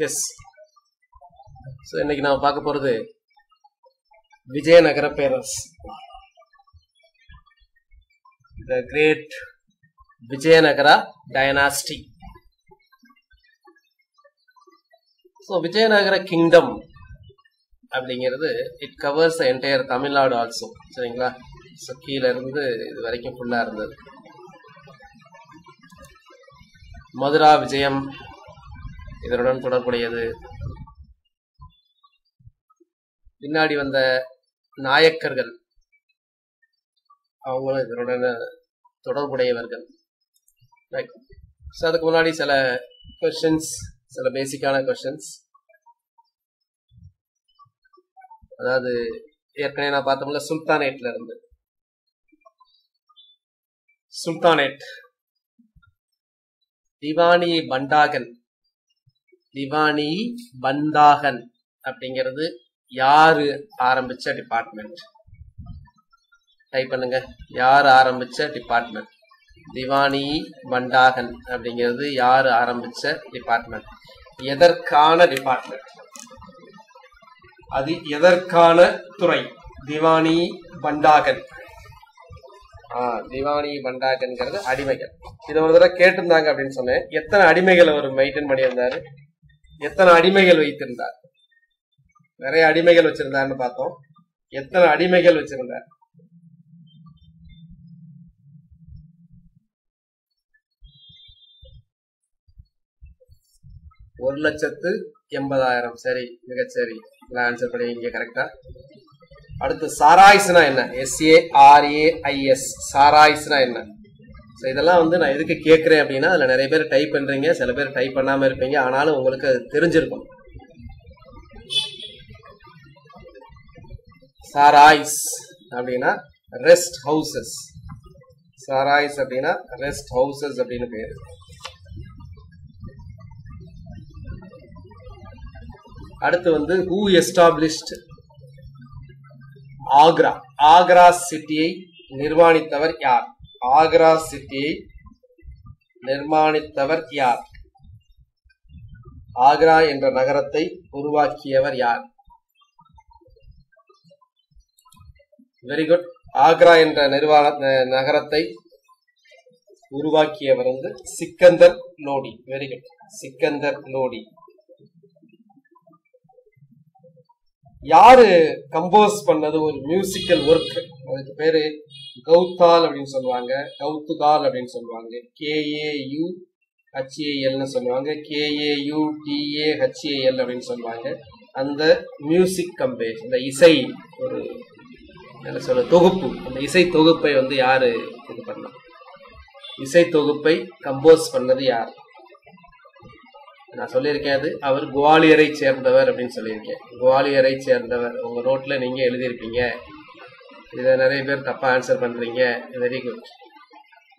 Yes. So இன்னைக்கு நான் பார்க்க போறது விஜயநகர பேரரசு. The great Vijayanagara dynasty. So Vijayanagara kingdom அப்படிங்கிறது it covers the entire Tamil Nadu also. சரிங்களா? So கீழ இருந்து இது வரைக்கும் ஃபுல்லா இருந்தது. மதுரா விஜயம் இதனுடன் தொடர்புடையது. பின்னாடி வந்த நாயக்கர்கள் அவங்களும் இதனுடன் தொடர்புடையவர்கள். ரைட். ஸோ அதுக்கு முன்னாடி சில கொஸ்டின்ஸ், சில பேசிக்கான கொஸ்டின்ஸ். அதாவது ஏற்கனவே நான் பார்த்தோம்ல சுல்தானேட்ல இருந்து சுல்தானேட் திவானி பண்டாகன். திவானி பந்தாகன் அப்படிங்கிறது யாரு ஆரம்பிச்ச டிபார்ட்மெண்ட்? டைப் பண்ணுங்க. யார் ஆரம்பிச்ச டிபார்ட்மெண்ட்? திவானி பண்டாகன் அப்படிங்கிறது யாரு ஆரம்பிச்ச டிபார்ட்மெண்ட்? எதற்கான டிபார்ட்மெண்ட்? அது எதற்கான துறை? திவானி பண்டாகன். திவானி பண்டாகன்கிறது அடிமைகள். இதை ஒரு தடவை கேட்டிருந்தாங்க அப்படின்னு சொன்னேன். எத்தனை அடிமைகள் அவர் மெயின்டைன் பண்ணியிருந்தாரு? எத்தனை அடிமைகள் வைத்திருந்தார்? நிறைய அடிமைகள் வச்சிருந்தாருன்னு பார்த்தோம். எத்தனை அடிமைகள் வச்சிருந்தார்? ஒரு 1,80,000. சரி, மிகச்சரி. ஆன்சர் பண்ணி இங்க கரெக்டா. அடுத்து சாராய்ஸ்னா என்ன? SARAIS. சாராய்ஸ்னா என்ன? இதெல்லாம் வந்து நான் எதுக்கு கேட்கிறேன் அப்படின்னா, அதுல நிறைய பேர் டைப் பண்றீங்க, சில பேர் டைப் பண்ணாம இருப்பீங்க. ஆனாலும் உங்களுக்கு அது தெரிஞ்சிருக்கும். சாராய்ஸ் அப்படின்னா ரெஸ்ட் ஹவுசஸ். சாராய்ஸ் அப்படின்னா ரெஸ்ட் ஹவுசஸ் அப்படின்னு பேரு. அடுத்து வந்து ஹூ எஸ்டாப்ளிஷ்ட் ஆக்ரா? ஆக்ரா சிட்டியை நிர்மாணித்தவர் யார்? ஆக்ரா சிட்டியை நிர்மாணித்தவர் யார்? ஆக்ரா என்ற நகரத்தை உருவாக்கியவர் யார்? Very good. ஆக்ரா என்ற நகரத்தை உருவாக்கியவர் வந்து சிக்கந்தர் லோடி. Very good, Sikandar Lodi. யாரு கம்போஸ் பண்ணது ஒரு மியூசிக்கல் ஒர்க்? அதுக்கு பேரு கௌத்தால் அப்படின்னு சொல்லுவாங்க, கௌத்துகால் அப்படின்னு சொல்லுவாங்க, KAUHAL சொல்லுவாங்க, KAUTAHAL அப்படின்னு சொல்லுவாங்க. அந்த மியூசிக் கம்பேஸ், இந்த இசை ஒரு என்ன சொல்ல தொகுப்பு, அந்த இசை தொகுப்பை வந்து யாரு இது பண்ணா? இசை தொகுப்பை கம்போஸ் பண்ணது யார்? நான் சொல்லியிருக்கேன், அது அவர் குவாலியரை சேர்ந்தவர் அப்படின்னு சொல்லியிருக்கேன். குவாலியரை சேர்ந்தவர். உங்க நோட்ல நீங்க எழுதியிருப்பீங்க. இதை நிறைய பேர் தப்பா ஆன்சர் பண்றீங்க. Very good.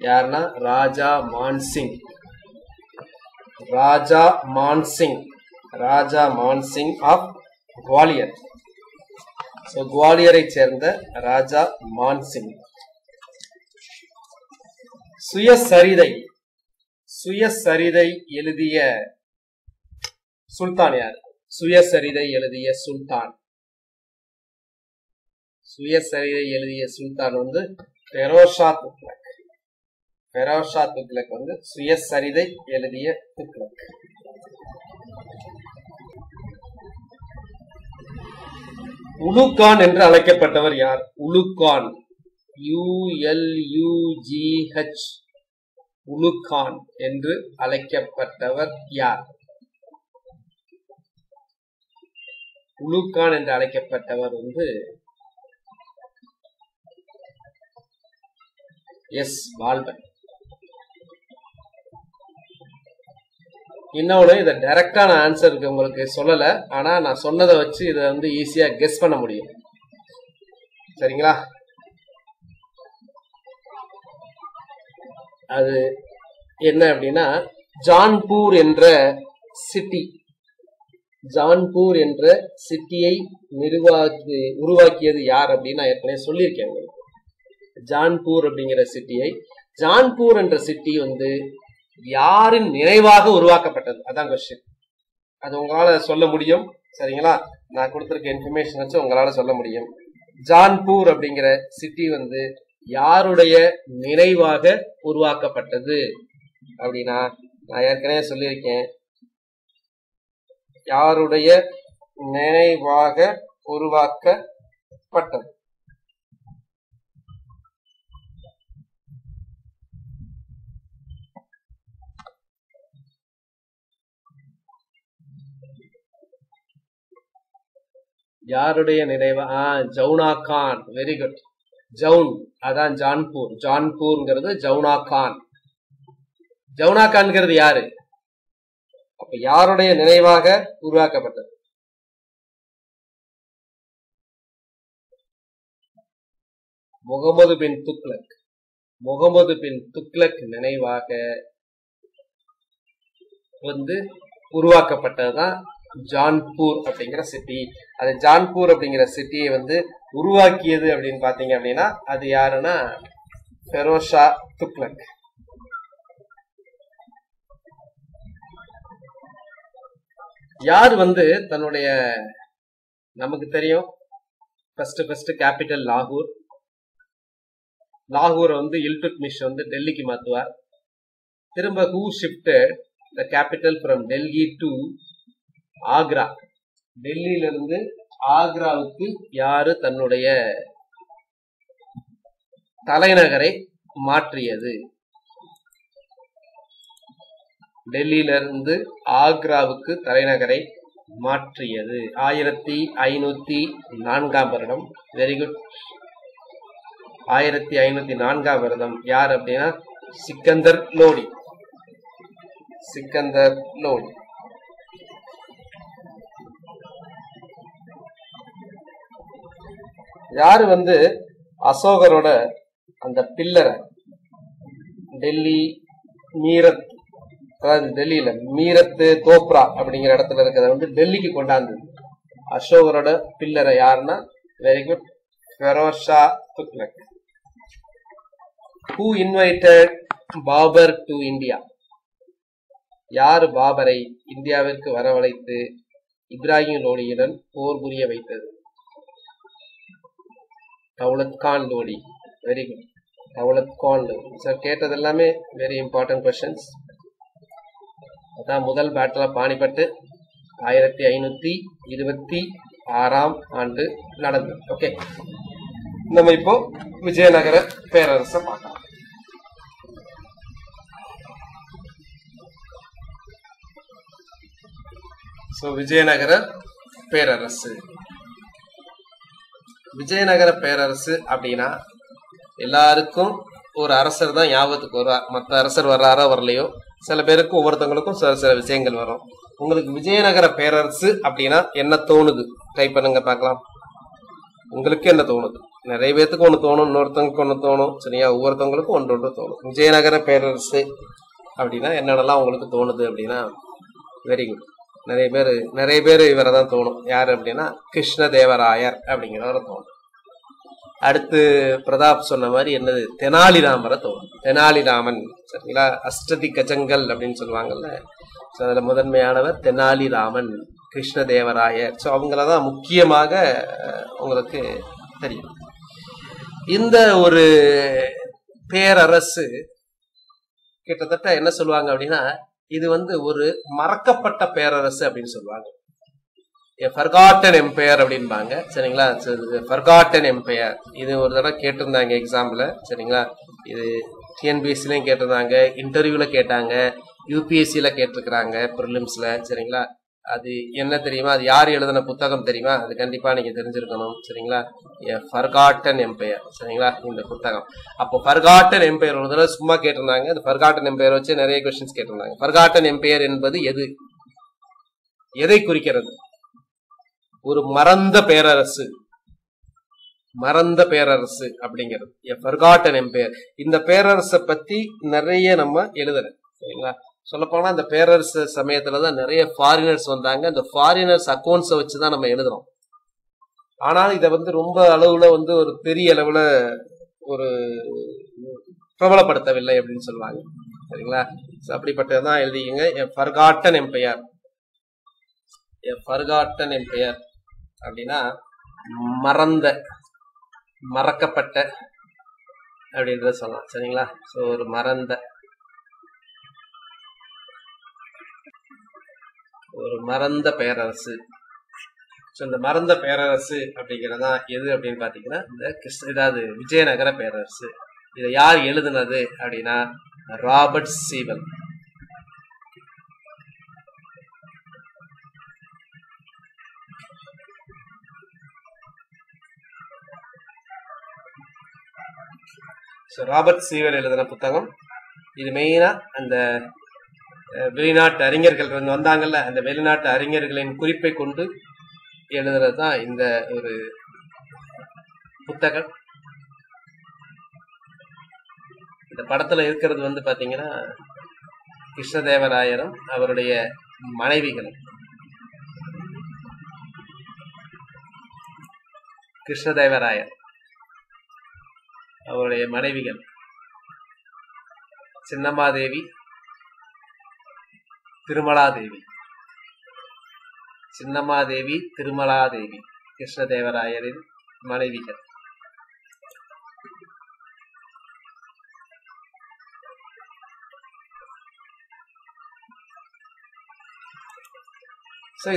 யாருன்னா ராஜா மான்சிங். ராஜா மான்சிங். ராஜா மான்சிங் ஆஃப் குவாலியர். ஸோ குவாலியரை சேர்ந்த ராஜா மான்சிங். சுயசரிதை. சுயசரிதை எழுதிய சுல்தான் யார்? சுயசரிதை எழுதிய சுல்தான். சுயசரிதை எழுதிய சுல்தான் வந்து பெரோஷா துக்ளக். பெரோஷா துக்ளக் வந்து சுயசரிதை எழுதிய துக்ளக். உலுகான் என்று அழைக்கப்பட்டவர் யார்? உலுகான். ULUGH. உலுகான் என்று அழைக்கப்பட்டவர் யார்? உலுகான் என்று அழைக்கப்பட்டவர் வந்து எஸ் பால்பன். இன்னொன்னு, இதை டைரக்டான ஆன்சருக்கு உங்களுக்கு சொல்லல, ஆனா நான் சொன்னதை வச்சு இதை வந்து ஈஸியா கெஸ் பண்ண முடியும். சரிங்களா? அது என்ன அப்படின்னா, ஜான்பூர் என்ற சிட்டி. ஜான்பூர் என்ற சிட்டியை உருவாக்கியது யார் அப்படின்னு நான் ஏற்கனவே சொல்லியிருக்கேன் உங்களுக்கு. ஜான்பூர் அப்படிங்கிற சிட்டியை, ஜான்பூர் என்ற சிட்டி வந்து யாரின் நினைவாக உருவாக்கப்பட்டது? அதான் கொஸ்டின். அது உங்களால சொல்ல முடியும். சரிங்களா? நான் கொடுத்திருக்க இன்ஃபர்மேஷன் வச்சு உங்களால சொல்ல முடியும். ஜான்பூர் அப்படிங்கிற சிட்டி வந்து யாருடைய நினைவாக உருவாக்கப்பட்டது அப்படின்னா, நான் ஏற்கனவே சொல்லியிருக்கேன், யாருடைய நினைவாக உருவாக்கப்பட்டது. யாருடைய நினைவா? ஜவுனா கான். Very good. ஜவுன், அதான் ஜான்பூர். ஜான்பூர்ங்கிறது ஜவுனா கான். ஜவுனா கான்ங்கிறது யாரு? அப்ப யாருடைய நினைவாக உருவாக்கப்பட்டது? முகமது பின் துக்ளக். முகமது பின் துக்ளக் நினைவாக வந்து உருவாக்கப்பட்டதுதான் ஜான்பூர் அப்படிங்கிற சிட்டி. அது ஜான்பூர் அப்படிங்கிற சிட்டியை வந்து உருவாக்கியது அப்படின்னு பாத்தீங்க அப்படின்னா அது யாருன்னா ஃபெரோஸ் ஷா துக்ளக். யார் வந்து தன்னுடைய, நமக்கு தெரியும் ஃபர்ஸ்ட் கேபிட்டல் லாகூர். லாகூரை வந்து இல்துட்மிஷ் வந்து டெல்லிக்கு மாத்துவார். திரும்ப who shifted the capital from Delhi to Agra. டெல்லியில இருந்து ஆக்ராவுக்கு யாரு தன்னுடைய தலைநகரை மாற்றியது? டெல்லியில இருந்து ஆக்ராவுக்கு தலைநகரை மாற்றியது 1504 வருடம். Very good. 1504 வருடம். யார் அப்படின்னா சிக்கந்தர் லோடி. சிக்கந்தர் லோடி. யாரு வந்து அசோகரோட அந்த பில்லரை டெல்லி மீரத், அதாவது டெல்லியில மீரத்து தோப்ரா அப்படிங்கிற இடத்துல இருக்கிறத வந்து டெல்லிக்கு கொண்டாந்து அசோகரோட பில்லரை யாருன்னா very good Feroz Shah Tughlaq. Who invited Babur to India? யார் பாபரை இந்தியாவிற்கு வரவழைத்து இப்ராஹிம் லோடியுடன் போர் புரிய வைத்தது? Daulat Khan Lodi. Very good. Daulat Khan Lodi. Sir கேட்டது எல்லாமே வெரி இம்பார்ட்டன்ட் கொஸ்டின்ஸ். அதான் முதல் பேட்டில் ஆஃப் பானிபட்டு 1526 ஆண்டு நடந்தது. ஓகே, நம்ம இப்போ விஜயநகர பேரரசை பார்க்கலாம். விஜயநகர பேரரசு. விஜயநகர பேரரசு அப்படின்னா எல்லாருக்கும் ஒரு அரசர் தான் ஞாபகத்துக்கு வருவார். மற்ற அரசர் வர்றாரோ வரலையோ, சில பேருக்கு ஒவ்வொருத்தவங்களுக்கும் சில விஷயங்கள் வரும். உங்களுக்கு விஜயநகர பேரரசு அப்படின்னா என்ன தோணுது? டைப் பண்ணுங்க பார்க்கலாம். உங்களுக்கு என்ன தோணுது? நிறைய பேருக்கு ஒண்ணு தோணும், இன்னொருத்தவங்களுக்கு ஒண்ணு தோணும். சரியா? ஒவ்வொருத்தவங்களுக்கும் ஒன்று தோணும். விஜயநகர பேரரசு அப்படின்னா என்னென்னலாம் உங்களுக்கு தோணுது அப்படின்னா வெரி குட். நிறைய பேர் இவரை தான் தோணும். யாரு அப்படின்னா கிருஷ்ணதேவராயர் அப்படிங்கிறவரை தோணும். அடுத்து பிரதாப் சொன்ன மாதிரி என்னது? தெனாலிராமரை தோணும். தெனாலிராமன். சரிங்களா? அஷ்டதி கஜங்கள் அப்படின்னு சொல்லுவாங்கல்ல, அதுல முதன்மையானவர் தெனாலிராமன், கிருஷ்ணதேவராயர். ஸோ அவங்களதான் முக்கியமாக உங்களுக்கு தெரியும். இந்த ஒரு பேரரசு கிட்டத்தட்ட என்ன சொல்லுவாங்க அப்படின்னா இது வந்து ஒரு மறக்கப்பட்ட பேரரசு அப்படின்னு சொல்லுவாங்க. ஃபர்காட்டன் எம்பையர் அப்படின்பாங்க. சரிங்களா? Forgotten empire. இது ஒரு தடவை கேட்டிருந்தாங்க எக்ஸாம்ல. சரிங்களா? இது டிஎன்பிஎஸ்சிலையும் கேட்டிருந்தாங்க, இன்டர்வியூல கேட்டாங்க, யூபிஎஸ்சியில கேட்டிருக்கிறாங்க, ப்ரிலிம்ஸ்ல. சரிங்களா? அது என்ன தெரியுமா? அது யார் எழுதின புத்தகம் தெரியுமா? அது கண்டிப்பா நீங்க தெரிஞ்சிருக்கணும். சரிங்களா? Forgotten empire. சரிங்களா? இந்த புத்தகம். அப்போ ஃபர்காட்டன் எம்பையர் ஒரு தடவை சும்மா கேட்டிருந்தாங்க. அந்த ஃபர்காட்டன் எம்பையர் வச்சு நிறைய கொஸ்டின்ஸ் கேட்டிருந்தாங்க. ஃபர்காட்டன் எம்பையர் என்பது எதை குறிக்கிறது? ஒரு மறந்த பேரரசு. மறந்த பேரரசு அப்படிங்கிறது ஃபர்காட்டன் எம்பையர். இந்த பேரரசை பத்தி நிறைய நம்ம எழுதணும். சரிங்களா? சொல்லப்போனா இந்த பேரரசு சமயத்துலதான் நிறைய ஃபாரினர்ஸ் வந்தாங்க. இந்த ஃபாரினர்ஸ் அக்கௌண்ட்ஸை வச்சுதான் நம்ம எழுதுறோம். ஆனால் இதை வந்து ரொம்ப அளவுல வந்து ஒரு பெரிய அளவுல ஒரு பிரபலப்படுத்தவில்லை அப்படின்னு சொல்லுவாங்க. சரிங்களா? அப்படிப்பட்டதான் எழுதிக்கங்க. Forgotten empire. ஃபர்காட்டன் எம்பையர் அப்படின்னா மறக்கப்பட்ட அப்படின்றத சொல்லலாம். சரிங்களா? ஸோ ஒரு மறந்த பேரரசு. ஸோ இந்த மறந்த பேரரசு அப்படிங்கிறதா எது அப்படின்னு பாத்தீங்கன்னா இந்த விஜயநகர பேரரசு. இதை யார் எழுதுனது அப்படின்னா ராபர்ட் சீவல். ராபர்ட் சீவல் எழுதின புத்தகம் இது. மெயினா அந்த வெளிநாட்டு அறிஞர்கள் வந்தாங்கல்ல, அந்த வெளிநாட்டு அறிஞர்களின் குறிப்பை கொண்டு எழுதுறது தான் இந்த ஒரு புத்தகம். இந்த படத்துல இருக்கிறது பாத்தீங்கன்னா கிருஷ்ணதேவராயரும் அவருடைய மனைவிகளும். கிருஷ்ணதேவராயர் அவருடைய மனைவிகள் சின்னம்மாதேவி, திருமலாதேவி. சின்னம்மாதேவி, திருமலாதேவி கிருஷ்ணதேவராயரின் மனைவிகள்.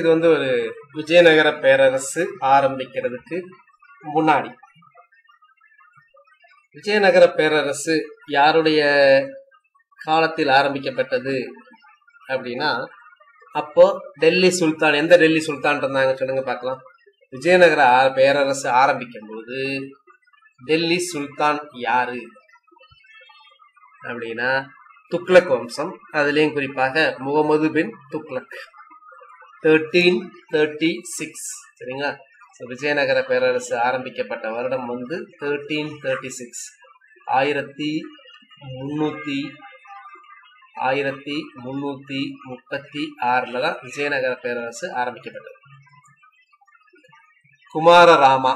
இது ஒரு விஜயநகர பேரரசு ஆரம்பிக்கிறதுக்கு முன்னாடி. விஜயநகர பேரரசு யாருடைய காலத்தில் ஆரம்பிக்கப்பட்டது அப்படின்னா, அப்போ டெல்லி சுல்தான், எந்த டெல்லி சுல்தான் இருந்தாங்க சொல்லுங்க பார்க்கலாம். விஜயநகர பேரரசு ஆரம்பிக்கும் போது டெல்லி சுல்தான் யாரு அப்படின்னா துக்ளக் வம்சம். அதுலயும் குறிப்பாக முகமது பின் துக்ளக். 1336. சரிங்களா? விஜயநகர பேரரசு ஆரம்பிக்கப்பட்ட வருடம் 1336. 1336 தான் விஜயநகர பேரரசு ஆரம்பிக்கப்பட்டது. Kumararama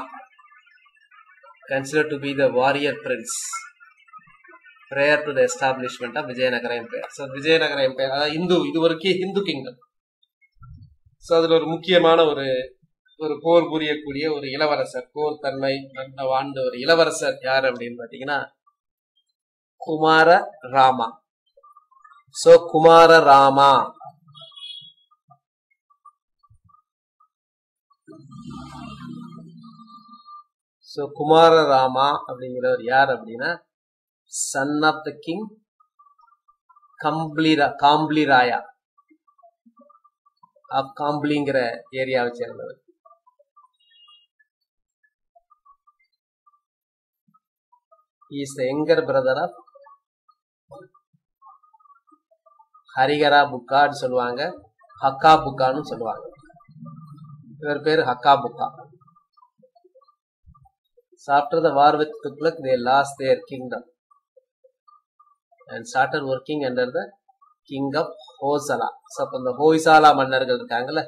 considered to be the warrior prince prior to the establishment of Vijayanagara Empire. Vijayanagara empire அதாவது இது ஒரு ஹிந்து கிங்டம். அதுல ஒரு முக்கியமான ஒரு போர் புரியக்கூடிய ஒரு இளவரசர், போர் தன்மை வாழ்ந்த ஒரு இளவரசர் யார் அப்படின்னு பாத்தீங்கன்னா குமாரராமா. குமாரராமா குமாரராமா அப்படிங்கிறவர் யார் அப்படின்னா son of the king Kampliraya of காம்ப்ளிங்கிற ஏரியாவை சேர்ந்தவர். Is the younger brother of ஹரிகரா புக்கான்னு சொல்லுவாங்க, ஹக்கா புக்கான்னு சொல்லுவாங்க. இவர் பேரு ஹக்கா புக்கா. After the war with Tughlaq, they lost their kingdom and started working under the king of Hoysala. அப்ப இந்த ஹோய்சாலா மன்னர்கள் இருக்காங்கல்ல,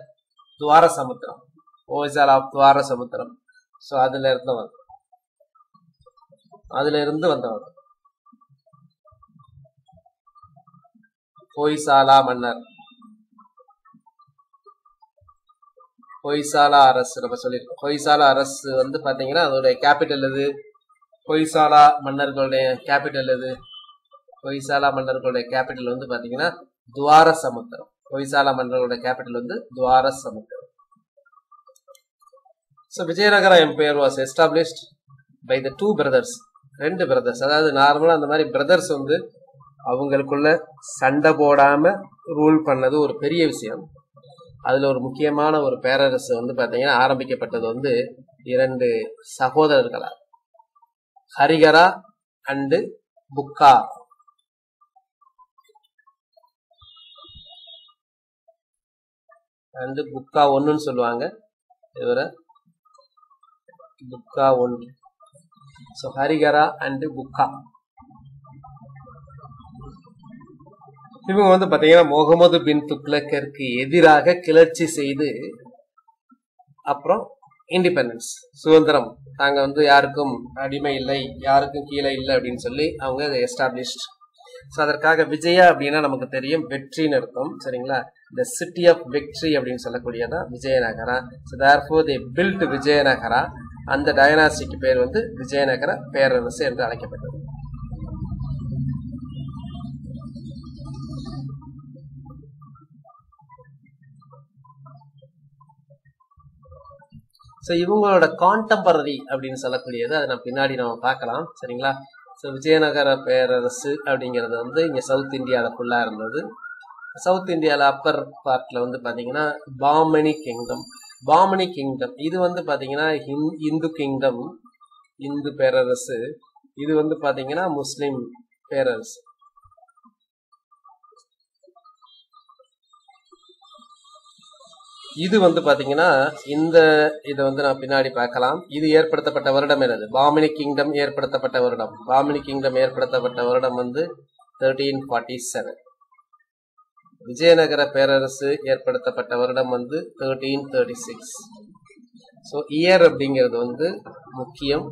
துவார சமுத்திரம், ஹோய்சாலா துவார சமுத்திரம். அதுல இருந்து வந்தவர் ஹோய்சாலா மன்னர். ஹொய்சாலா அரசு நம்ம சொல்லியிருக்கோம். ஹொய்சாலா அரசு பாத்தீங்கன்னா அதோடைய கேபிட்டல் எது? ஹொய்சாலா மன்னர்களுடைய கேபிட்டல் எது? ஹொய்சாலா மன்னர்களுடைய கேபிட்டல் பாத்தீங்கன்னா துவார சமுத்திரம். Hoysala மன்னர்களுடைய capital Dwarasamudram. Vijayanagara empire was established by the two brothers. ரெண்டு பிரதர்ஸ். அதாவது நார்மலா அந்த மாதிரி பிரதர்ஸ் அவங்களுக்குள்ள சண்டை போடாம ரூல் பண்ணது ஒரு பெரிய விஷயம். அதுல ஒரு முக்கியமான ஒரு பேரரசு பாத்தீங்கன்னா ஆரம்பிக்கப்பட்டது இரண்டு சகோதரர்களா, ஹரிகரா அண்டு புக்கா. புக்கா ஒன்னுன்னு சொல்லுவாங்க இவர, புக்கா ஒன்று. ஹரிகரா அண்டு புக்கா இவங்க பாத்தீங்கன்னா முகமது பின் துக்ளக்கிற்கு எதிராக கிளர்ச்சி செய்து அப்புறம் இண்டிபெண்டன்ஸ், சுதந்திரம், தாங்க யாருக்கும் அடிமை இல்லை, யாருக்கும் கீழே இல்லை அப்படின்னு சொல்லி அவங்க எஸ்டாப்ளிஷ்ட். அதற்காக விஜயா அப்படின்னா நமக்கு தெரியும் வெற்றின்னு அர்த்தம். சரிங்களா? the city of victory அப்படின்னு சொல்லக்கூடியதான் Vijayanagara. So therefore they built Vijayanagara. அந்த டைனாஸ்டிக்கு பேர் வந்து விஜயநகர பேரரசு என்று அழைக்கப்பட்டது. ஸோ இவங்களோட கான்டெம்பரரி அப்படின்னு சொல்லக்கூடியது அதை நம்ம பின்னாடி நம்ம பார்க்கலாம். சரிங்களா? ஸோ விஜயநகர பேரரசு அப்படிங்கிறது வந்து இங்கே சவுத் இந்தியாவில் ஃபுல்லாக இருந்தது. சவுத் இந்தியாவில் அப்பர் பார்ட்டில் வந்து பார்த்தீங்கன்னா பாமணி கிங்டம். பாமணி கிங்டம் இது வந்து பார்த்தீங்கன்னா இந்து கிங்டம், இந்து பேரரசு. இது வந்து பார்த்தீங்கன்னா முஸ்லிம் பேரரசு. இது வந்து பாத்தீங்கன்னா இதை வந்து நான் பின்னாடி பார்க்கலாம். இது ஏற்படுத்தப்பட்ட வருடம் என்னது? பாமினி கிங்டம் ஏற்படுத்தப்பட்ட வருடம். பாமினி கிங்டம் ஏற்படுத்தப்பட்ட வருடம் வந்து 1347. விஜயநகர பேரரசு ஏற்படுத்தப்பட்ட வருடம் வந்து 1336. ஸோ இயர் அப்படிங்கிறது வந்து முக்கியம்.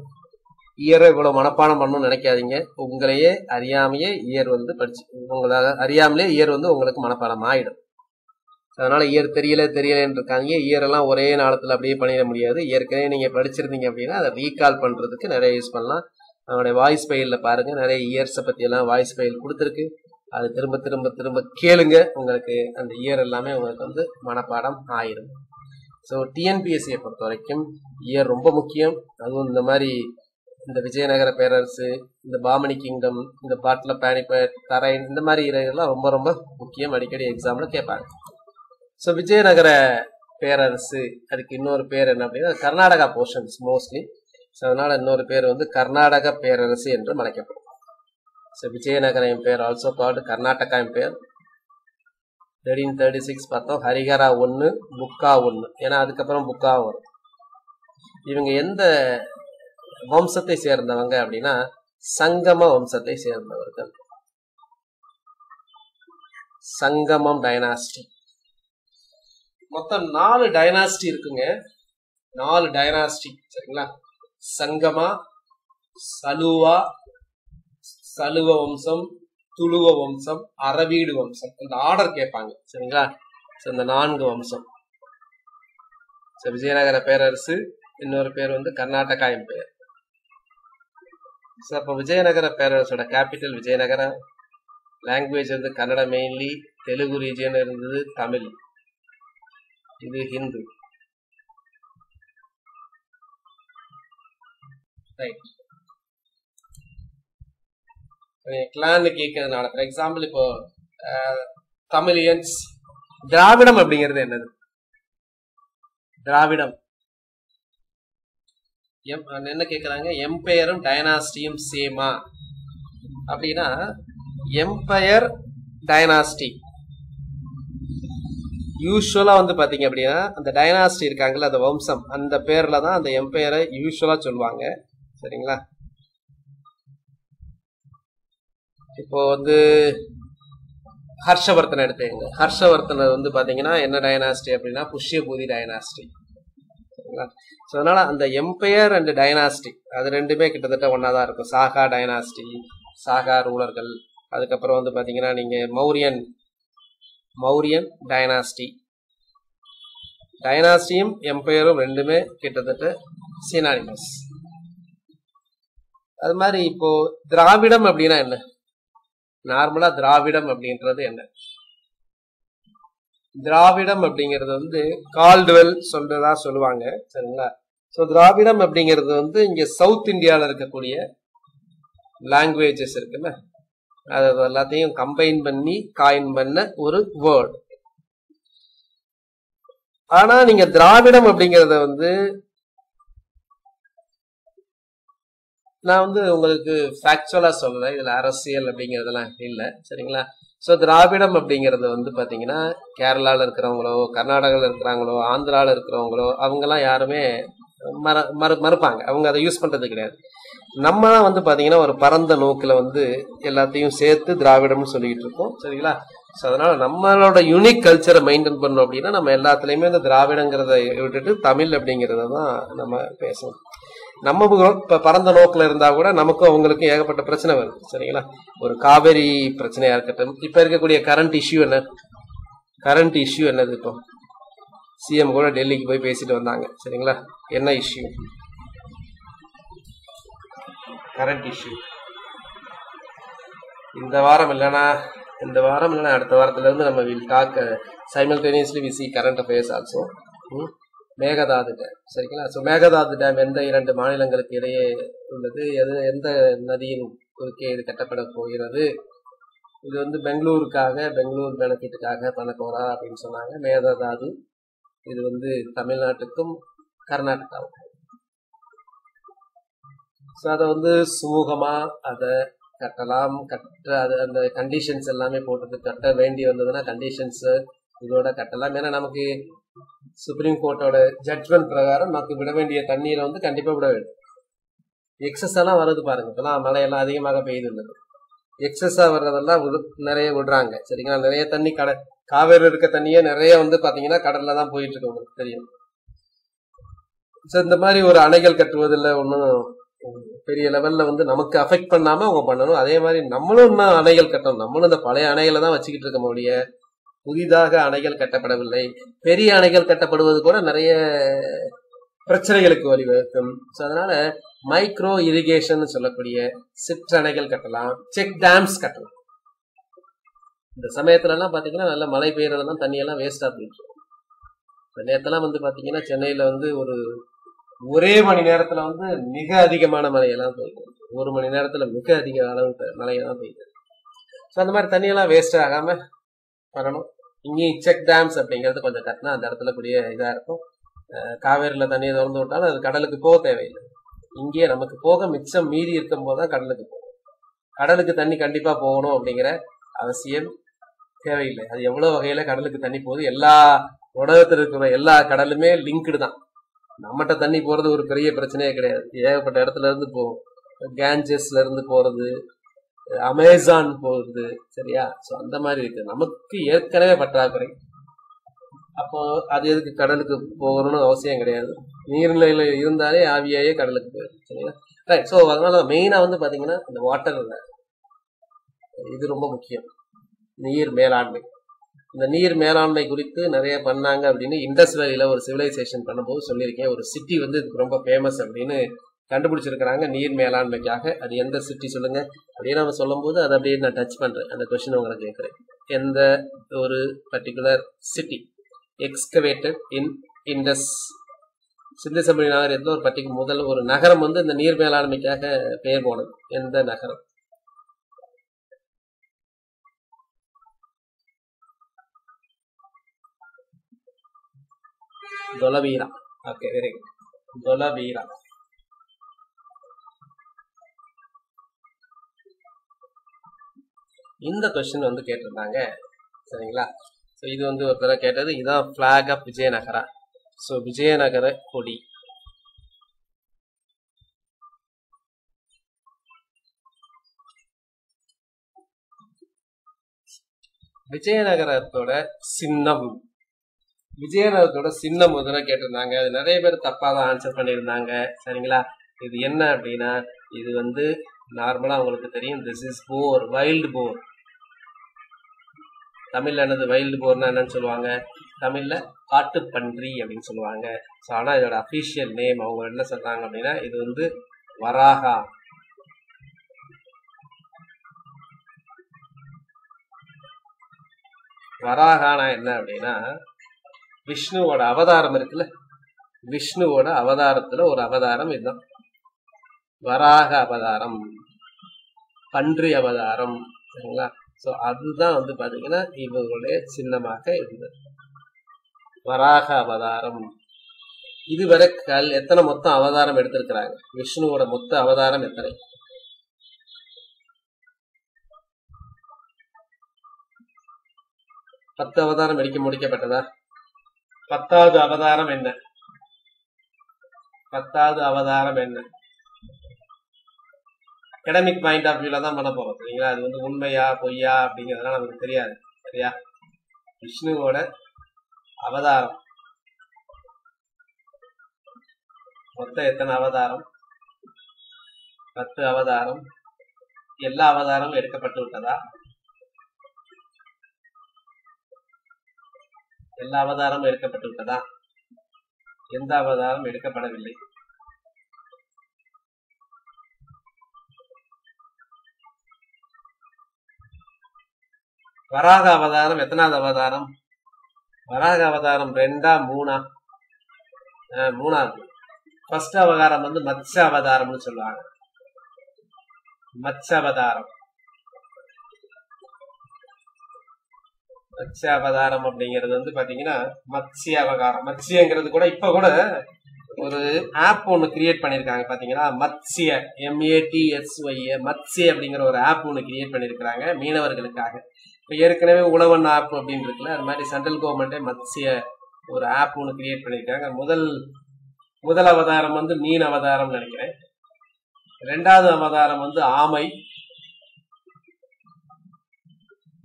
இயரை இவ்வளவு மனப்பாடம் பண்ணணும்னு நினைக்காதீங்க. உங்களையே அறியாமையே இயர் வந்து படிச்சு உங்களால அறியாமலே இயர் வந்து உங்களுக்கு மனப்பாடம் ஆயிடும். அதனால இயர் தெரியலன்னு இருக்காங்க. இயர் எல்லாம் ஒரே நாளத்துல அப்படியே பண்ணிட முடியாது. ஏற்கனவே நீங்க படிச்சிருந்தீங்க அப்படின்னா அதை ரீகால் பண்றதுக்கு நிறைய யூஸ் பண்ணலாம். அவனுடைய வாய்ஸ் ஃபைல்ல பாருங்க, நிறைய இயர்ஸை பத்தி எல்லாம் வாய்ஸ் ஃபைல் கொடுத்துருக்கு. அது திரும்ப திரும்ப திரும்ப கேளுங்க. உங்களுக்கு அந்த இயர் எல்லாமே உங்களுக்கு வந்து மனப்பாடம் ஆயிடும். ஸோ டிஎன்பிஎஸ்சியை பொறுத்த வரைக்கும் இயர் ரொம்ப முக்கியம். அதுவும் இந்த மாதிரி இந்த விஜயநகர பேரரசு, இந்த பாமணி கிங்டம், இந்த பாட்ல பானிபட், தரைன், இந்த மாதிரி இதெல்லாம் ரொம்ப ரொம்ப முக்கியம். அடிக்கடி எக்ஸாம்ல கேட்பாங்க. ஸோ விஜயநகர பேரரசு அதுக்கு இன்னொரு பேர் என்ன அப்படின்னா கர்நாடகா போர்ஷன்ஸ் மோஸ்ட்லி. ஸோ அதனால இன்னொரு பேர் வந்து கர்நாடக பேரரசு என்று அழைக்கப்படும். So Vijayanagara empire also called Karnataka empire. 1336 பார்த்தோம். ஹரிஹரா 1, புக்கா 1. ஏன்னா அதுக்கப்புறம் புக்கா வரும். இவங்க எந்த வம்சத்தை சேர்ந்தவங்க அப்படின்னா சங்கம வம்சத்தை சேர்ந்தவர்கள். சங்கமம் டைனாஸ்டி. மொத்தம் 4 டைனாஸ்டி இருக்குங்க. 4 டைனாஸ்டி. சரிங்களா? சங்கமா, சலுவா, சலுவ வம்சம், துளுவ வம்சம், அரவீடு வம்சம். இந்த ஆர்டர் கேட்பாங்க. சரிங்களா? இந்த 4 வம்சம். விஜயநகர பேரரசு இன்னொரு பேர் வந்து கர்நாடகா எம்பையர். அப்ப விஜயநகர பேரரசோட கேபிட்டல் விஜயநகர. லாங்குவேஜ் வந்து கன்னட மெயின்லி. தெலுங்கு ரீஜியன் இருந்தது தமிழ். இது ஹிந்து. ரைட். கிளான் கேட்கறதுனால ஃபார் எக்ஸாம்பிள் இப்போ தமிழியன்ஸ். திராவிடம் அப்படிங்கிறது என்னது? திராவிடம் என்ன கேட்கறாங்க? எம்பையரும் டைனாஸ்டியும் சேமா அப்படின்னா எம்பையர் டைனாஸ்டி யூஸ்வலா வந்து பாத்தீங்க அப்படின்னா அந்த டைனாஸ்டி இருக்காங்கல்ல, அந்த வம்சம், அந்த பேர்ல தான் அந்த எம்பையரை யூஸ்வலா சொல்லுவாங்க. சரிங்களா? இப்போ வந்து ஹர்ஷவர்தன் எடுத்துங்க. ஹர்ஷவர்தன் வந்து பாத்தீங்கன்னா என்ன டைனாஸ்டி அப்படின்னா புஷ்யபூதி டைனாஸ்டி. சரிங்களா? ஸோ அதனால அந்த எம்பையர் அண்ட் டைனாஸ்டி அது ரெண்டுமே கிட்டத்தட்ட ஒன்னாதான் இருக்கும். சாகா டைனாஸ்டி, சாகா ரூலர்கள். அதுக்கப்புறம் வந்து பாத்தீங்கன்னா நீங்க மௌரியன் டைனாஸ்டி. டைனாஸ்டியும் எம்பையரும் ரெண்டுமே கிட்டத்தட்ட சினானிமஸ். அது மாதிரி இப்போ திராவிடம் அப்படின்னா என்ன? நார்மலா திராவிடம் அப்படின்றது என்ன? திராவிடம் அப்படிங்கிறது வந்து கால்டுவெல் சொல்றதா சொல்லுவாங்க. சரிங்களா? ஸோ திராவிடம் அப்படிங்கிறது வந்து இங்க சவுத் இந்தியாவில் இருக்கக்கூடிய லாங்குவேஜஸ் இருக்குல்ல, அது எல்லாத்தையும் கம்பைன் பண்ணி காயின் பண்ண ஒரு வேர்ட். ஆனா நீங்க திராவிடம் அப்படிங்கறத வந்து நான் வந்து உங்களுக்கு ஃபேக்சுவலா சொல்லல, இதுல அரசியல் அப்படிங்கறதெல்லாம் இல்ல. சரிங்களா? ஸோ திராவிடம் அப்படிங்கறது வந்து பாத்தீங்கன்னா கேரளால இருக்கிறவங்களோ, கர்நாடகால இருக்கிறாங்களோ, ஆந்திரால இருக்கிறவங்களோ அவங்கெல்லாம் யாருமே மறுப்பாங்க. அவங்க அதை யூஸ் பண்றது கிடையாது. நம்ம தான் வந்து பாத்தீங்கன்னா ஒரு பரந்த நோக்கில வந்து எல்லாத்தையும் சேர்த்து திராவிடம்னு சொல்லிட்டு இருக்கோம். சரிங்களா? ஸோ அதனால நம்மளோட யூனிக் கல்ச்சரை மெயின்டைன் பண்ணோம் அப்படின்னா நம்ம எல்லாத்துலயுமே இந்த திராவிடங்கிறத விட்டுட்டு தமிழ் அப்படிங்கறத தான் நம்ம பேசணும். நம்ம இப்ப பரந்த நோக்கில இருந்தா கூட நமக்கும் அவங்களுக்கும் ஏகப்பட்ட பிரச்சனை வருது. சரிங்களா? ஒரு காவேரி பிரச்சனையா இருக்கட்டும், இப்ப இருக்கக்கூடிய கரண்ட் இஷ்யூ என்ன? கரண்ட் இஷ்யூ என்னது? இப்போ சிஎம் கூட டெல்லிக்கு போய் பேசிட்டு வந்தாங்க, சரிங்களா? என்ன இஷ்யூ? கரண்ட் இஷ்யூ இந்த வாரம் இல்லைன்னா அடுத்த வாரத்துல இருந்து நம்ம will talk simultaneously we see current affairs also. Mekedatu dam, சரிங்களா? ஸோ மேகதாது டேம் எந்த 2 மாநிலங்களுக்கு இடையே உள்ளது? எந்த நதியின் குறுக்கே இது கட்டப்பட போகிறது? இது வந்து பெங்களூர் பெனிஃபிட்டுக்காக பண்ண போறா அப்படின்னு சொன்னாங்க. மேகதாது இது வந்து தமிழ்நாட்டுக்கும் கர்நாடகாவுக்கும். ஸோ அதை வந்து சுமூகமா அதை கட்டலாம். அது அந்த கண்டிஷன்ஸ் எல்லாமே போட்டது கட்ட வேண்டி வந்ததுன்னா கண்டிஷன்ஸ் இதோட கட்டலாம். ஏன்னா நமக்கு சுப்ரீம் கோர்ட்டோட ஜட்ஜ்மெண்ட் பிரகாரம் நமக்கு விட வேண்டிய தண்ணீரை வந்து கண்டிப்பா விட வேண்டும். எக்ஸஸ் எல்லாம் வருது பாருங்க, இப்பெல்லாம் மழையெல்லாம் அதிகமாக பெய்து உள்ளது. எக்ஸஸா வர்றதெல்லாம் நிறைய விடுறாங்க, சரிங்களா? நிறைய தண்ணி காவேரி இருக்க தண்ணியே நிறைய வந்து பாத்தீங்கன்னா கடல்ல தான் போயிட்டு இருக்கு, உங்களுக்கு தெரியும். ஸோ இந்த மாதிரி ஒரு அணைகள் கட்டுவதில் ஒன்றும் பெரிய லெவல்ல வந்து நமக்கு அஃபெக்ட் பண்ணாம அவங்க பண்ணணும். அதே மாதிரி நம்மளும் இன்னும் அணைகள் கட்டணும். நம்மளும் இந்த பழைய அணைகளை தான் வச்சுக்கிட்டு இருக்க முடிய புதிதாக அணைகள் கட்டப்படவில்லை. பெரிய அணைகள் கட்டப்படுவது கூட நிறைய பிரச்சனைகளுக்கு வழிவகுக்கும். ஸோ அதனால மைக்ரோ இரிகேஷன் சொல்லக்கூடிய சிற்றணைகள் கட்டலாம், செக் டேம்ஸ் கட்டலாம். இந்த சமயத்துல எல்லாம் பாத்தீங்கன்னா நல்ல மழை பெய்யறதெல்லாம் தண்ணியெல்லாம் வேஸ்டா போயிட்டு. நேரத்தெல்லாம் வந்து பாத்தீங்கன்னா சென்னையில வந்து ஒரே மணி நேரத்துல வந்து மிக அதிகமான மழையெல்லாம் பெய்யுது. 1 மணி நேரத்துல மிக அதிக அளவு மழையெல்லாம் பெய்யுது. ஸோ அந்த மாதிரி தண்ணியெல்லாம் வேஸ்ட் ஆகாம பண்ணணும். இங்கேயும் செக் டேம்ஸ் அப்படிங்கிறது கொஞ்சம் கட்டினா அந்த இடத்துல கூடிய இதா இருக்கும். காவேரியில தண்ணியை திறந்து விட்டாலும் அது கடலுக்கு போக தேவையில்லை. இங்கே நமக்கு போக மிச்சம் மீறி இருக்கும் போதுதான் கடலுக்கு போகும். கடலுக்கு தண்ணி கண்டிப்பா போகணும் அப்படிங்கிற அவசியம் தேவையில்லை. அது எவ்வளவு வகையில கடலுக்கு தண்ணி போகுது, எல்லா உலகத்தில் இருக்கிற எல்லா கடலுமே லிங்க்டு தான். நம்மகிட்ட தண்ணி போறது ஒரு பெரிய பிரச்சனையே கிடையாது. ஏகப்பட்ட இடத்துல இருந்து போகும். கேஞ்சஸ்ல இருந்து போறது, அமேசான் போகுது, சரியா? ஸோ அந்த மாதிரி இருக்கு. நமக்கு ஏற்கனவே பற்றாக்குறை. அப்போ அது எதுக்கு கடலுக்கு போகணும்னு அவசியம் கிடையாது. நீர்நிலையில இருந்தாலே ஆவியாயே கடலுக்கு போயிடும், சரிங்களா? ரைட். ஸோ அதனால மெயினா வந்து பாத்தீங்கன்னா இந்த வாட்டர் இது ரொம்ப முக்கியம். நீர் மேலாண்மை. இந்த நீர் மேலாண்மை குறித்து நிறைய பண்ணாங்க அப்படின்னு இண்டஸ் வேலியில ஒரு சிவிலைசேஷன் பண்ணும்போது சொல்லியிருக்கேன். ஒரு சிட்டி வந்து இதுக்கு ரொம்ப ஃபேமஸ் அப்படின்னு கண்டுபிடிச்சிருக்கிறாங்க நீர் மேலாண்மைக்காக. அது எந்த சிட்டி சொல்லுங்க அப்படின்னு நம்ம சொல்லும் போது அதை அப்படியே நான் டச் பண்றேன். அந்த கொஸ்டின் உங்களை கேட்கிறேன். எந்த ஒரு பர்டிகுலர் சிட்டி எக்ஸ்கவேட்டட் இன் இண்டஸ் சிந்து சமவெளி நாகரிகத்துல ஒரு முதல் ஒரு நகரம் வந்து இந்த நீர் மேலாண்மைக்காக பெயர் போனது. எந்த நகரம்? Dholavira. Okay, very good. Dholavira. இந்த கொஸ்டின் வந்து கேட்டிருந்தாங்க, சரிங்களா? ஸோ இது வந்து ஒரு தடவை கேட்டது. இதுதான் flag of Vijayanagara. So Vijayanagara கொடி. விஜயநகரத்தோட சின்னம். விஜயநகரத்தோட சின்னம் முதல்ல கேட்டிருந்தாங்க. அது நிறைய பேர் தப்பாதான் ஆன்சர் பண்ணியிருந்தாங்க, சரிங்களா? இது என்ன அப்படின்னா, இது வந்து நார்மலா உங்களுக்கு தெரியும், திஸ் இஸ் போர், வைல்டு போர். தமிழ்ல என்னது வைல்டு போர்னா என்னன்னு சொல்லுவாங்க? தமிழ்ல காட்டுப்பன்றி அப்படின்னு சொல்லுவாங்க. ஸோ ஆனா இதோட அபிஷியல் நேம் அவங்க என்ன சொல்றாங்க அப்படின்னா, இது வந்து வராகா. வராகானா என்ன அப்படின்னா, விஷ்ணுவோட அவதாரம் இருக்குல்ல, விஷ்ணுவோட அவதாரத்துல ஒரு அவதாரம் இதுதான் வராக அவதாரம், பன்றி அவதாரம், சரிங்களா? ஸோ அதுதான் வந்து பாத்தீங்கன்னா இவங்களுடைய சின்னமாக இருந்தது, வராக அவதாரம். இதுவரை எத்தனை மொத்தம் அவதாரம் எடுத்திருக்கிறாங்க? விஷ்ணுவோட மொத்த அவதாரம் எத்தனை? பத்து அவதாரம் எடுக்க முடிக்கப்பட்டதா? 10வது அவதாரம் என்ன? 10வது அவதாரம் என்ன? அகடமிக் பாயிண்ட் ஆஃப் வியூல தான் பண்ண போறோம், சரிங்களா? அது வந்து உண்மையா பொய்யா அப்படிங்கிறதுலாம் நமக்கு தெரியாது, சரியா? விஷ்ணுவோட அவதாரம் மொத்தம் எத்தனை அவதாரம்? 10 அவதாரம். எல்லா அவதாரமும் எடுக்கப்பட்டு விட்டதா? எல்லா அவதாரமும் எடுக்கப்பட்டு விட்டதா? எந்த அவதாரம் எடுக்கப்படவில்லை? வராக அவதாரம் எத்தனாவது அவதாரம்? வராக அவதாரம் 2ஆ 3ஆ? 3ஆவது. ஃபர்ஸ்ட் அவதாரம் வந்து மத்ஸ்ய அவதாரம்னு சொல்லுவாங்க. மத்ஸ்ய அவதாரம். மத்ஸ்ய அவதாரம் அப்படிங்கிறது வந்து பாத்தீங்கன்னா மத்ஸ்ய அவதாரம். மத்ஸ்யங்கிறது கூட இப்ப கூட ஒரு ஆப் ஒன்னு கிரியேட் பண்ணிருக்காங்க பாத்தீங்கன்னா, மத்ஸ்ய MATSY மத்ஸ்ய அப்படிங்கிற ஒரு ஆப் ஒன்னு கிரியேட் பண்ணிருக்காங்க மீனவர்களுக்காக. இப்ப ஏற்கனவே உழவன் ஆப் அப்படின்னு இருக்குல்ல, அது மாதிரி சென்ட்ரல் கவர்மெண்டே மத்ஸ்ய ஒரு ஆப் ஒன்னு கிரியேட் பண்ணிருக்காங்க. முதல் அவதாரம் வந்து மீன் அவதாரம் நினைக்கிறேன். 2வது அவதாரம் வந்து ஆமை,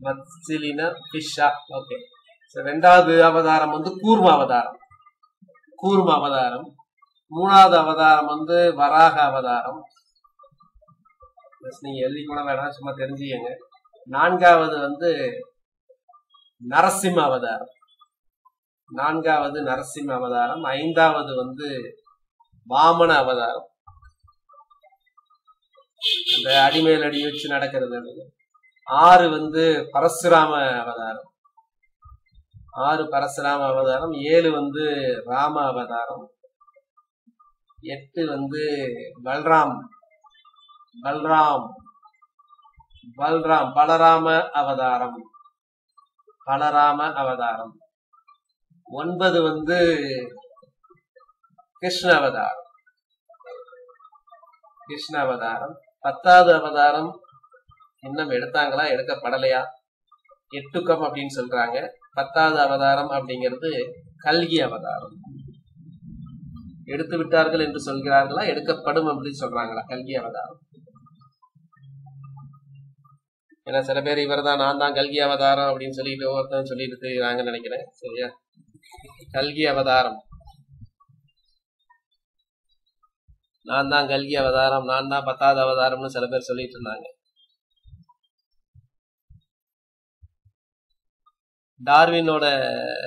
மத்சிலினா ஃபிஷ்ஷா. ஓகே. 2வது அவதாரம் வந்து கூர்ம அவதாரம். 3வது அவதாரம் வந்து வராக அவதாரம். நீங்க எழுதி கூட வேணாம், சும்மா தெரிஞ்சுக்கங்க. 4வது வந்து நரசிம்ம அவதாரம். 5வது வந்து வாமன அவதாரம், அந்த அடிமேல் அடி வச்சு நடக்கிறது. 6 வந்து பரசுராம அவதாரம். 7 வந்து ராம அவதாரம். 8 வந்து பலராம அவதாரம். 9 வந்து கிருஷ்ண அவதாரம். 10வது அவதாரம் இன்னும் எடுத்தாங்களா எடுக்கப்படலையா? எட்டுக்கம் அப்படின்னு சொல்றாங்க. 10வது அவதாரம் அப்படிங்கிறது கல்கி அவதாரம். எடுத்து விட்டார்கள் என்று சொல்கிறார்களா, எடுக்கப்படும் அப்படின்னு சொல்றாங்களா? கல்கி அவதாரம். ஏன்னா சில பேர் இவர்தான் நான் தான் கல்கி அவதாரம் அப்படின்னு சொல்லிட்டு ஒவ்வொருத்தரும் சொல்லிட்டு தெரியுறாங்கன்னு நினைக்கிறேன். சரியா? கல்கி அவதாரம், நான் தான் கல்கி அவதாரம், நான் தான் 10வது அவதாரம்னு சில பேர் சொல்லிட்டு இருந்தாங்க. டார்வினோட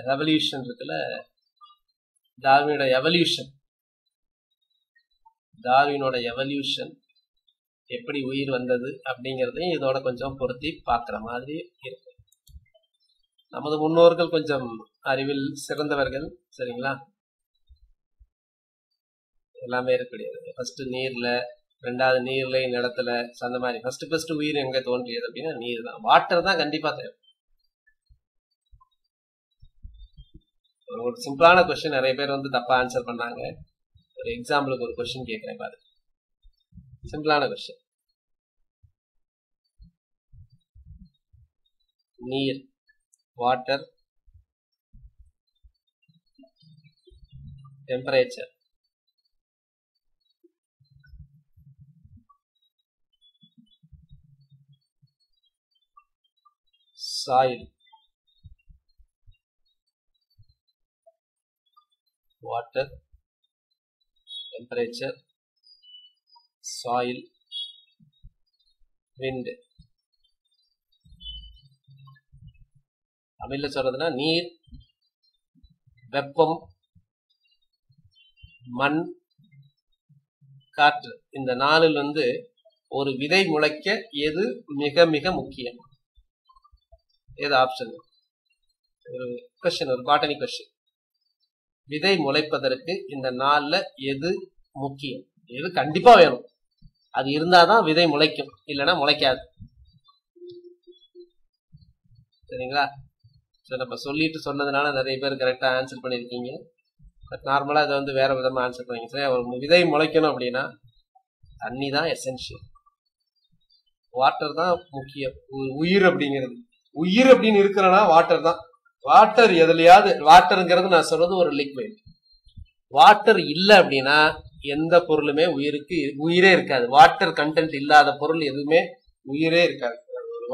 ரெவல்யூஷன் இருக்குல்ல, டார்வினோட எவல்யூஷன் எப்படி உயிர் வந்தது அப்படிங்கறதையும் இதோட கொஞ்சம் பொருத்தி பார்க்கிற மாதிரி இருக்கு. நமது முன்னோர்கள் கொஞ்சம் அறிவில் சிறந்தவர்கள். சரிங்களா? எல்லாமே இருக்கக்கூடியது. ஃபர்ஸ்ட் நீர்ல, 2வது நீர்ல, நிலத்துல, அந்த மாதிரி ஃபர்ஸ்ட் உயிர் எங்க தோன்றியது அப்படின்னா நீர் தான். வாட்டர் தான் கண்டிப்பா தேவை. ஒரு சிம்பிளான கொஸ்டின் நிறைய பேர் வந்து தப்பா ஆன்சர் பண்ணாங்க. ஒரு எக்ஸாம்பிளுக்கு ஒரு கொஸ்டின் கேட்கிறேன் பாரு. சிம்பிளான கொஸ்டின். நீர், water, temperature, soil, water, temperature, soil, wind. தமிழ்ல சொல்றதுன்னா நீர், வெப்பம், மண், காற்று. இந்த 4 வந்து ஒரு விதை முளைக்க எது மிக மிக முக்கியம்? ஏது ஆப்ஷன்? ஒரு கொஸ்டின், ஒரு பாட்டனி கொஸ்டின். விதை முளைப்பதற்கு இந்த 4ல எது முக்கியம்? எது கண்டிப்பா வேணும்? அது இருந்தாதான் விதை முளைக்கும், இல்லைன்னா முளைக்காது. சரிங்களா? நம்ம சொல்லிட்டு சொன்னதுனால நிறைய பேர் கரெக்டா ஆன்சர் பண்ணிருக்கீங்க. பட் நார்மலா இதை வந்து வேற விதமா ஆன்சர் பண்ணீங்க. சரி, ஒரு விதை முளைக்கணும் அப்படின்னா தண்ணி தான் எசென்ஷியல், வாட்டர் தான் முக்கியம். உயிர் அப்படிங்கிறது, உயிர் அப்படின்னு இருக்கிறனா வாட்டர் தான். வாட்டர் எதுலையாவது, வாட்டருங்கிறது நான் சொல்றது ஒரு லிக்விட். வாட்டர் இல்லை அப்படின்னா எந்த பொருளுமே உயிரே இருக்காது. வாட்டர் கண்டென்ட் இல்லாத பொருள் எதுவுமே உயிரே இருக்காது.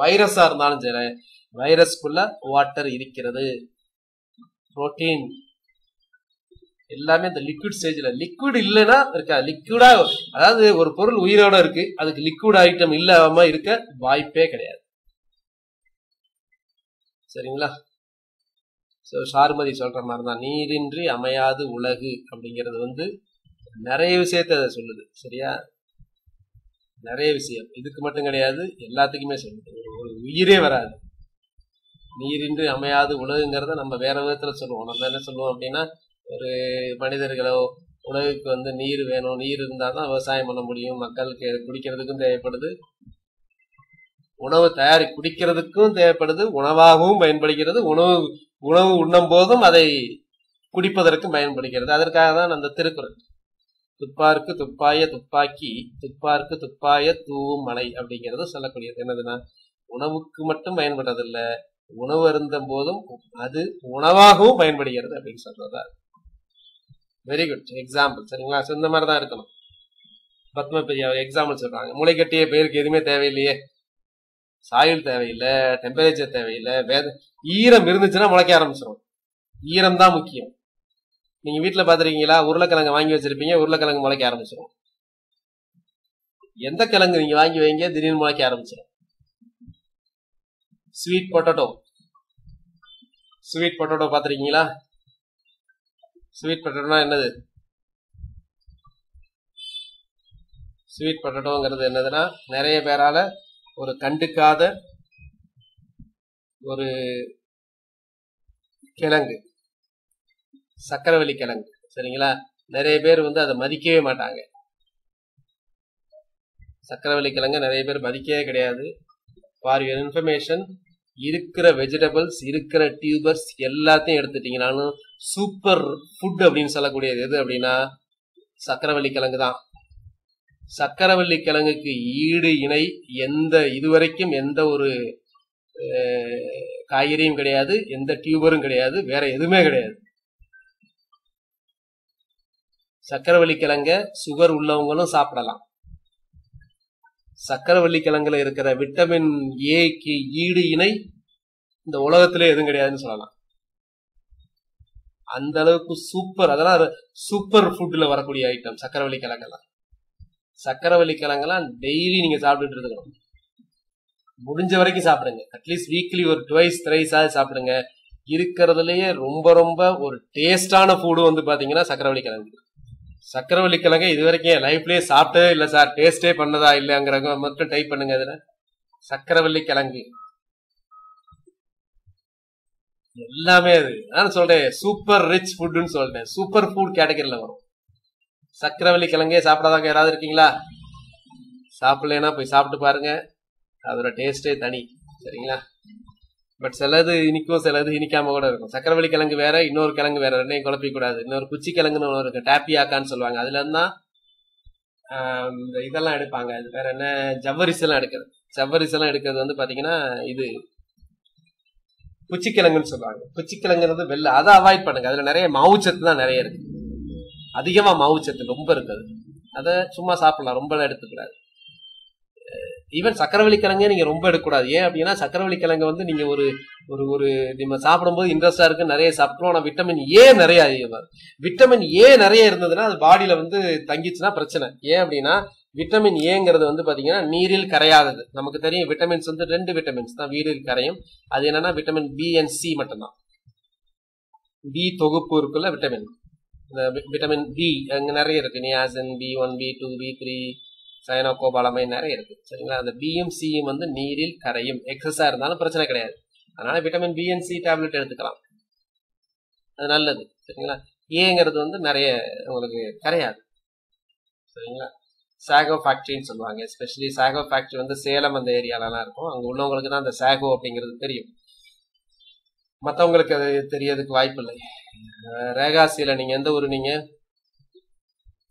வைரஸா இருந்தாலும் சரி, வைரஸ்குள்ள வாட்டர் இருக்கிறது. புரோட்டீன் எல்லாமே இந்த லிக்விட் ஸ்டேஜ்ல. லிக்விட் இல்லைன்னா இருக்கா? லிக்விடா, அதாவது ஒரு பொருள் உயிரோட இருக்கு, அதுக்கு லிக்விட் ஐட்டம் இல்லாம இருக்க வாய்ப்பே கிடையாது. சரிங்களா? ஸோ சாருமதி சொல்ற மாதிரி தான் நீரின்றி அமையாது உலகு அப்படிங்கிறது வந்து நிறைய விஷயத்த அதை சொல்லுது. சரியா? நிறைய விஷயம் இதுக்கு மட்டும் கிடையாது, எல்லாத்துக்குமே சொல்லுது. ஒரு உயிரே வராது நீரின்றி அமையாது உலகுங்கிறத நம்ம வேற விதத்துல சொல்லுவோம். நம்ம என்ன சொல்லுவோம் அப்படின்னா, ஒரு மனிதர்களோ உலகுக்கு வந்து நீர் வேணும், நீர் இருந்தால் தான் விவசாயம் பண்ண முடியும், மக்களுக்கு குடிக்கிறதுக்கும் தேவைப்படுது, உணவு குடிக்கிறதுக்கும் தேவைப்படுது, உணவாகவும் பயன்படுகிறது, உணவு உண்ணும் போதும் அதை குடிப்பதற்கும் பயன்படுகிறது. அதற்காக தான் அந்த திருக்குறள் துப்பார்க்கு துப்பாய துப்பாக்கி துப்பார்க்கு துப்பாய தூவும் மலை அப்படிங்கிறது சொல்லக்கூடியது. என்னதுன்னா, உணவுக்கு மட்டும் பயன்படுறதில்ல, உணவு அருந்தும் போதும் அது உணவாகவும் பயன்படுகிறது அப்படின்னு சொல்றதா. Very good example. சரிங்களா? இந்த மாதிரி தான் இருக்கணும். பத்ம பெரியா எக்ஸாம்பிள் சொல்றாங்க. முளைக்கட்டிய பேருக்கு எதுவுமே தேவையில்லையே, சாயில் தேவையில்லை, டெம்பரேச்சர் தேவையில்லை, ஈரம் இருந்துச்சுன்னா முளைக்க ஆரம்பிச்சிடும். ஈரம் தான் முக்கியம். நீங்க வீட்டுல பாத்துருக்கீங்களா? உருளைக்கிழங்கு வாங்கி வச்சிருப்பீங்க, உருளைக்கிழங்கு முளைக்க ஆரம்பிச்சிடும். எந்த கிழங்கு நீங்க வாங்கி வைங்க திடீர்னு முளைக்க ஆரம்பிச்சிடும். ஸ்வீட் பொட்டேட்டோ பாத்திருக்கீங்களா? ஸ்வீட் பொட்டேட்டோனா என்னது? ஸ்வீட் பொட்டேட்டோங்கிறது என்னதுன்னா, நிறைய பேரால ஒரு கண்டுக்காத ஒரு கிழங்கு, சக்கரவள்ளி கிழங்கு. சரிங்களா? நிறைய பேர் வந்து அதை மதிக்கவே மாட்டாங்க. சக்கரவள்ளி கிழங்கு நிறைய பேர் மதிக்கவே கிடையாது. ஃபார் யுவர் இன்ஃபர்மேஷன், இருக்கிற வெஜிடபிள்ஸ், இருக்கிற டியூபர்ஸ் எல்லாத்தையும் எடுத்துட்டீங்கன்னாலும் சூப்பர் ஃபுட் அப்படின்னு சொல்லக்கூடியது எது அப்படின்னா சக்கரவள்ளி கிழங்கு தான். சக்கரவள்ளி கிழங்குக்கு ஈடு இணை இதுவரைக்கும் எந்த ஒரு காய்கறியும் கிடையாது, எந்த டியூபரும் கிடையாது, வேற எதுவுமே கிடையாது. சக்கரவள்ளி கிழங்க சுகர் உள்ளவங்களும் சாப்பிடலாம். சக்கரவள்ளி கிழங்குல இருக்கிற விட்டமின் ஏக்கு ஈடு இணை இந்த உலகத்திலே எதுவும் கிடையாதுன்னு சொல்லலாம். அந்த அளவுக்கு சூப்பர். அதெல்லாம் சூப்பர் ஃபுட்ல வரக்கூடிய ஐட்டம் சக்கரவள்ளி கிழங்கெல்லாம். சக்கரவள்ளி கிழங்கெல்லாம் டெய்லி நீங்க சாப்பிட்டுட்டு இருக்கணும். முடிஞ்ச வரைக்கும் சாப்பிடுங்க. அட்லீஸ்ட் வீக்லி ஒரு ட்வைஸ் த்ரைஸாவது சாப்பிடுங்க. இருக்கிறதுலயே ரொம்ப ரொம்ப ஒரு டேஸ்டான ஃபுட் வந்து பாத்தீங்கன்னா சக்கரவள்ளி கிழங்கு. சக்கரவள்ளி கிழங்கு இது வரைக்கும் லைஃப்லயே சாப்பிட்டதே இல்லை சார், டேஸ்டே பண்ணதா இல்லைங்கிறவங்க மட்டும் டைப் பண்ணுங்க. அதுல சக்கரவள்ளி கிழங்கு எல்லாமே அது நான் சொல்றேன் சூப்பர் ரிச் ஃபுட்னு சொல்றேன். சூப்பர் ஃபுட் கேட்டகரியில வரும். சக்கரவள்ளி கிழங்கே சாப்பிடாதாங்க யாராவது இருக்கீங்களா? சாப்பிடலன்னா போய் சாப்பிட்டு பாருங்க, அதோட டேஸ்டே தனி. சரிங்களா? பட் சிலது இனிக்கும், சிலது இனிக்காம கூட இருக்கும். சக்கரவள்ளி கிழங்கு வேற, இன்னொரு கிழங்கு வேற, ரெண்டையும் குழப்பிக்க கூடாது. இன்னொரு குச்சி கிழங்குன்னு ஒன்று இருக்கு, டாப்பியாக்கான்னு சொல்லுவாங்க. அதுல இருந்தா இந்த இதெல்லாம் எடுப்பாங்க. அது வேற என்ன, ஜவ்வரிசி எல்லாம் எடுக்கிறது. ஜவ்வரிசி எல்லாம் எடுக்கிறது வந்து பாத்தீங்கன்னா இது குச்சிக்கிழங்குன்னு சொல்லுவாங்க. குச்சிக்கிழங்குறது வெள்ளை, அதை அவாய்ட் பண்ணுங்க. அதுல நிறைய மாவுச்சத்து தான் நிறைய இருக்கு. அதிகமா மாவுச்சத்து ரொம்ப இருக்குது. அதை சும்மா சாப்பிடலாம், ரொம்ப எடுத்துக்கூடாது. ஈவன் சக்கரவள்ளி கிழங்கே நீங்க ரொம்ப எடுக்கக்கூடாது. ஏன் அப்படின்னா சக்கரவள்ளி கிழங்கு வந்து நீங்க ஒரு ஒரு நம்ம சாப்பிடும்போது இன்ட்ரெஸ்டா இருக்கு, நிறைய சாப்பிட்டோம். ஆனா விட்டமின் ஏ நிறைய அதிகமா, விட்டமின் ஏ நிறைய இருந்ததுன்னா அது பாடியில வந்து தங்கிச்சுன்னா பிரச்சனை. ஏன் அப்படின்னா விட்டமின் ஏங்கிறது வந்து பாத்தீங்கன்னா நீரில் கரையாதது. நமக்கு தெரியும் விட்டமின்ஸ் வந்து 2 விட்டமின்ஸ் தான் நீரில் கரையும். அது என்னன்னா விட்டமின் பி அண்ட் சி மட்டும்தான். பி தொகுப்பு இருக்குல்ல விட்டமின், இந்த விட்டமின் பி அங்க நிறைய இருக்கு. நியாசின், B1, B2, B3, சயனோகோபாலமைன் நிறைய இருக்கு. சரிங்களா? அந்த பியும் சியும் வந்து நீரில் கரையும். எக்ஸஸா இருந்தாலும் பிரச்சனை கிடையாது. அதனால vitamin B and C tablet எடுத்துக்கலாம், அது நல்லது. சரிங்களா? ஏங்கிறது வந்து நிறைய உங்களுக்கு கரையாது. சரிங்களா? சாகோ ஃபேக்டரின்னு சொல்லுவாங்க. எஸ்பெஷலி சாகோ ஃபேக்டரி வந்து சேலம் அந்த ஏரியாலலாம் இருக்கும். அங்க உள்ளவங்களுக்கு தான் அந்த சாகோ அப்படிங்கிறது தெரியும், மற்றவங்களுக்கு அது தெரியறதுக்கு வாய்ப்பு இல்லை. ரேகாசியில நீங்க எந்த ஊரு? நீங்க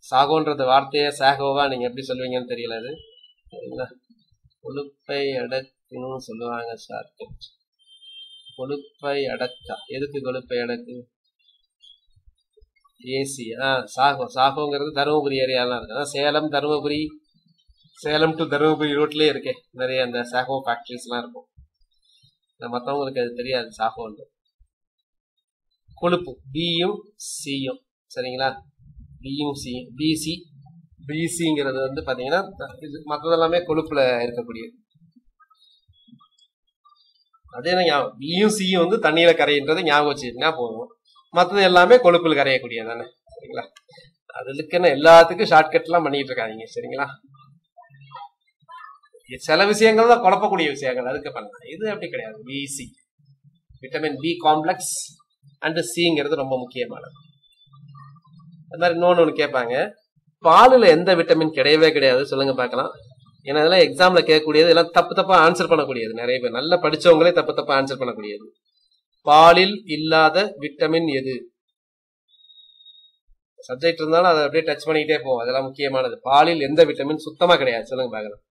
சாகோன்றது வார்த்தையே சாகோவா நீங்க எப்படி சொல்லுவீங்கன்னு தெரியல. அது சரிங்களா? கொழுப்பை அடக்குன்னு சொல்லுவாங்க சார். கொழுப்பை அடக்கா, எதுக்கு கொழுப்பை அடக்கு? ஏசி. சாகோ, சாகோங்கிறது தருமபுரி ஏரியாலாம் இருக்கு. அதான் சேலம், தருமபுரி, சேலம் டு தருமபுரி ரோட்லயே இருக்கே நிறைய அந்த சாகோ ஃபேக்டரிஸ் எல்லாம் இருக்கும். மற்றவங்களுக்கு அது தெரியாது சாகோன்னு. கொழுப்பு பியும் சியும். சரிங்களா? பியும் சியும், பிசிங்கிறது வந்து பாத்தீங்கன்னா இது மற்றதெல்லாமே கொழுப்புல இருக்கக்கூடியது. அதே ஞாபகம், பியும் சியும் வந்து தண்ணியில கரையின்றதை ஞாபகம் வச்சுக்கிட்டா போதும். மற்றது எல்லாமே கொழுப்பில் கரையக்கூடியது தானே, சரிங்களா? அதுக்குன்னு எல்லாத்துக்கும் ஷார்ட்கட் எல்லாம் பண்ணிட்டு இருக்காதீங்க, சரிங்களா? சில விஷயங்கள் தான் குழப்பக்கூடிய விஷயங்கள், அதுக்கு பண்ணலாம். இது அப்படி கிடையாது. BC vitamin B complex and சிங்கிறது ரொம்ப முக்கியமானது. அது மாதிரி இன்னொன்னு கேட்பாங்க, பாலுல எந்த விட்டமின் கிடையவே கிடையாது சொல்லுங்க பார்க்கலாம். ஏன்னா இதெல்லாம் எக்ஸாம்ல கேட்கக்கூடியது, எல்லாம் தப்பா ஆன்சர் பண்ணக்கூடியது. நிறைய பேர் நல்லா படிச்சவங்களே தப்பா ஆன்சர் பண்ணக்கூடியது. பாலில் இல்லாத விட்டமின் எது? சப்ஜெக்ட் இருந்தாலும் அதை அப்படியே டச் பண்ணிக்கிட்டே போவோம். அதெல்லாம் முக்கியமானது. பாலில் எந்த விட்டமின் சுத்தமா கிடையாது சொல்லுங்க பார்க்கலாம்.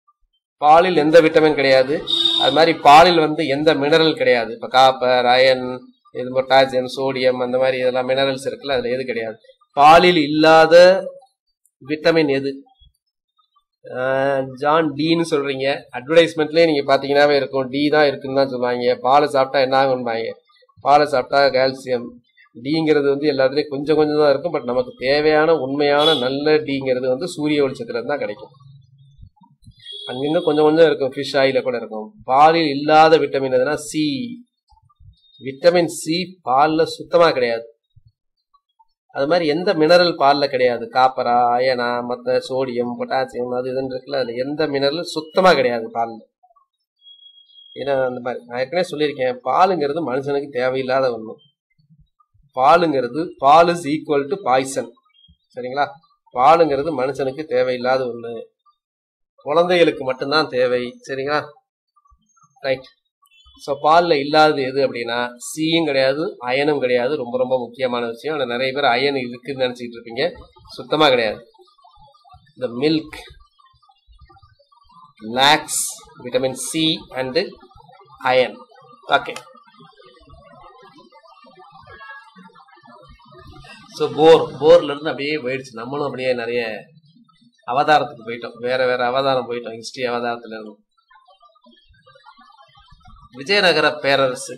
பாலில் எந்த விட்டமின் கிடையாது. அது மாதிரி பாலில் வந்து எந்த மினரல் கிடையாது. இப்ப காப்பர், அயன், இது பொட்டாசியம், சோடியம், அந்த மாதிரி இதெல்லாம் மினரல்ஸ் இருக்குல்ல, அதுல எது கிடையாது. பாலில் இல்லாத விட்டமின் எது? ஜான் டின்னு சொல்றீங்க, அட்வர்டைஸ்மெண்ட்லயே நீங்க பாத்தீங்கன்னாவே இருக்கும், டி தான் இருக்குன்னு தான் சொல்லுவாங்க. பாலை சாப்பிட்டா என்ன ஆகும்பாங்க, பாலை சாப்பிட்டா கால்சியம். டிங்கிறது வந்து எல்லாத்துலயும் கொஞ்சம் கொஞ்சம் தான் இருக்கும். பட் நமக்கு தேவையான உண்மையான நல்ல டிங்கிறது வந்து சூரிய வெளிச்சத்துல தான் கிடைக்கும். அங்க இன்னும் கொஞ்சம் கொஞ்சம் இருக்கும், ஃபிஷ் ஆயில கூட இருக்கும். பாலில் இல்லாத விட்டமின் எதுனா சி. விட்டமின் சி பால்ல சுத்தமா கிடையாது. அது மாதிரி எந்த மினரல் பால்ல கிடையாது. காப்பரா, அயனா, மற்ற சோடியம், பொட்டாசியம், அது இதுன்னு இருக்குல்ல, அதுல எந்த மினரல் சுத்தமா கிடையாது பால்ல. ஏன்னா அந்த மாதிரி நான் ஏற்கனவே சொல்லியிருக்கேன், பாலுங்கிறது மனுஷனுக்கு தேவையில்லாத ஒண்ணு. பாலுங்கிறது ball is equal to poison, சரிங்களா? பாலுங்கிறது மனுஷனுக்கு தேவையில்லாத ஒண்ணு, குழந்தைகளுக்கு மட்டும்தான் தேவை, சரிங்களா? ரைட். ஸோ பாலில் இல்லாதது எது அப்படின்னா சியும் கிடையாது, அயனும் கிடையாது. ரொம்ப ரொம்ப முக்கியமான விஷயம். ஆனால் நிறைய பேர் அயன் இருக்குன்னு நினைச்சிட்டு இருப்பீங்க, சுத்தமா கிடையாது. The milk lacks vitamin C and iron. Okay. So போர்ல இருந்து அப்படியே போயிடுச்சு. நம்மளும் அப்படியே நிறைய அவதாரத்துக்கு போயிட்டோம், வேற வேற அவதாரம் போயிட்டோம். ஹிஸ்டரி அவதாரத்துல இருந்து விஜயநகர பேரரசு,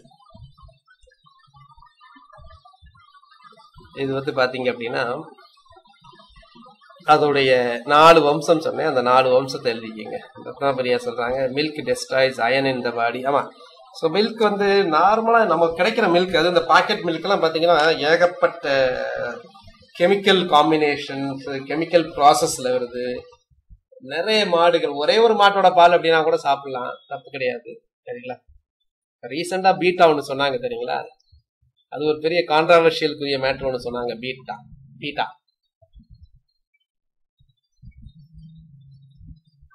இது வந்து பாத்தீங்க அப்படின்னா அதோடைய 4 வம்சம் சொன்னேன். அந்த 4 வம்சத்தை எழுதிக்கிங்க. ரத்னாபரியா சொல்றாங்க, மில்க் டெஸ்ட்ராய்ஸ் அயன் இன் த பாடி. ஆமா. ஸோ மில்க் வந்து நார்மலா நமக்கு கிடைக்கிற மில்க், அது இந்த பாக்கெட் மில்க் எல்லாம் பாத்தீங்கன்னா ஏகப்பட்ட கெமிக்கல் காம்பினேஷன்ஸ், கெமிக்கல் ப்ராசஸ்ல வருது. நிறைய மாடுகள், ஒரே ஒரு மாட்டோட பால் அப்படின்னா கூட சாப்பிடலாம், தப்பு கிடையாது, சரிங்களா? ரீசெண்டா பீட்டா ஒன்று சொன்னாங்க தெரியுங்களா? அது ஒரு பெரிய கான்ட்ராவர்ஷியலுக்குரிய மேட்டர் ஒன்று சொன்னாங்க. Beta beta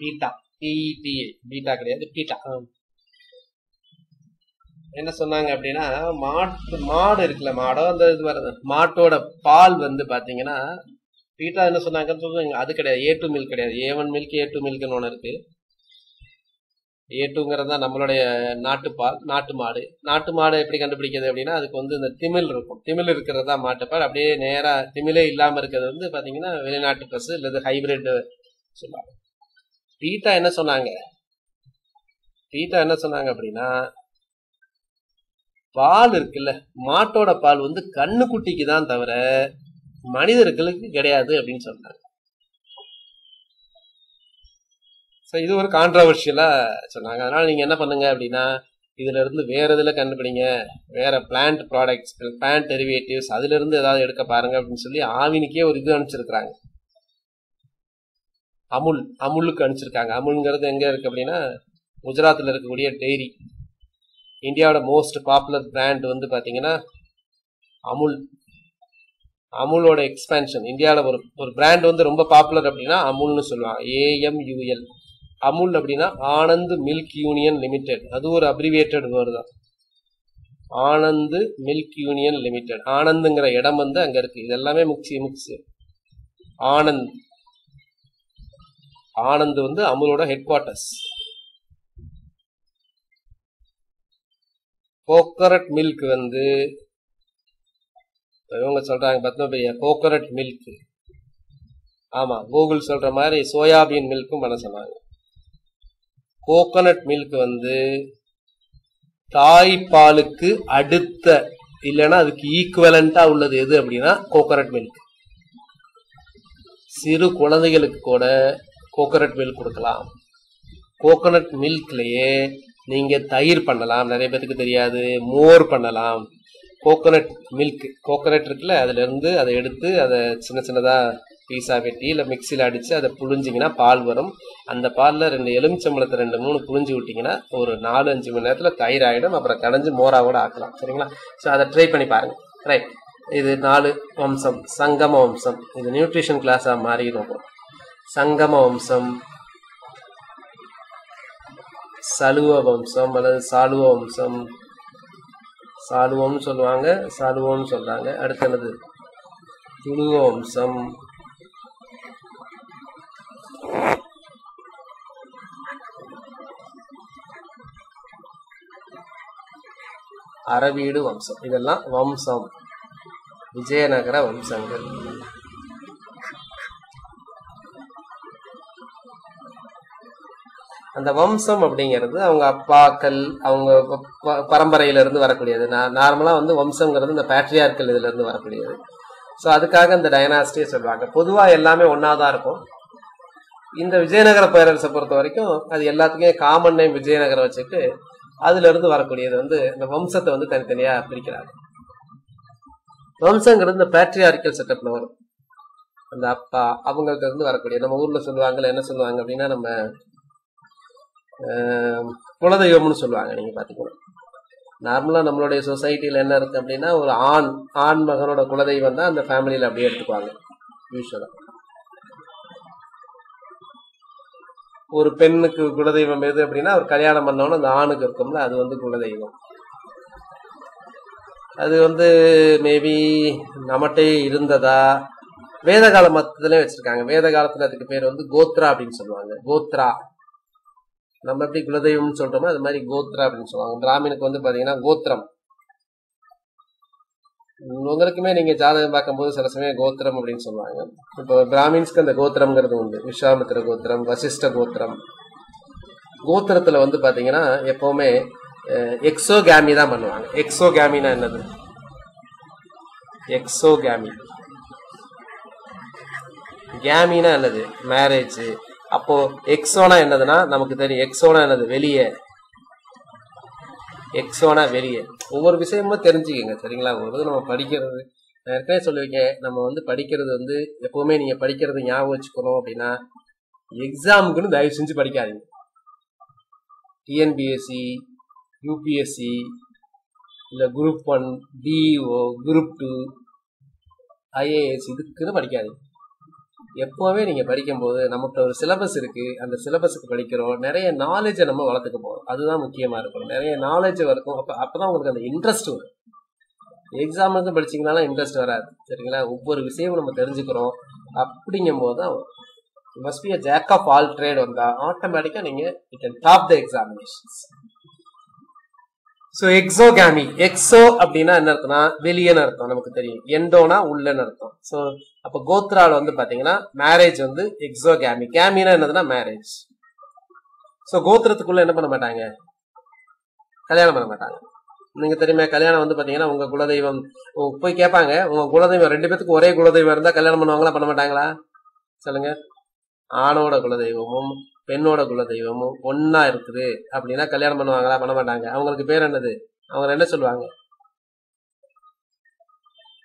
beta BETA, beta கிடையாது, பீட்டா. என்ன சொன்னாங்க அப்படின்னா, மாடு இருக்குல்ல, மாடோ அந்த இது வருது, மாட்டோட பால் வந்து பாத்தீங்கன்னா பீட்டா என்ன சொன்னாங்கன்னு சொல்லுவாங்க, அது கிடையாது. A2 மில்க் கிடையாது. A1 மில்க், A2 மில்க்னு ஒன்று இருக்கு. A2ங்கிறது தான் நம்மளுடைய நாட்டுப்பால், நாட்டு மாடு. நாட்டு மாடு எப்படி கண்டுபிடிக்கிறது அப்படின்னா, அதுக்கு வந்து இந்த திமில் இருக்கும், திமில் இருக்கிறது தான் மாட்டுப்பால். அப்படியே நேரா திமிலே இல்லாம இருக்கிறது வந்து பாத்தீங்கன்னா வெளிநாட்டு பசு இல்லது ஹைபிரிட் சொல்லுவாங்க. பீட்டா என்ன சொன்னாங்க, பீட்டா என்ன சொன்னாங்க அப்படின்னா, பால் இருக்குல்ல, மாட்டோட பால் வந்து கண்ணுக்குட்டிக்கு தான் தவிர மனிதர்களுக்கு கிடையாது அப்படின்னு சொன்னாங்க. இது ஒரு கான்ட்ரவர்ஷியலா சொன்னாங்க. அதனால நீங்க என்ன பண்ணுங்க அப்படின்னா, இதுல இருந்து வேற இதுல கண்டுபிடிங்க, வேற பிளான்ட் ப்ராடக்ட்ஸ், பிளான்ட் டெரிவேட்டிவ்ஸ், அதுல இருந்து ஏதாவது எடுக்க பாருங்க அப்படின்னு சொல்லி ஆவினுக்கே ஒரு இது அனுப்பிச்சிருக்காங்க. அமுலுக்கு அனுப்பிச்சிருக்காங்க. அமுல்ங்கிறது எங்க இருக்கு அப்படின்னா குஜராத்ல இருக்கக்கூடிய டெய்ரி. இந்தியாவோட மோஸ்ட் பாப்புலர் பிராண்ட் வந்து பாத்தீங்கன்னா அமுல். அமுலோட எக்ஸ்பேன்ஷன் இந்தியாவில் ஒரு பிராண்ட் வந்து ரொம்ப பாப்புலர் அப்படின்னா அமுல்னு சொல்லுவாங்க. AMUL. அமுல் அப்படின்னா ஆனந்த் மில்க் யூனியன் லிமிடெட். அது ஒரு அப்ரிவியேட்டட் வேர்டு தான், ஆனந்த் மில்க் யூனியன் லிமிடெட். ஆனந்துங்கிற இடம் வந்து அங்க இருக்கு. இது எல்லாமே மிக்ஸ். ஆனந்த் வந்து அமுலோட ஹெட் குவார்டர்ஸ். கோகனட் மில்க் வந்து இவங்க சொல்றாங்க, பத்மபிரியா, கோகனட் மில்க். ஆமா, கூகுள் சொல்ற மாதிரி சோயாபீன் மில்க்கும் பண்ண சொன்னாங்க. கோகனட் மில்க் வந்து தாய்ப்பாலுக்கு அடுத்த இல்லைன்னா அதுக்கு ஈக்குவலண்டா உள்ளது எது அப்படின்னா கோகனட் மில்க். சிறு குழந்தைகளுக்கு கூட கோகனட் மில்க் கொடுக்கலாம். கோகனட் மில்க்லயே நீங்க தயிர் பண்ணலாம், நிறைய பேருக்கு தெரியாது. மோர் பண்ணலாம். கோகோனட் மில்க், கோகோனட் இருக்குல்ல, அதுல இருந்து அதை எடுத்து அதை சின்ன சின்னதா பீஸா வெட்டி இல்லை மிக்சியில் அடிச்சு அதை புழிஞ்சிங்கன்னா பால் வரும். அந்த பாலில் 2 எலுமிச்சம்பழத்தை 2-3 புழிஞ்சு விட்டிங்கன்னா ஒரு 4-5 மணி நேரத்தில் தயிர் ஆகிடும். அப்புறம் கடைஞ்சி மோரா கூட ஆக்கலாம். சரிங்களா? ஸோ அதை ட்ரை பண்ணி பாருங்க. ரைட், இது 4 வம்சம். சங்கம வம்சம், இது நியூட்ரிஷன் கிளாஸாக மாறிடும். சங்கம வம்சம், சலுவ வம்சம் அல்லது சாலுவ வம்சம், சாலுவம்னு சொல்லுவாங்க, சாலுவம்னு சொல்றாங்க. அடுத்து என்னது? துளுவ வம்சம், அரவீடு வம்சம். இதெல்லாம் வம்சம், விஜயநகர வம்சங்கள். அந்த வம்சம் அப்படிங்கிறது அவங்க அப்பாக்கள், அவங்க பரம்பரையில இருந்து வரக்கூடியது. நார்மலா வந்து வம்சங்கிறது இந்த பேட்ரியார்கல் இதுல இருந்து வரக்கூடியது. ஸோ அதுக்காக இந்த டைனாஸ்டியை சொல்லுவாங்க. பொதுவா எல்லாமே ஒன்னாதான் இருக்கும். இந்த விஜயநகர பேரரசை பொறுத்த வரைக்கும் அது எல்லாத்துக்கும் காமன் நேம் விஜயநகரம் வச்சுட்டு அதுல இருந்து வரக்கூடியது வந்து இந்த வம்சத்தை வந்து தனித்தனியா பிரிக்கிறாங்க. வம்சங்கிறது இந்த பேட்ரியார்கல் செட்டப்ல வரும். அந்த அப்பா அவங்களுக்கு இருந்து வரக்கூடிய, நம்ம ஊர்ல சொல்லுவாங்கல்ல, என்ன சொல்லுவாங்க அப்படின்னா, நம்ம குலதெய்வம்னு சொல்லுவாங்க. நீங்க பாத்தீங்கன்னா நார்மலா நம்மளுடைய சொசைட்டில என்ன இருக்கு அப்படின்னா, ஒரு ஆண் மகனோட குலதெய்வம் தான் அந்த ஃபேமிலியில அப்படியே எடுத்துக்குவாங்க யூஸ்வலா. ஒரு பெண்ணுக்கு குலதெய்வம் எது அப்படின்னா, அவர் கல்யாணம் பண்ணோன்னு அந்த ஆணுக்கு இருக்கும்ல, அது வந்து குலதெய்வம். அது வந்து மேபி நம்மகிட்டே இருந்ததா, வேத கால மதத்திலே வச்சிருக்காங்க. வேத காலத்துல அதுக்கு பேர் வந்து கோத்ரா அப்படின்னு சொல்லுவாங்க. கோத்ரா, நம்ம எப்படி குலதெய்வம்னு சொல்றோமோ அது மாதிரி கோத்ரா அப்படின்னு சொல்லுவாங்க. பிராமணுக்கு வந்து பாத்தீங்கன்னா கோத்திரம். உங்களுக்குமே நீங்க ஜாதகம் பார்க்கும்போது சில சமயம் கோத்திரம் அப்படின்னு சொல்லுவாங்க. இப்போ பிராமின்ஸ்க்கு அந்த கோத்திரம்ங்கிறது உண்டு. விஸ்வாமித்திர கோத்திரம், வசிஷ்ட கோத்திரம். கோத்திரத்துல வந்து பாத்தீங்கன்னா எப்பவுமே எக்ஸோகேமி தான் பண்ணுவாங்க. எக்ஸோகேமினா என்னது? எக்ஸோகேமி, கேமினா என்னது? மேரேஜ். அப்போ எக்ஸோனா என்னதுன்னா நமக்கு தெரியும். எக்ஸோனா என்னது? வெளியே. எக்ஸோனா வெளியே. ஒவ்வொரு விஷயமும் தெரிஞ்சுக்கங்க. சரிங்களா? ஒரு நம்ம படிக்கிறது, நான் ஏற்கனவே சொல்லியிருக்கேன், நம்ம வந்து படிக்கிறது வந்து எப்பவுமே நீங்க படிக்கிறது ஞாபகம் வச்சுக்கணும் அப்படின்னா, எக்ஸாமுக்குன்னு தயவு செஞ்சு படிக்காதீங்க. டிஎன்பிஎஸ்சி, யூபிஎஸ்சி, இல்ல குரூப் 1, டிஇஓ, குரூப் 2, ஐஏஎஸ், இதுக்குன்னு படிக்காதீங்க. எப்பவுமே நீங்க படிக்கும்போது நமக்கு ஒரு சிலபஸ் இருக்கு, அந்த சிலபஸுக்கு படிக்கிறோம், நிறைய நாலேஜை நம்ம வளர்த்துக்க போறோம். அதுதான் முக்கியமா இருக்கும். நிறைய நாலேஜ் இருக்கும். அப்பதான் உங்களுக்கு அந்த இன்ட்ரெஸ்ட் வரும். எக்ஸாமுக்கு படிச்சீங்கனாலும் இன்ட்ரெஸ்ட் வராது. சரிங்களா? ஒவ்வொரு விஷயமும் நம்ம தெரிஞ்சுக்கிறோம். அப்படிங்கும் போதுதான் must be a jack of all trade வந்தா ஆட்டோமேட்டிக்கா நீங்க you can top the examinations. So exogamy, exo அப்படின்னா என்ன அர்த்தம்னா வெளியேன்னு அர்த்தம், நமக்கு தெரியும். எண்டோனா உள்ளன்னு அர்த்தம். ஸோ அப்ப கோத்ரால வந்து பாத்தீங்கன்னா மேரேஜ் வந்து எக்ஸோகேமி. கேமினா என்னதுன்னா மேரேஜ். ஸோ கோத்திரத்துக்குள்ள என்ன பண்ண மாட்டாங்க? கல்யாணம் பண்ண மாட்டாங்க. நீங்க தெரியுமா, கல்யாணம் வந்து பாத்தீங்கன்னா உங்க குலதெய்வம் போய் கேட்பாங்க, உங்க குலதெய்வம் 2 பேத்துக்கு ஒரே குலதெய்வம் இருந்தா கல்யாணம் பண்ணுவாங்களா பண்ண மாட்டாங்களா சொல்லுங்க? ஆணோட குலதெய்வமும் பெண்ணோட குலதெய்வமும் ஒன்னா இருக்குது அப்படின்னா கல்யாணம் பண்ணுவாங்களா பண்ண மாட்டாங்க. அவங்களுக்கு பேர் என்னது? அவங்க என்ன சொல்லுவாங்க?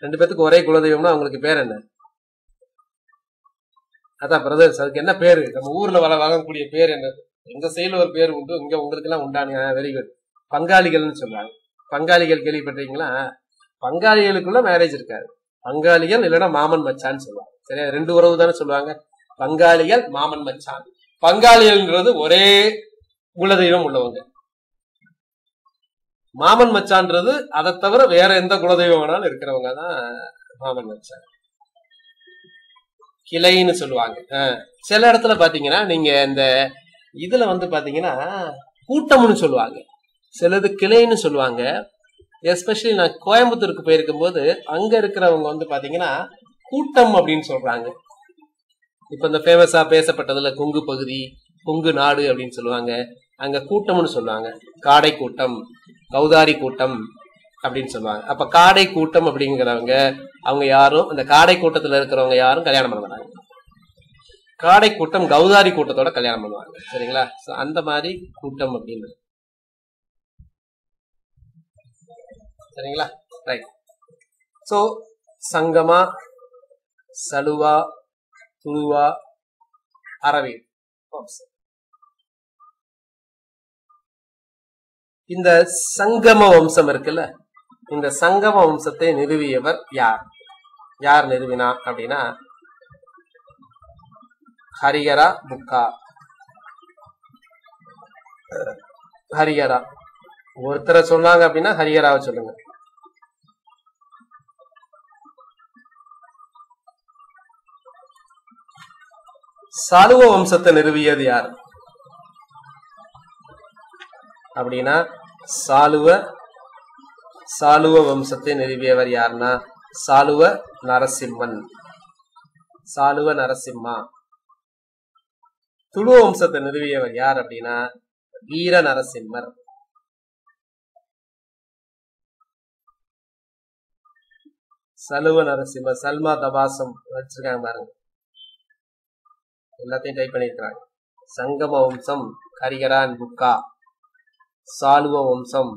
2 பேத்துக்கு ஒரே குலதெய்வம்னா அவங்களுக்கு பேர் என்ன? அதான் பிரதர்ஸ், அதுக்கு என்ன பேரு? நம்ம ஊர்ல வாங்கக்கூடிய பேர் என்ன? எங்க சைடுல ஒரு பேர் உண்டு, இங்க உங்களுக்கு எல்லாம் உண்டானு. Very good. பங்காளிகள்னு சொல்றாங்க. பங்காளிகள் கேள்விப்பட்டீங்களா? பங்காளிகளுக்குள்ள மேரேஜ் இருக்காது. பங்காளிகள் இல்லைன்னா மாமன் மச்சான்னு சொல்லுவாங்க. சரியா? 2 உறவு தானே சொல்லுவாங்க. பங்காளிகள், மாமன் மச்சான். பங்காளிகள்ன்றது ஒரே குலதெய்வம் உள்ளவங்க. மாமன் மச்சான்றது அதை தவிர வேற எந்த குலதெய்வம் வேணாலும் இருக்கிறவங்க தான் மாமன் மச்சான். கிளைன்னு சொல்லுவாங்க. சில இடத்துல பாத்தீங்கன்னா நீங்க இந்த இதுல வந்து பாத்தீங்கன்னா கூட்டம்னு சொல்லுவாங்க, சிலது கிளைன்னு சொல்லுவாங்க. எஸ்பெஷலி நான் கோயம்புத்தூருக்கு போயிருக்கும் போது அங்க இருக்கிறவங்க வந்து பாத்தீங்கன்னா கூட்டம் அப்படின்னு சொல்றாங்க. இப்ப இந்த ஃபேமஸா பேசப்பட்டதுல கொங்கு பகுதி, கொங்கு நாடு அப்படின்னு சொல்லுவாங்க. அங்க கூட்டம்னு சொல்லுவாங்க. காடை கூட்டம், கௌதாரி கூட்டம் அப்படின்னு சொல்லுவாங்க. அப்ப காடை கூட்டம் அப்படிங்கிறவங்க அவங்க யாரும், அந்த காடை கூட்டத்துல இருக்கிறவங்க யாரும் கல்யாணம் பண்ண மாட்டாங்க. காடை கூட்டம் கௌதாரி கூட்டத்தோட கல்யாணம் பண்ணுவாங்க. சரிங்களா? அந்த மாதிரி கூட்டம் அப்படின்னு சரிங்களா? ரைட். சோ சங்கமா, சலுவா, துளுவா, அரவீடு. இந்த சங்கம வம்சம் இருக்குல்ல, இந்த சங்கம வம்சத்தை நிறுவியவர் யார்? யார் நிறுவினா அப்படின்னா ஹரிஹரா, புக்கா. ஹரிஹரா ஒருத்தரை சொன்னாங்க அப்படின்னா ஹரிஹராவை சொல்லுங்க. சாலுவ வம்சத்தை நிறுவியது யார் அப்படின்னா சாலுவ வம்சத்தை நிறுவியவர் யாருன்னா சாலுவ நரசிம்மன். சாலுவ நரசிம்மா. துளுவ வம்சத்தை நிறுவியவர் யார் அப்படின்னா வீர நரசிம்மர். சலுவ நரசிம்மர். சல்மா தபாசம் வச்சிருக்காங்க பாருங்க, எல்லாத்தையும் டைப் பண்ணிருக்கிறாங்க. சங்கம வம்சம் ஹரிஹரான் புக்கா, சாலுவ வம்சம்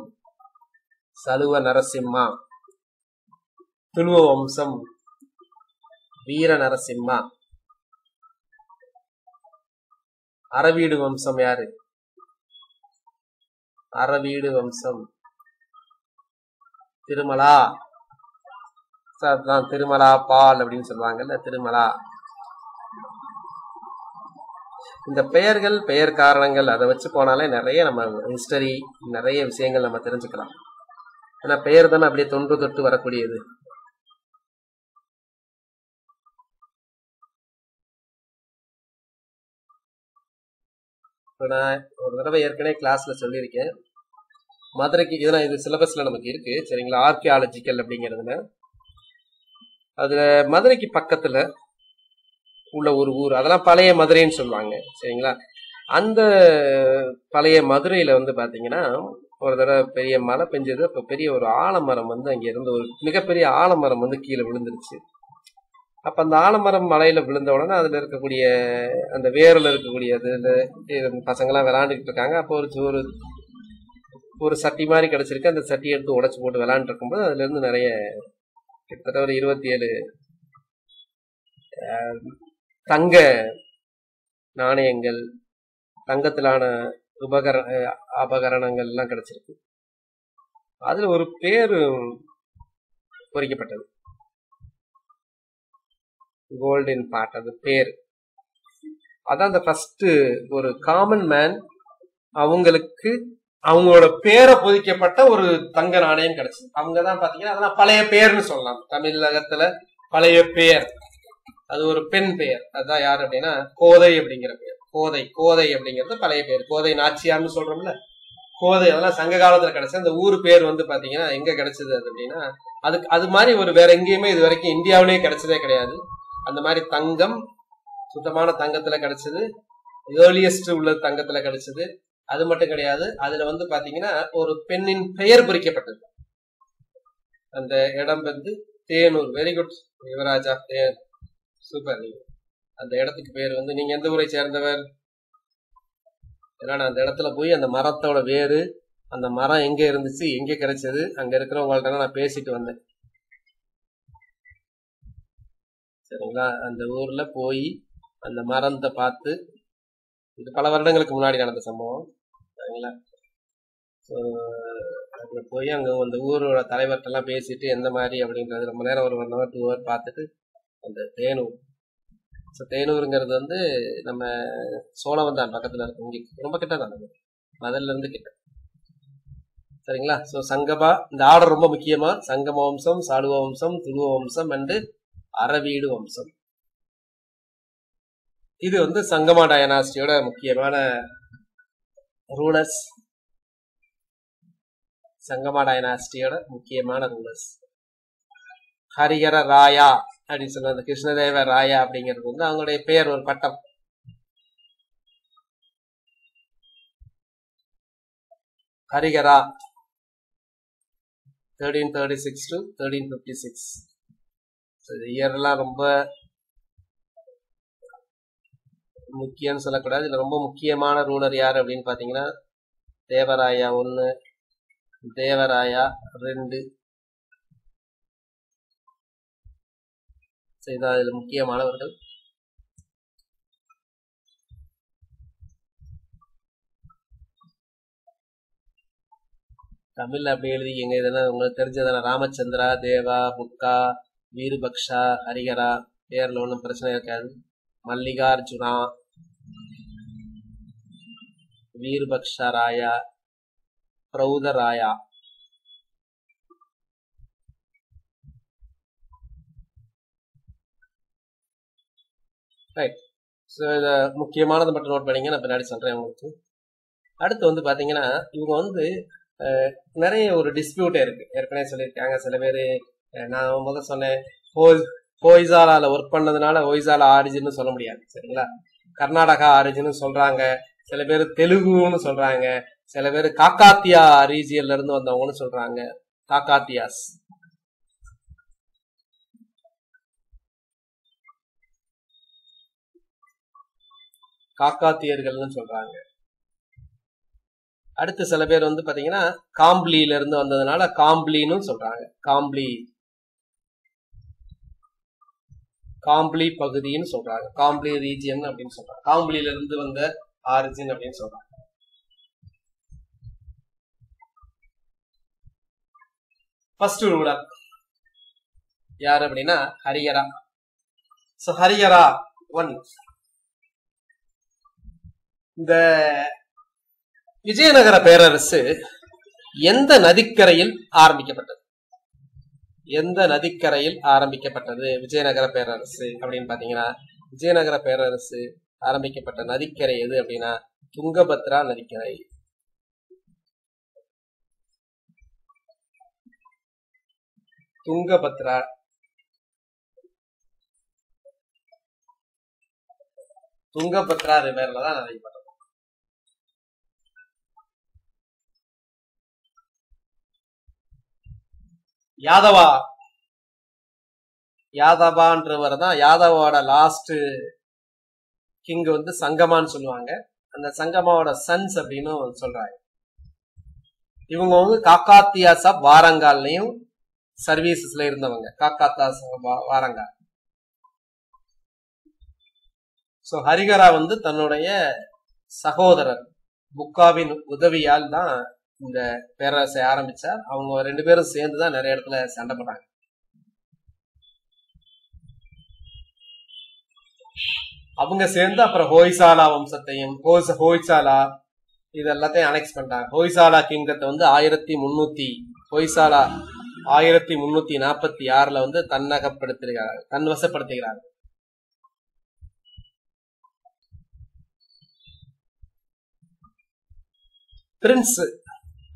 சலுவ நரசிம்மா, துளுவ வம்சம் வீர நரசிம்மா, அரவீடு வம்சம் யாரு? அரவீடு வம்சம் திருமலா. திருமலா பால் அப்படின்னு சொல்லுவாங்கல்ல, திருமலா. இந்த பெயர்கள், பெயர் காரணங்கள் அதை வச்சு போனாலே நிறைய நம்ம ஹிஸ்டரி, நிறைய விஷயங்கள் நம்ம தெரிஞ்சுக்கலாம். ஏன்னா பெயர் தானே அப்படியே தொன்று தொட்டு வரக்கூடியது. இப்போ நான் ஒரு தடவை ஏற்கனவே கிளாஸ்ல சொல்லியிருக்கேன், மதுரைக்கு இது சிலபஸ்ல நமக்கு இருக்கு சரிங்களா, ஆர்கியாலஜிக்கல் அப்படிங்கிறதுல. அதுல மதுரைக்கு பக்கத்துல உள்ள ஒரு ஊர், அதெல்லாம் பழைய மதுரைன்னு சொல்லுவாங்க சரிங்களா. அந்த பழைய மதுரையில வந்து பாத்தீங்கன்னா ஒரு தடவை பெரிய மழை பெஞ்சது. அப்ப பெரிய ஒரு ஆலமரம் வந்து அங்க இருந்து ஒரு மிகப்பெரிய ஆலமரம் வந்து கீழே விழுந்துருச்சு. அப்ப அந்த ஆலமரம் மலையில விழுந்த உடனே அதுல இருக்கக்கூடிய அந்த வேரில் இருக்கக்கூடிய பசங்க எல்லாம் விளையாண்டுட்டு இருக்காங்க. அப்போ ஒரு சட்டி மாதிரி கிடைச்சிருக்கு. அந்த சட்டியை எடுத்து உடைச்சு போட்டு விளையாண்டு இருக்கும்போது அதுல இருந்து நிறைய கிட்டத்தட்ட ஒரு 27 தங்க நாணயங்கள், தங்கத்திலான அபகரணங்கள் எல்லாம் கிடைச்சிருக்கு. அதுல ஒரு பேரு பொறிக்கப்பட்டது, கோல்டன் பார்ட். அது பேர் அதான் அந்த ஃபர்ஸ்ட் ஒரு காமன் மேன் அவங்களுக்கு அவங்களோட பேரை பொதிக்கப்பட்ட ஒரு தங்க நாணயம் கிடைச்சது. அவங்கதான் பாத்தீங்கன்னா அதெல்லாம் பழைய பேர்னு சொல்லலாம். தமிழகத்துல பழைய பேர், அது ஒரு பெண் பெயர். அதுதான் யாரு அப்படின்னா கோதை அப்படிங்கிற பேர். கோதை அப்படிங்கிறது பழைய பேர். கோதை நாச்சியார்னு சொல்றோம்ல, கோதை. அதெல்லாம் சங்க காலத்துல கிடைச்ச அந்த ஊர் பேர் வந்து பாத்தீங்கன்னா எங்க கிடைச்சது அப்படின்னா அது மாதிரி ஒரு வேற எங்கேயுமே இது வரைக்கும் இந்தியாவிலேயே கிடைச்சதே கிடையாது. அந்த மாதிரி தங்கம், சுத்தமான தங்கத்துல கிடைச்சது, ஏர்லியஸ்ட் உள்ள தங்கத்துல கிடைச்சது. அது மட்டும் கிடையாது, அதுல வந்து பாத்தீங்கன்னா ஒரு பெண்ணின் பெயர் பொறிக்கப்பட்டது. அந்த இடம் வந்து தேனூர். வெரி குட் யுவராஜா, சூப்பர். அந்த இடத்துக்கு பேர் வந்து, நீங்க எந்த ஊரை சேர்ந்தவர்? ஏன்னா நான் அந்த இடத்துல போய் அந்த மரத்தோட வேறு, அந்த மரம் எங்க இருந்துச்சு, எங்க கிடைச்சது, அங்க இருக்கிறவங்கள்ட்ட நான் பேசிட்டு வந்தேன் சரிங்களா. அந்த ஊர்ல போய் அந்த மரத்தை பார்த்து, இது பல வருடங்களுக்கு முன்னாடி நடந்த சம்பவம் சரிங்களா. அதுல போய் அங்க அந்த ஊரோட தலைவர்கிட்ட எல்லாம் பேசிட்டு எந்த மாதிரி அப்படின்றது ரொம்ப நேரம், ஒரு 1 hour 2 hour பார்த்துட்டு அந்த தேனூர். தேனூருங்கிறது வந்து நம்ம சோழவந்தான் பக்கத்துல இருக்கு, இங்க ரொம்ப கிட்ட தான், மதுரையில இருந்து கிட்ட சரிங்களா. சோ சங்கமா, இந்த ஆர்டர் ரொம்ப முக்கியமா, சங்கம வம்சம், சாலுவ வம்சம், துளுவ வம்சம் அண்ட் அரவீடு வம்சம். இது வந்து சங்கமா டைனாஸ்டியோட முக்கியமான ரூலர்ஸ். சங்கமா டைனாஸ்டியோட முக்கியமான ரூலர்ஸ். ஹரிஹர ராயா அப்படின்னு சொன்ன கிருஷ்ணதேவ ராயா அப்படிங்கிறது வந்து அவங்களுடைய பெயர், ஒரு பட்டம். ஹரிஹரா 1336 to 1356. இயர்லாம் ரொம்ப முக்கியம்னு சொல்லக்கூடாது. இதுல ரொம்ப முக்கியமான ரூலர் யாரு அப்படின்னு பாத்தீங்கன்னா தேவராயா 1, தேவராயா 2, இதான் இதுல முக்கியமானவர்கள். தமிழ்ல அப்படி எழுதிக்கங்க. இதெல்லாம் உங்களுக்கு தெரிஞ்சதான. ராமச்சந்திரா, தேவா, புக்கா, வீரபக்ஷா, ஹரிகரா, பேர்ல ஒன்றும் பிரச்சனை இருக்காது. மல்லிகார்ஜுனா, வீரபக்ஷா ராயா, பிரௌதராயா. ரைட். ஸோ இதை முக்கியமானதை மட்டும் நோட் பண்ணிங்க, நான் பின்னாடி சொல்றேன் உங்களுக்கு. அடுத்து வந்து பாத்தீங்கன்னா இவங்க வந்து நிறைய ஒரு டிஸ்பியூட்டே இருக்கு. ஏற்கனவே சொல்லியிருக்காங்க சில பேர். நான் முதல் சொன்னேன், ஹோய்சாலால ஒர்க் பண்ணதுனால ஹோய்சாலா ஆரிஜின்னு சொல்ல முடியாது, சரிங்களா? கர்நாடகா ஆரிஜின்னு சொல்றாங்க, சில பேர் தெலுங்குன்னு சொல்றாங்க, சில பேர் காக்காத்தியா ரீஜியன்ல இருந்து வந்தவங்கன்னு சொல்றாங்க, காக்காத்தியாஸ். காக்காத்தியர்கள்னு சொல்றாங்க. அடுத்து சில பேர் வந்து பாத்தீங்கன்னா காம்ப்ளியில இருந்து வந்ததுனால காம்ப்ளின்னு சொல்றாங்க. காம்ப்ளி பகுதின்னு சொல்றாங்க, காம்ப்ளி ரீஜியன் அப்படின்னு சொல்றாங்க, காம்ப்ளியில இருந்து வந்த ஆரிஜின் அப்படின்னு சொல்றாங்க. ஃபர்ஸ்ட் ரூலர் யாரு அப்படின்னா ஹரிகரா. சோ ஹரிகரா 1. இந்த விஜயநகர பேரரசு எந்த நதிக்கரையில் ஆரம்பிக்கப்பட்டது? எந்த நதிக்கரையில் ஆரம்பிக்கப்பட்டது விஜயநகர பேரரசு அப்படின்னு பாத்தீங்கன்னா, விஜயநகர பேரரசு ஆரம்பிக்கப்பட்ட நதிக்கரை எது அப்படின்னா துங்கபத்ரா நதிக்கரை. துங்கபத்ரா. துங்கபத்ரா ரிவர்ல தான் நடைபெறும். யாதவான்றவர் தான் யாதவோட லாஸ்ட் கிங் வந்து சங்கமான்னு சொல்லுவாங்க. அந்த சங்கமாவோட சன்ஸ் அப்படின்னு சொல்றாங்க. இவங்க வந்து காக்காத்தியாசா வாரங்கால்லையும் சர்வீசஸ்ல இருந்தவங்க. காக்காத்தாஸ் வாரங்கால். சோ ஹரிகரா வந்து தன்னுடைய சகோதரர் புக்காவின் உதவியால் தான் இந்த பேரரசை ஆரம்பிச்சார். அவங்க 2 பேரும் சேர்ந்துதான் நிறைய இடத்துல சண்டை போட்டாங்க. அவங்க சேர்ந்து அப்புறம் ஹோய்சாலா வம்சத்தையும் ஹோய்சாலா இது எல்லாத்தையும் அனெக்ஸ் பண்ணிட்டாங்க. ஹோய்சாலா கிங்டத்தை வந்து 1346 வந்து தன்னகப்படுத்துகிறார், தன்வசப்படுத்துகிறார்.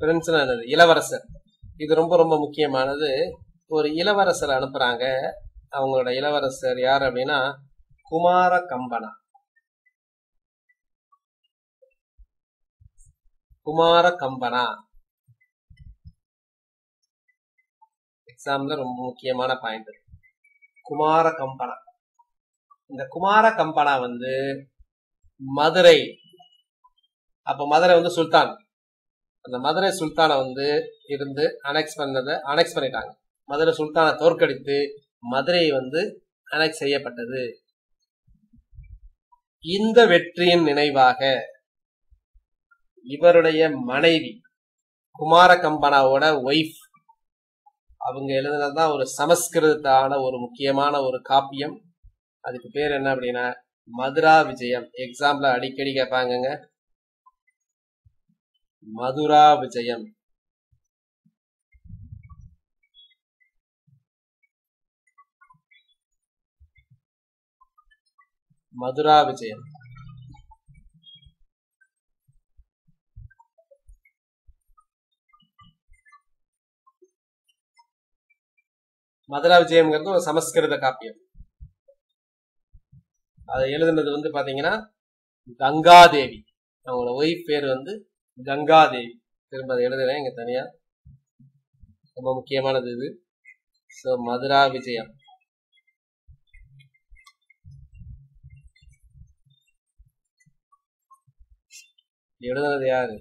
பிரின்ஸ்னா என்னது? இளவரசர். இது ரொம்ப ரொம்ப முக்கியமானது. ஒரு இளவரசர் அனுப்புறாங்க. அவங்களோட இளவரசர் யார் அப்படின்னா குமார கம்பனா. குமார கம்பனா எக்ஸாம்ல ரொம்ப முக்கியமான பாயிண்ட். குமார கம்பனா. இந்த குமார கம்பனா வந்து மதுரை, அப்ப மதுரை வந்து சுல்தான், அந்த மதுரை சுல்தானை வந்து இருந்து அனெக்ஸ் பண்ணிட்டாங்க. மதுரை சுல்தானை தோற்கடித்து மதுரை வந்து அனெக்ஸ் செய்யப்பட்டது. இந்த வெற்றியின் நினைவாக இவருடைய மனைவி குமார கம்பனாவோட ஒய்ஃப் அவங்க எழுதுனதுதான் ஒரு சமஸ்கிருதத்தான ஒரு முக்கியமான ஒரு காப்பியம். அதுக்கு பேர் என்ன அப்படின்னா மதுரா விஜயம். எக்ஸாம்ல அடிக்கடி கேட்பாங்க, மதுரா விஜயம். மதுரா விஜயம். மதுரா விஜயம்ங்கிறது ஒரு சமஸ்கிருத காப்பியம். அதை எழுதுனது வந்து பாத்தீங்கன்னா கங்காதேவி. அவங்களோட ஒய்ஃப் பேர் வந்து கங்காதேவி. திரும்ப அதை எழுதுறேன் இங்க தனியா, ரொம்ப முக்கியமானது இது. சோ மதுரா விஜயம். எழுதுனது யாரு?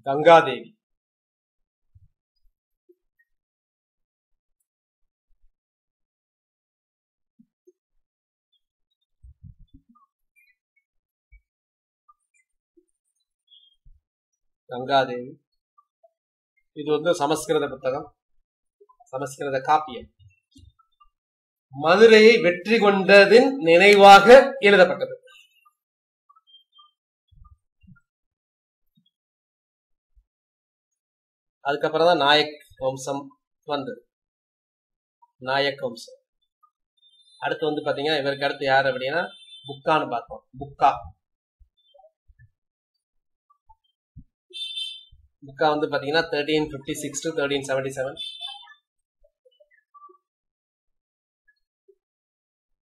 கங்காதேவி. கங்காதேவி. இது வந்து சமஸ்கிருத புத்தகம், சமஸ்கிருத காப்பியம். மதுரையை வெற்றி கொண்டதின் நினைவாக எழுதப்பட்டது. அதுக்கப்புறம் தான் நாயக் வம்சம் வந்தது. நாயக் வம்சம். அடுத்து வந்து பாத்தீங்கன்னா இவருக்கு அடுத்து யாரு அப்படின்னா புக்கான்னு பார்த்தோம். புக்கா வந்து பாத்தீங்கன்னா 1356 to 1377.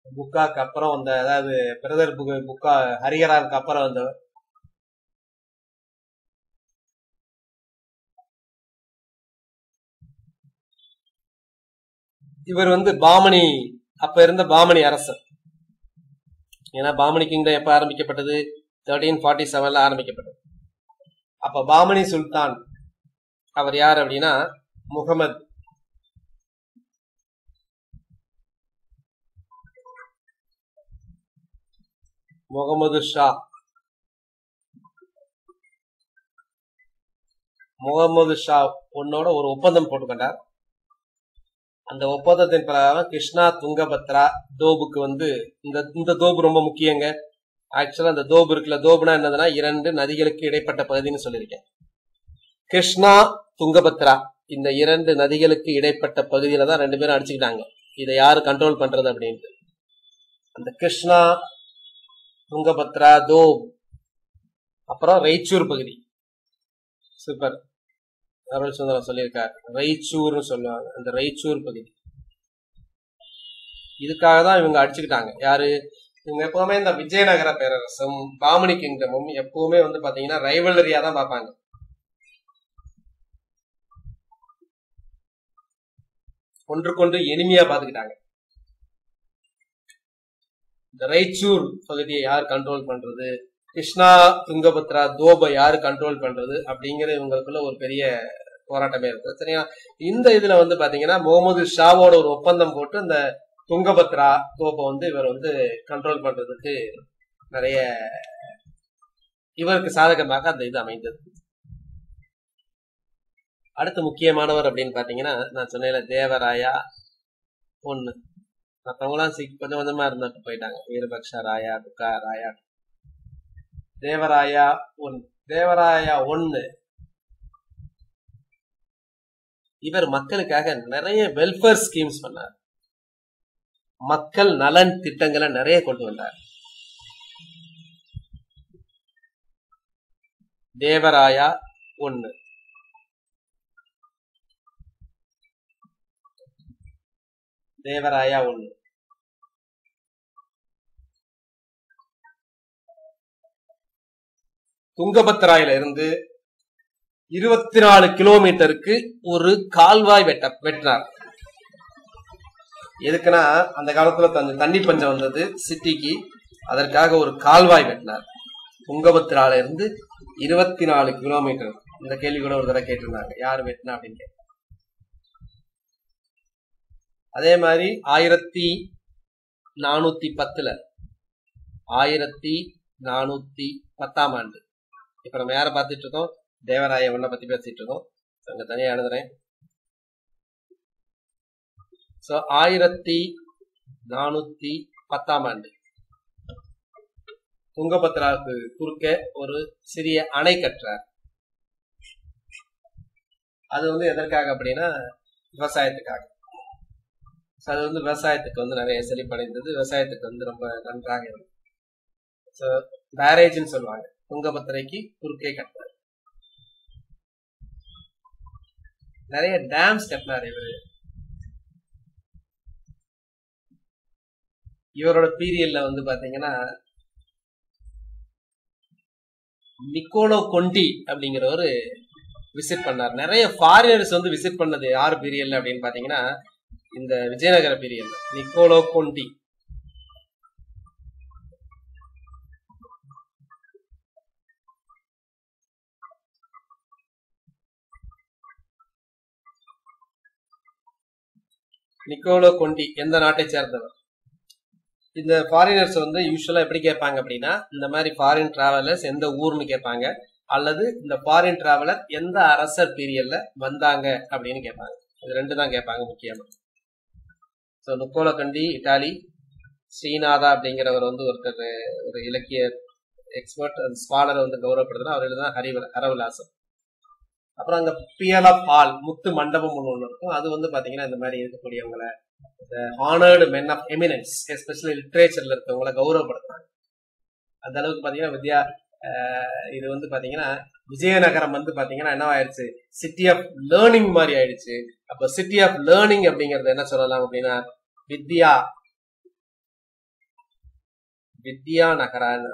புக்காக்கு அப்புறம் வந்த, அதாவது பிரதர் புக்கா ஹரிஹராவுக்கு அப்புறம் வந்தவர். இவர் வந்து பாமணி, அப்ப இருந்த பாமணி அரசர். ஏன்னா பாமணி கிங்டம் எப்ப ஆரம்பிக்கப்பட்டது? 1347 ஆரம்பிக்கப்பட்டது. அப்ப பாமணி சுல்தான் அவர் யார் அப்படின்னா முகமது ஷா. முகமது ஷா உன்னோட ஒரு ஒப்பந்தம் போட்டுக்கொண்டார். அந்த ஒப்பந்தத்தின் பிரகாரம் கிருஷ்ணா துங்கபத்ரா தோபுக்கு வந்து இந்த தோபு ரொம்ப முக்கியங்க. ஆக்சுவலா அந்த தோபு இருக்குல்ல, தோபுனா என்னதுன்னா 2 நதிகளுக்கு இடைப்பட்ட பகுதின்னு சொல்லியிருக்கேன். கிருஷ்ணா துங்கபத்ரா இந்த 2 நதிகளுக்கு இடைப்பட்ட பகுதியில தான் 2 பேரும் அடிச்சுக்கிட்டாங்க. இதை யாரு கண்ட்ரோல் பண்றது அப்படின்ட்டு. அந்த கிருஷ்ணா துங்கபத்ரா தோப், அப்புறம் ரைச்சூர் பகுதி. சூப்பர், அருள் சுந்தரம் சொல்லியிருக்காரு. ரைச்சூர்னு சொல்லுவாங்க, அந்த ரைச்சூர் பகுதி. இதுக்காக தான் இவங்க அடிச்சுக்கிட்டாங்க. யாரு? இவங்க எப்பவுமே இந்த விஜயநகர பேரரசும் பாமணி கிங்டமும் எப்பவுமே வந்து பாத்தீங்கன்னா ரைவலரியா தான் பார்ப்பாங்க. ஒன்றுக்கொன்று எளிமையா பாத்துக்கிட்டாங்க. இந்த ரைச்சூர் பகுதியை யார் கண்ட்ரோல் பண்றது, கிருஷ்ணா துங்கபத்ரா தோபை யாரு கண்ட்ரோல் பண்றது அப்படிங்கிற இவங்களுக்குள்ள ஒரு பெரிய போராட்டமே இருக்கு. சரியா? இந்த இதுல வந்து பாத்தீங்கன்னா முகமது ஷாவோட ஒரு ஒப்பந்தம் போட்டு அந்த துங்கபத்ரா தோப்பை வந்து இவர் வந்து கண்ட்ரோல் பண்றதுக்கு நிறைய இவருக்கு சாதகமாக அந்த இது அமைந்தது. அடுத்து முக்கியமானவர் அப்படின்னு பாத்தீங்கன்னா நான் சொன்ன தேவராயா ஒண்ணு. மற்றவங்களாம் கொஞ்சம் கொஞ்சமா இருந்துட்டு போயிட்டாங்க. வீரபக்ஷ ராயா, துக்கா ராயா. தேவராயா ஒன்னு. தேவராயா ஒன்னு இவர் மக்களுக்காக நிறைய வெல்ஃபேர் ஸ்கீம்ஸ் பண்ணார். மக்கள் நலன் திட்டங்களை நிறைய கொண்டு வந்தார். தேவராயா ஒன்னு. தேவராயா ஒன்னு. துங்கபத்ராயில இருந்து 24 கிலோமீட்டருக்கு ஒரு கால்வாய் வெட்டினார். எதுக்குன்னா அந்த காலத்துல தண்ணி பஞ்சம் வந்தது சிட்டிக்கு, அதற்காக ஒரு கால்வாய் வெட்டினார். துங்கபத்ரால இருந்து 24 கிலோமீட்டர். இந்த கேள்வி கூட ஒரு தடவை கேட்டிருந்தாங்க, யாரு வெட்டினா அப்படின்னு. அதே மாதிரி 1410 1410ஆம் ஆண்டு. இப்ப நம்ம யார பார்த்துட்டு இருக்கோம்? தேவராய ஒன்ன பத்தி பேசிட்டு இருக்கோம். அங்க தனியா எழுதுறேன். 1410ஆம் ஆண்டு துங்கபத்ராவுக்கு குறுக்க ஒரு சிறிய அணை கட்டுறார். அது வந்து எதற்காக அப்படின்னா விவசாயத்துக்காக. அது வந்து விவசாயத்துக்கு வந்து நிறைய செழிப்படைந்தது. விவசாயத்துக்கு வந்து ரொம்ப நன்றாக இருக்கும். பேரேஜ்னு சொல்லுவாங்க. துங்கபத்ரைக்கு குறுக்கே கட்டினார். நிறைய டேம்ஸ் கட்டினார் இவரு. இவரோட பீரியட்ல வந்து பாத்தீங்கன்னா நிக்கோலோ கொண்டி அப்படிங்கிற ஒரு விசிட் பண்ணார். நிறைய ஃபாரினர்ஸ் வந்து விசிட் பண்ணது யார் பீரியட்ல அப்படின்னு பாத்தீங்கன்னா இந்த விஜயநகர பீரியட்ல. நிக்கோலோ கொண்டி எந்த நாட்டை சேர்ந்தவர்? இந்த ஃபாரினர்ஸ் வந்து யூஸ்வலா எப்படி கேட்பாங்க அப்படின்னா, இந்த மாதிரி ஃபாரின் டிராவலர்ஸ் எந்த ஊர்னு கேட்பாங்க. அல்லது இந்த ஃபாரின் டிராவலர் எந்த அரசர் பீரியட்ல வந்தாங்க அப்படின்னு கேட்பாங்க. இது ரெண்டு தான் கேட்பாங்க முக்கியமா. ஸோ நுக்கோலோ கண்டி இட்டாலி, ஸ்ரீநாதா அப்படிங்கிறவர் வந்து ஒருத்தர் ஒரு இலக்கிய எக்ஸ்பர்ட் ஸ்காலரை வந்து கௌரவப்படுத்துனா அவர் எழுதுனா ஹரவிலாசம். அப்புறம் அங்க பியல் ஆஃப் ஹால் முத்து மண்டபம் ஒன்று இருக்கும். அது வந்து பாத்தீங்கன்னா இந்த மாதிரி இருக்கக்கூடியவங்களை honoured men of eminence especially லிட்ரேச்சர்ல இருக்கவங்களை கௌரவப்படுத்துறாங்க. அந்த அளவுக்கு பாத்தீங்கன்னா இது வந்து பாத்தீங்கன்னா விஜயநகரம் வந்து பாத்தீங்கன்னா என்ன ஆயிடுச்சு, சிட்டி ஆஃப் லேர்னிங் மாதிரி ஆயிடுச்சு. அப்ப சிட்டி ஆஃப் லேர்னிங் அப்படிங்கறது என்ன சொல்லலாம் அப்படின்னா வித்யா நகரான்னு.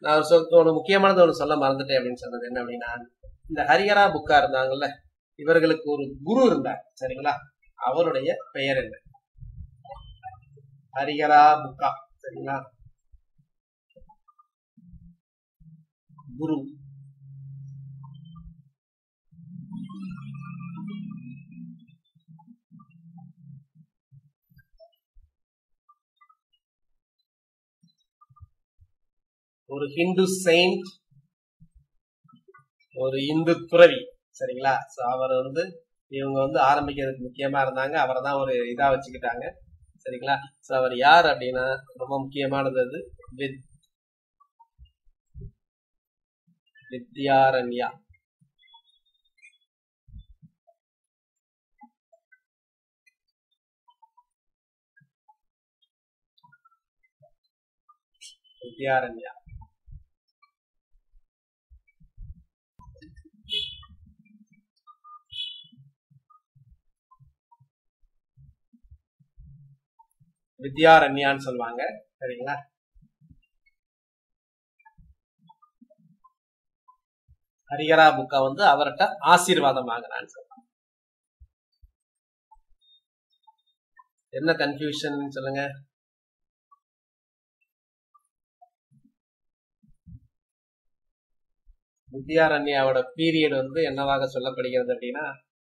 நான் ஒரு முக்கியமானது ஒன்று சொல்ல மறந்துட்டேன் அப்படின்னு சொன்னது என்ன அப்படின்னா, இந்த ஹரிஹரா புக்கா இருந்தாங்கல்ல, இவர்களுக்கு ஒரு குரு இருந்தார் சரிங்களா. அவருடைய பெயர் என்ன? ஹரிஹரா புக்கா சரிங்களா. குரு ஒரு ஹிந்து செயின்ட், ஒரு இந்து துறவி சரிங்களா. அவர் வந்து இவங்க வந்து ஆரம்பிக்கிறதுக்கு முக்கியமா இருந்தாங்க. அவரை தான் ஒரு இதா வச்சுக்கிட்டாங்க சரிங்களா. சோ அவர் யார் அப்படின்னா ரொம்ப முக்கியமானது அது வித்யாரண்யா. வித்யாரண்யா வித்யாரண்யான்னு சொல்லுவாங்க சரிங்களா. ஹரிஹரா புக்கா வந்து அவர்கிட்ட ஆசீர்வாதம் வாங்கினான்னு சொல்லுவாங்க. என்ன கன்ஃபியூஷன் சொல்லுங்க. வித்யாரண்யாவோட பீரியட் வந்து என்னவாக சொல்லப்படுகிறது அப்படின்னா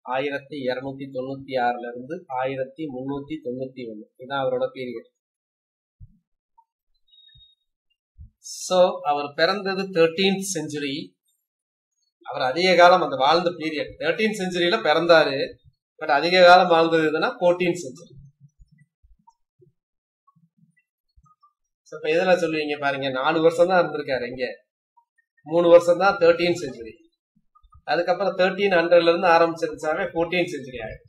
1296 இருந்து 1391 இதுதான் அவரோட பீரியட். சோ அவர் பிறந்தது 13th செஞ்சுரி. அவர் அதிக காலம் அந்த வாழ்ந்த பீரியட் 13th செஞ்சுரியில பிறந்தாரு. பட் அதிக காலம் வாழ்ந்தது எதுனா 14th செஞ்சுரி. இப்ப எதுல சொல்லுவீங்க பாருங்க, 4 வருஷம் தான் இருந்திருக்காரு. இங்க 3 வருஷம் தான் 13th செஞ்சுரி. அதுக்கப்புறம் 1300 இருந்து ஆரம்பிச்சிருச்சாவே 14th செஞ்சுரி ஆயிடும்.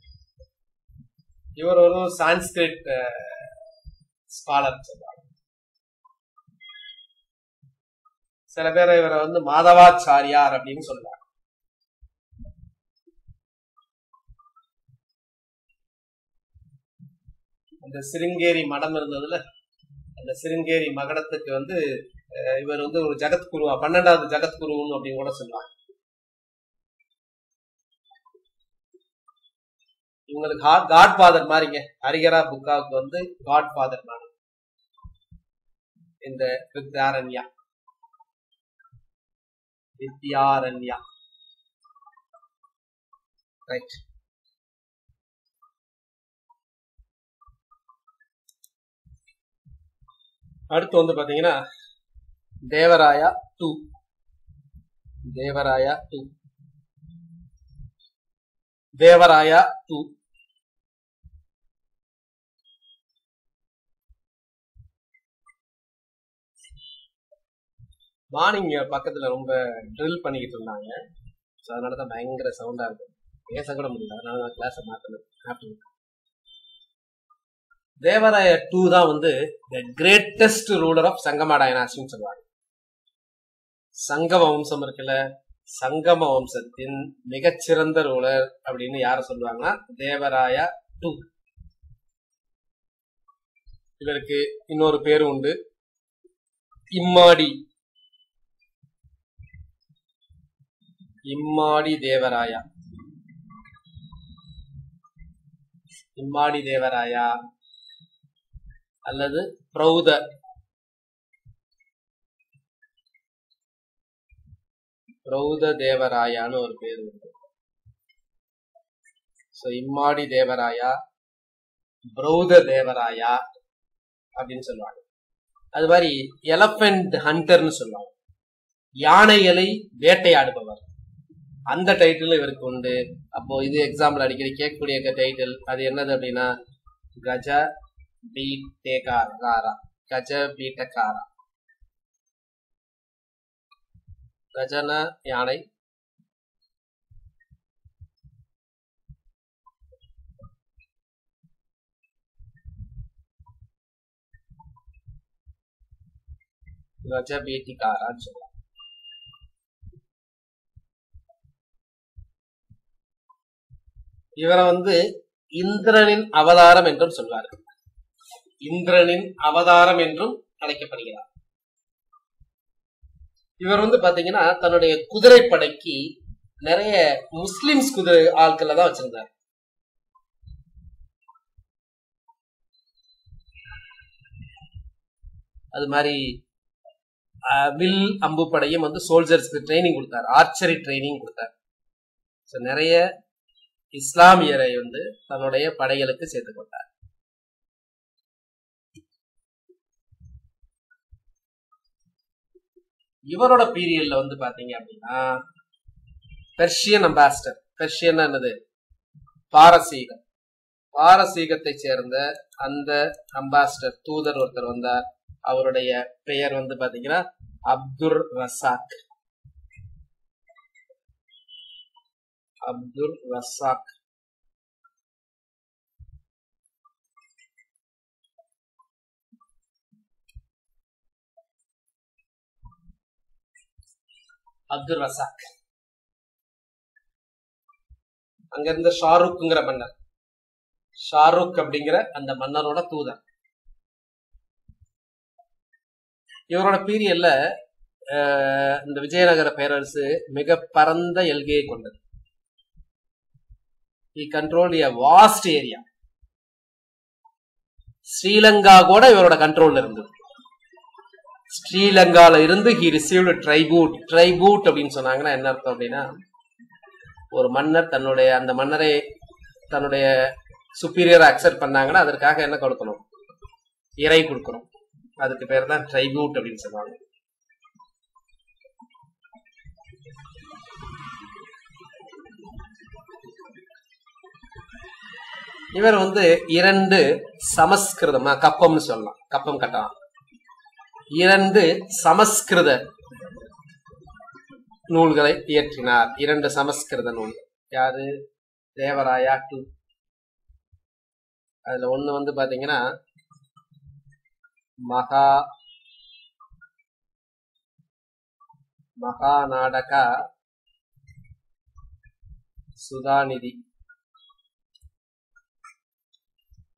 இவர் ஒரு சான்ஸ்கிரிட் ஸ்காலர் சொல்றாங்க. சில பேர் இவரை வந்து மாதவாச்சாரியார் அப்படின்னு சொல்றாங்க. அந்த சிருங்கேரி மடம் இருந்ததுல, அந்த சிருங்கேரி மகடத்துக்கு வந்து இவர் வந்து ஒரு ஜகத்குருவா 12வது ஜகத்குருன்னு அப்படின்னு கூட சொல்லுவாங்க. இவங்களுக்கு காட் ஃபாதர் மாதிரிங்க. ஹரிஹரா புக்காவுக்கு வந்து காட் ஃபாதர் மாதிரி இந்த வித்யாரண்யா. ரைட். அடுத்து வந்து பாத்தீங்கன்னா தேவராயா 2. தேவராயா 2 மார்னிங் பக்கத்துல ரொம்ப ட்ரில் பண்ணிக்கிட்டு இருந்தாங்க. அதனாலதான் பயங்கர சவுண்டா இருக்கு. பேச கூட முடியல. அதனால கிளாஸ மாத்தணும். தேவராய 2 தான் வந்து த கிரேட்டஸ்ட் ரூலர் ஆஃப் சங்கம டைனாஸ்டின்னு சொல்லுவாங்க. சங்கம வம்சம் இருக்குல்ல, சங்கம வம்சத்தின் மிகச்சிறந்த ரூலர் அப்படின்னு யார சொல்லுவாங்கன்னா தேவராயா 2. இவருக்கு இன்னொரு பேரு உண்டு, இம்மாடி தேவராயா. இம்மாடி தேவராயா அல்லது பிரௌத தேவராயான்னு ஒரு பேர் உண்டு. இம்மாடி தேவராயா, பிரௌத தேவராயா அப்படின்னு சொல்லுவாங்க. அது மாதிரி எலபென்ட் ஹண்டர்னு சொல்லுவாங்க. யானைகளை வேட்டையாடுபவர், அந்த டைட்டில் இவருக்கு உண்டு. அப்போ இது எக்ஸாம்பிள் அடிக்கடி கேட்கக்கூடிய டைட்டில். அது என்னது அப்படின்னா கஜ பீட்டகாரா. கஜ பீட்டகாரா. கஜன யானை, கஜ பீட்டிகாரான்னு சொல்லலாம். இவரை இந்திரனின் அவதாரம் என்றும் சொல்வார்கள். இந்திரனின் அவதாரம் என்றும் அழைக்கப்படுகிறார். இவர் பாத்தீங்கன்னா தன்னுடைய குதிரைப்படைக்கு நிறைய முஸ்லிம்ஸ் குதிரை ஆட்களை தான் வச்சிருந்தார். அது மாதிரி வில் அம்பு படையும் சோல்ஜர்ஸ்க்கு ட்ரைனிங் கொடுத்தார், ஆர்ச்சரி ட்ரைனிங் கொடுத்தார். நிறைய இஸ்லாமியரை தன்னுடைய படைகளுக்கு சேர்த்துக் கொண்டார். இவரோட பீரியட்ல பாத்தீங்க அப்படின்னா பெர்ஷியன் அம்பாசிடர். பெர்ஷியன் என்னது? பாரசீகம். பாரசீகத்தை சேர்ந்த அந்த அம்பாசிடர் தூதர் ஒருத்தர் வந்தார். அவருடைய பெயர் பாத்தீங்கன்னா Abdur Razak. Abdur Razak. Abdul Razak அங்க இருந்த ஷாருக்ங்கிற மன்னர், ஷாருக் அப்படிங்கிற அந்த மன்னரோட தூதர். இவரோட பீரியட்ல இந்த விஜயநகர பேரரசு மிக பரந்த எல்கையை கொண்டது. He controlled a vast area. Sri Lanka கூட இவரோட கண்ட்ரோல்ல இருந்தது. ஸ்ரீலங்கால இருந்து he received tribute. Tribute அப்படின்னு சொன்னாங்கன்னா என்ன அர்த்தம் அப்படின்னா, ஒரு மன்னர் அந்த மன்னரை தன்னுடைய சுப்பீரியரா அக்செப்ட் பண்ணாங்கன்னா அதற்காக என்ன கொடுக்கணும்? இறை கொடுக்கணும். அதுக்கு பேர் தான் ட்ரைபியூட் அப்படின்னு சொல்லுவாங்க. இவர் 2 சமஸ்கிருதம் கப்பம்னு சொல்லலாம், கப்பம் கட்டலாம். 2 சமஸ்கிருத நூல்களை இயற்றினார். 2 சமஸ்கிருத நூல். யாரு? தேவராயா 2. அதுல ஒண்ணு பாத்தீங்கன்னா மகாநாடகா சுதாநிதி.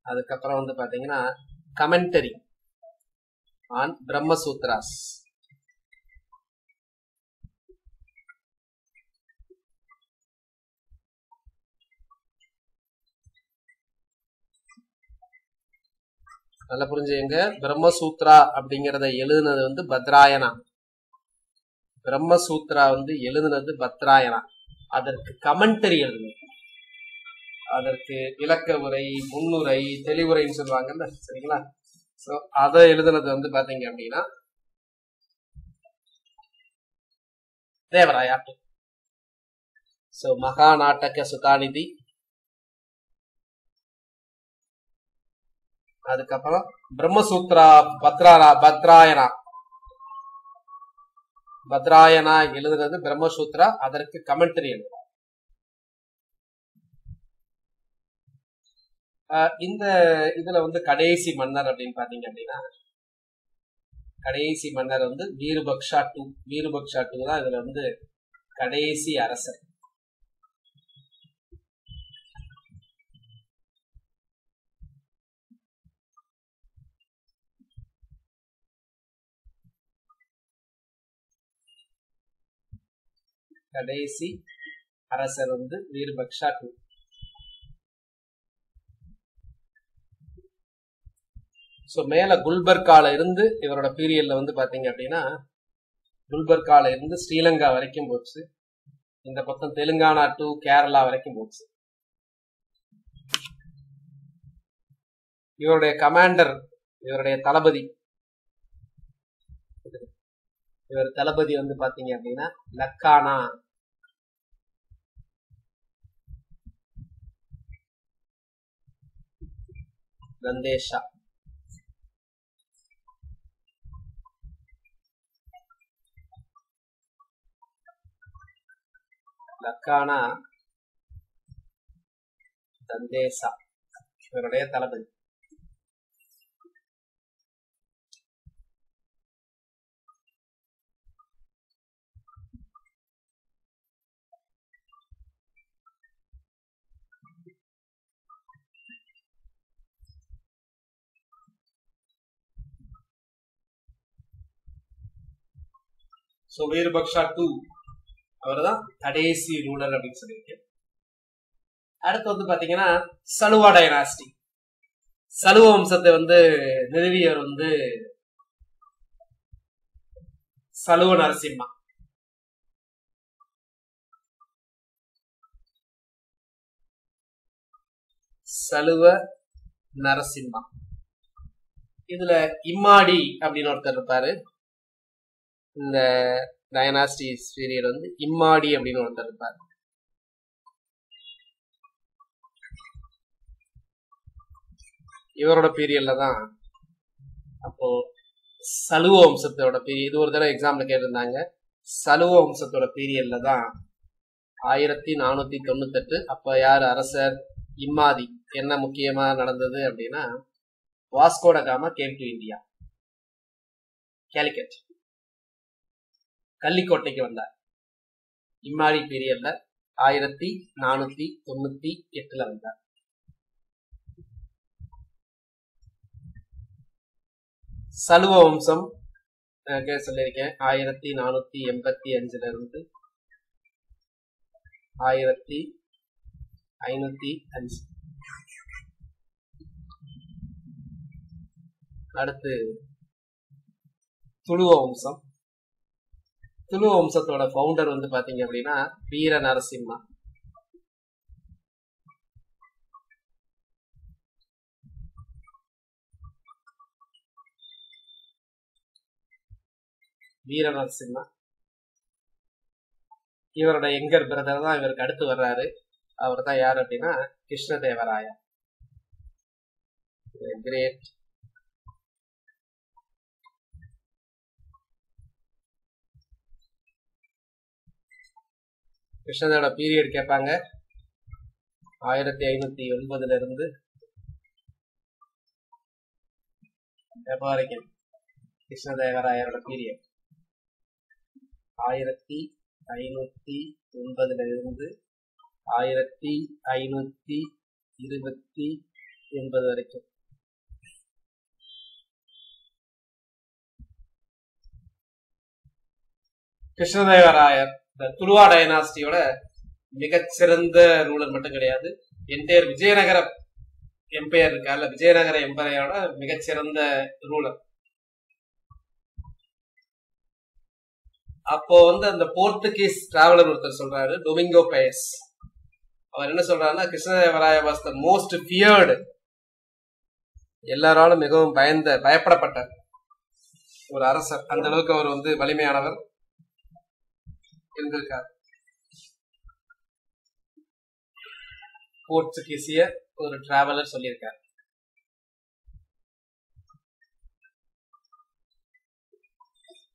அதுக்கப்புறம் பாத்தீங்கன்னா கமெண்டரி ஆன் பிரம்மசூத்ராஸ். நல்லா புரிஞ்சுங்க. பிரம்மசூத்ரா அப்படிங்கறத எழுதுனது பத்ராயனா. பிரம்மசூத்ரா எழுதுனது பத்ராயனா. அதற்கு கமெண்டரி எழுதுனது, அதற்கு விளக்க உரை, முன்னுரை, தெளிவுரைன்னு சொல்லுவாங்கல்ல, சரிங்களா? சோ அதை எழுதுனது பாத்தீங்க அப்படின்னா தேவராயா. சோ மகாநாடக சுதாநிதி, அதுக்கப்புறம் பிரம்மசூத்ரா பத்ராயனா. பத்ராயனா எழுதுனது பிரம்மசூத்ரா, அதற்கு கமெண்டரி எழுதுறார். இந்த இதுல கடைசி மன்னர் அப்படின்னு பாத்தீங்க அப்படின்னா, கடைசி மன்னர் வீரபக்ஷா 2. வீரபக்ஷா 2 தான் இதுல கடைசி அரசர். கடைசி அரசர் வீரபக்ஷா 2. சோ மேல குல்பர்கால இருந்து இவரோட பீரியட்ல பாத்தீங்க அப்படின்னா, குல்பர்கால இருந்து ஸ்ரீலங்கா வரைக்கும் போச்சு. இந்த பக்கம் தெலுங்கானா டு கேரளா வரைக்கும் போச்சு. இவருடைய கமாண்டர், இவருடைய தளபதி இவர் தளபதி வந்து பாத்தீங்க அப்படின்னா லக்கானா. நந்தேஷா. லக்கானா தந்தேசா இவருடைய தளபதி. வீரபக்ஷா 2 அவர்தான் கடைசி ரூலர் அப்படின்னு சொல்லியிருக்கு. அடுத்து வந்து பாத்தீங்கன்னா சலுவா டைனாஸ்டி. சலுவ வம்சத்தை வந்து நிறுவியவர் வந்து சலுவ நரசிம்மா. சலுவ நரசிம்மா. இதுல இம்மாடி அப்படின்னு ஒருத்தர் இருப்பாரு. இந்த டைனாஸ்டி பீரியட் வந்து இம்மாடி அப்படின்னு ஒருத்தர் இருப்பாரு. இவரோட பீரியட்ல தான் அப்போ சலுவ வம்சத்தோட பீரியட். இது ஒரு தடவை எக்ஸாம்ல கேட்டிருந்தாங்க. சலுவ வம்சத்தோட பீரியட்ல தான் 1498. அப்ப யார் அரசர்? இம்மாதி. என்ன முக்கியமா நடந்தது அப்படின்னா Vasco da Gama came to India. Calicut கள்ளிக்கோட்டைக்கு வந்தார். இம்மாடி பீரியட்ல 1498 வந்தார். சலுவ வம்சம் சொல்லியிருக்கேன். 1485 இருந்து 1505. அடுத்து துளுவ வம்சம். துளுவ வம்சத்தோட பவுண்டர் வந்து பாத்தீங்க அப்படின்னா வீர நரசிம்மா. வீர நரசிம்மா இவரோட எங்கர் பிரதர் தான் இவருக்கு அடுத்து வர்றாரு. அவர் தான் யார் அப்படின்னா கிருஷ்ணதேவராயா. கிரேட். கிருஷ்ணதேவோட பீரியட் கேட்பாங்க. 1509 இருந்து எப்ப வரைக்கும் கிருஷ்ணதேவராயரோட பீரியட் 1509 இருந்து 1529 வரைக்கும். கிருஷ்ணதேவராயர் இந்த துளுவா டைனாஸ்டியோட மிகச்சிறந்த ரூலர் மட்டும் கிடையாது, என்டையர் விஜயநகர எம்பையர் இருக்கால, விஜயநகர எம்பையரோட மிகச்சிறந்த ரூலர். அப்போ வந்து அந்த போர்த்துகீஸ் டிராவலர் ஒருத்தர் சொல்றாரு, டொமிங்கோ பயஸ். அவர் என்ன சொல்றாருன்னா, Krishnadevaraya was the most feared, எல்லாராலும் மிகவும் பயப்படப்பட்ட ஒரு அரசர். அந்த அளவுக்கு அவர் வந்து வலிமையானவர் இருந்திருக்கார். போர்ச்சுகீசிய ஒரு டிராவலர் சொல்லியிருக்கார்.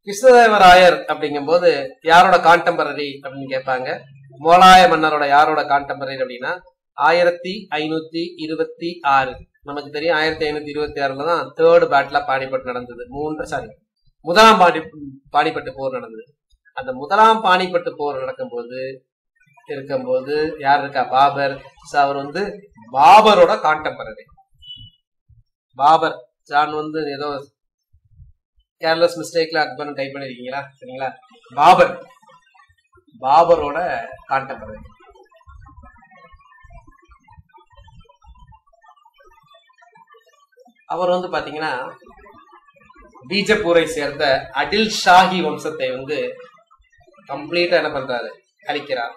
கிருஷ்ணதேவராயர் அப்படிங்கும் போது யாரோட கான்டெம்பரரி அப்படின்னு கேட்பாங்க. மோலாய மன்னரோட யாரோட கான்டெம்பரரி அப்படின்னா 1526. நமக்கு தெரியும் 1526 தான் தேர்ட் பேட்டில் பானிபட் நடந்தது. முதலாம் பானிபட்டு போர் நடந்தது. அந்த முதலாம் பானிபட்டு போர் இருக்கும்போது யார் இருக்கா? பாபர். அவர் வந்து பாபரோட கான்டெம்பரரி. பாபர் ஜான் வந்து ஏதோ கேர்லெஸ் மிஸ்டேக்ல அக்பர் டைப் பண்ணிருக்கீங்களா? சரிங்களா? பாபரோட கான்டெம்பரரி. அவர் வந்து பாத்தீங்கன்னா பீஜப்பூரை சேர்ந்த அடில் ஷாஹி வம்சத்தை வந்து கம்ப்ளீட்டா என்ன பண்றாரு? அழிக்கிறார்.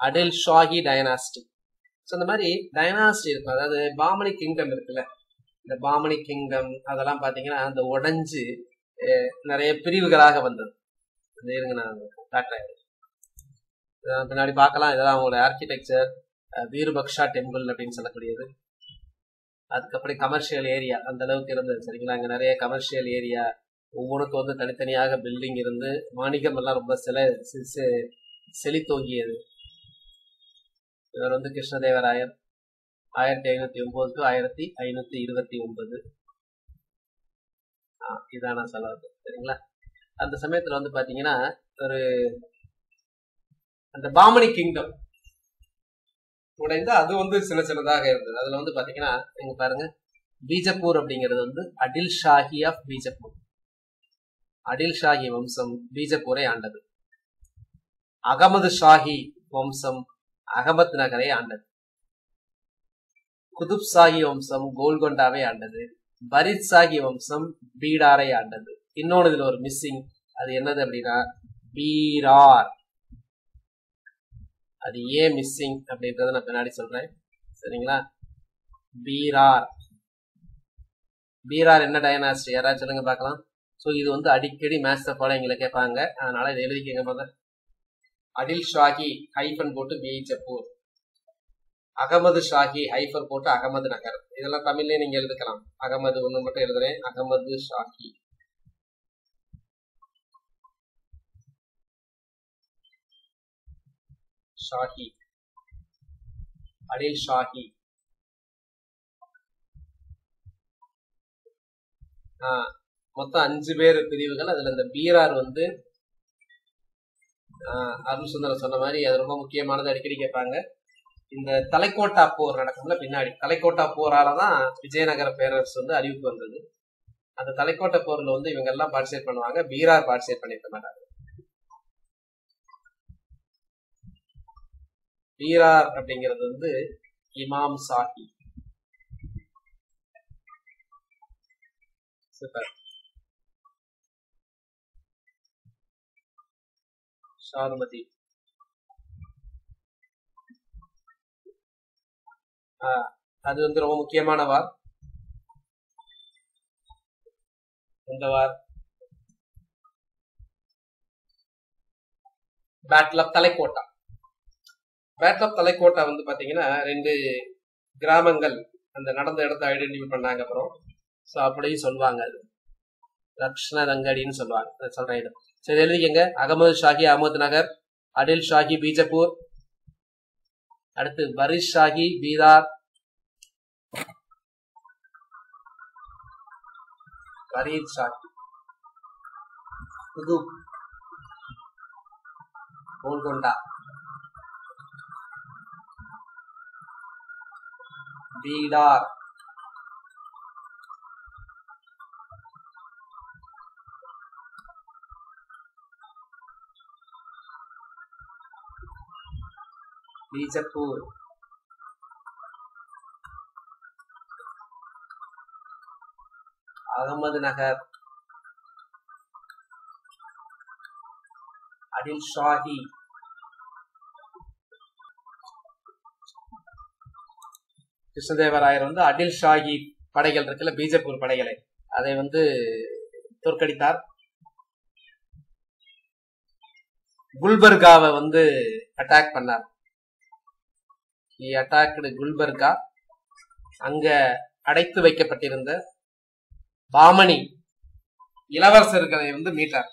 அடில் ஷாஹி டைனாஸ்டி. இந்த மாதிரி டைனாஸ்டி இருக்கும். அதாவது பாமனி கிங்டம் இருக்குல்ல, இந்த பாமனி கிங்டம் அதெல்லாம் பாத்தீங்கன்னா அந்த உடைஞ்சு நிறைய பிரிவுகளாக வந்தது. இருங்க நான் காட்டுறேன். பின்னாடி பார்க்கலாம். இதெல்லாம் அவங்களோட ஆர்கிடெக்சர், வீரபக்ஷா டெம்பிள் அப்படின்னு சொல்லக்கூடியது. அதுக்கப்புறம் கமர்ஷியல் ஏரியா அந்த அளவுக்கு இருந்தது. சரிங்களா, அங்கே நிறைய கமர்ஷியல் ஏரியா, ஒவ்வொன்றுக்கும் வந்து தனித்தனியாக பில்டிங் இருந்து வாணிகம் எல்லாம் ரொம்ப செழித்தோங்கியது. இவர் வந்து கிருஷ்ணதேவராயர் 1509 to 1529. இதான செலவு. சரிங்களா, அந்த சமயத்துல வந்து பாத்தீங்கன்னா ஒரு அந்த பாமணி கிங்டம் உடைந்து அது வந்து சின்ன சின்னதாக இருந்தது. அதுல வந்து பாத்தீங்கன்னா நீங்க பாருங்க, பீஜப்பூர் அப்படிங்கிறது வந்து அடில் ஷாஹி ஆஃப் பீஜப்பூர். அடில் ஷாஹி வம்சம் பீஜப்பூரை ஆண்டது. அகமது ஷாஹி வம்சம் அகமத் நகரை ஆண்டது. குதுப் ஷாஹி வம்சம் கோல்கொண்டாவை ஆண்டது. பரித் ஷாஹி வம்சம் பீடாரை ஆண்டது. இன்னொன்னு இதுல ஒரு மிஸ்ஸிங், அது என்னது அப்படின்னா பீரார். அது ஏன் மிஸ்ஸிங் அப்படின்றத நான் பின்னாடி சொல்றேன். சரிங்களா, பீரார் பீரார் என்ன டைனாஸ்டி யாராவது சொல்லுங்க பார்க்கலாம். ஸோ இது வந்து அடிக்கடி மேட்ச் போல எங்களை கேட்பாங்க, அதனால இதை எழுதிக்கங்க. முதல் அடில் ஷாஹி ஹைஃபன் போட்டு பீஜப்பூர், அகமது ஷாஹி ஹைஃபர் போட்டு அகமது நகர். இதெல்லாம் தமிழ்லயே நீங்க எழுதுக்கலாம். அகமது ஒண்ணு மட்டும் எழுதுறேன், அகமது ஷாஹி. ஷாஹி, அடில் ஷாஹி. மொத்தம் 5 பேர் பிரிவுகள். அதுல இந்த பீரார் வந்து அருண் சுந்தரம் சொன்ன மாதிரி அது ரொம்ப முக்கியமானது, அடிக்கடி கேட்பாங்க. இந்த தலைக்கோட்டா போர் நடக்கும்ல பின்னாடி, தலைக்கோட்டா போராலதான் விஜயநகர பேரரசு வந்து அறிவிப்பு வந்தது. அந்த தலைக்கோட்டை போர்ல வந்து இவங்க எல்லாம் பார்ட்டிசிபேட் பண்ணுவாங்க, பீரார் பார்ட்டிசிபேட் பண்ணிருக்க மாட்டாங்க. பீரார் அப்படிங்கிறது வந்து இமாம் ஷாஹி. சூப்பர். ஷாருமதி. அது வந்து ரொம்ப முக்கியமான வார். இந்த வார் பேட்டில் ஆஃப் தலைக்கோட்டா. பேட்டில் ஆஃப் தலைக்கோட்டா வந்து பாத்தீங்கன்னா 2 கிராமங்கள் அந்த நடந்த இடத்தை ஐடென்டிஃபை பண்ணாங்க. அப்புறம் ஸோ அப்படியும் சொல்லுவாங்க, அது லக்ஷ்ண ரங்கடின்னு சொல்லுவாங்க. சொல்ற இடம். சரி எழுதிக்கங்க, அகமது ஷாஹி அஹமத் நகர், அடில் ஷாஹி பீஜப்பூர், அடுத்து பரித் ஷாஹி பீதார், பரீத் ஷாஹி குதுப் கோல்கொண்டா, பீடார், பீஜப்பூர், அகமது நகர், அடில் ஷாஹி. கிருஷ்ணதேவராயர் வந்து அடில் ஷாஹி படைகள் இருக்குல்ல, பீஜப்பூர் படைகளை, அதை வந்து தோற்கடித்தார். குல்பர்காவை வந்து அட்டாக் பண்ணார். He attacked Gulbarga. அங்க அடைத்து வைக்கப்பட்டிருந்த பாமணி இளவரசர்களை வந்து மீட்டார்.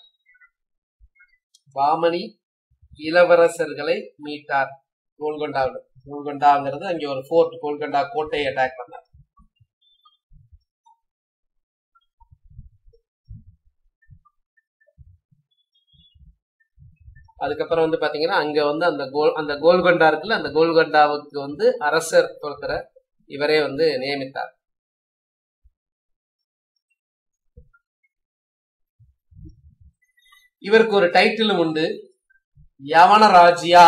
பாமணி இளவரசர்களை மீட்டார் கோல்கொண்டாவில். கோல்கொண்டாங்கிறது அங்கே ஒரு ஃபோர்ட், கோல்கொண்டா கோட்டையை அட்டாக் பண்ணார். அதுக்கப்புறம் வந்து பாத்தீங்கன்னா அங்க வந்து அந்த கோல்கொண்டா இருக்குல்ல, அந்த கோல்கொண்டாவுக்கு வந்து அரசர் ஒருத்தரை இவரே வந்து நியமித்தார். இவருக்கு ஒரு டைட்டிலும் உண்டு, யவனராஜ்யா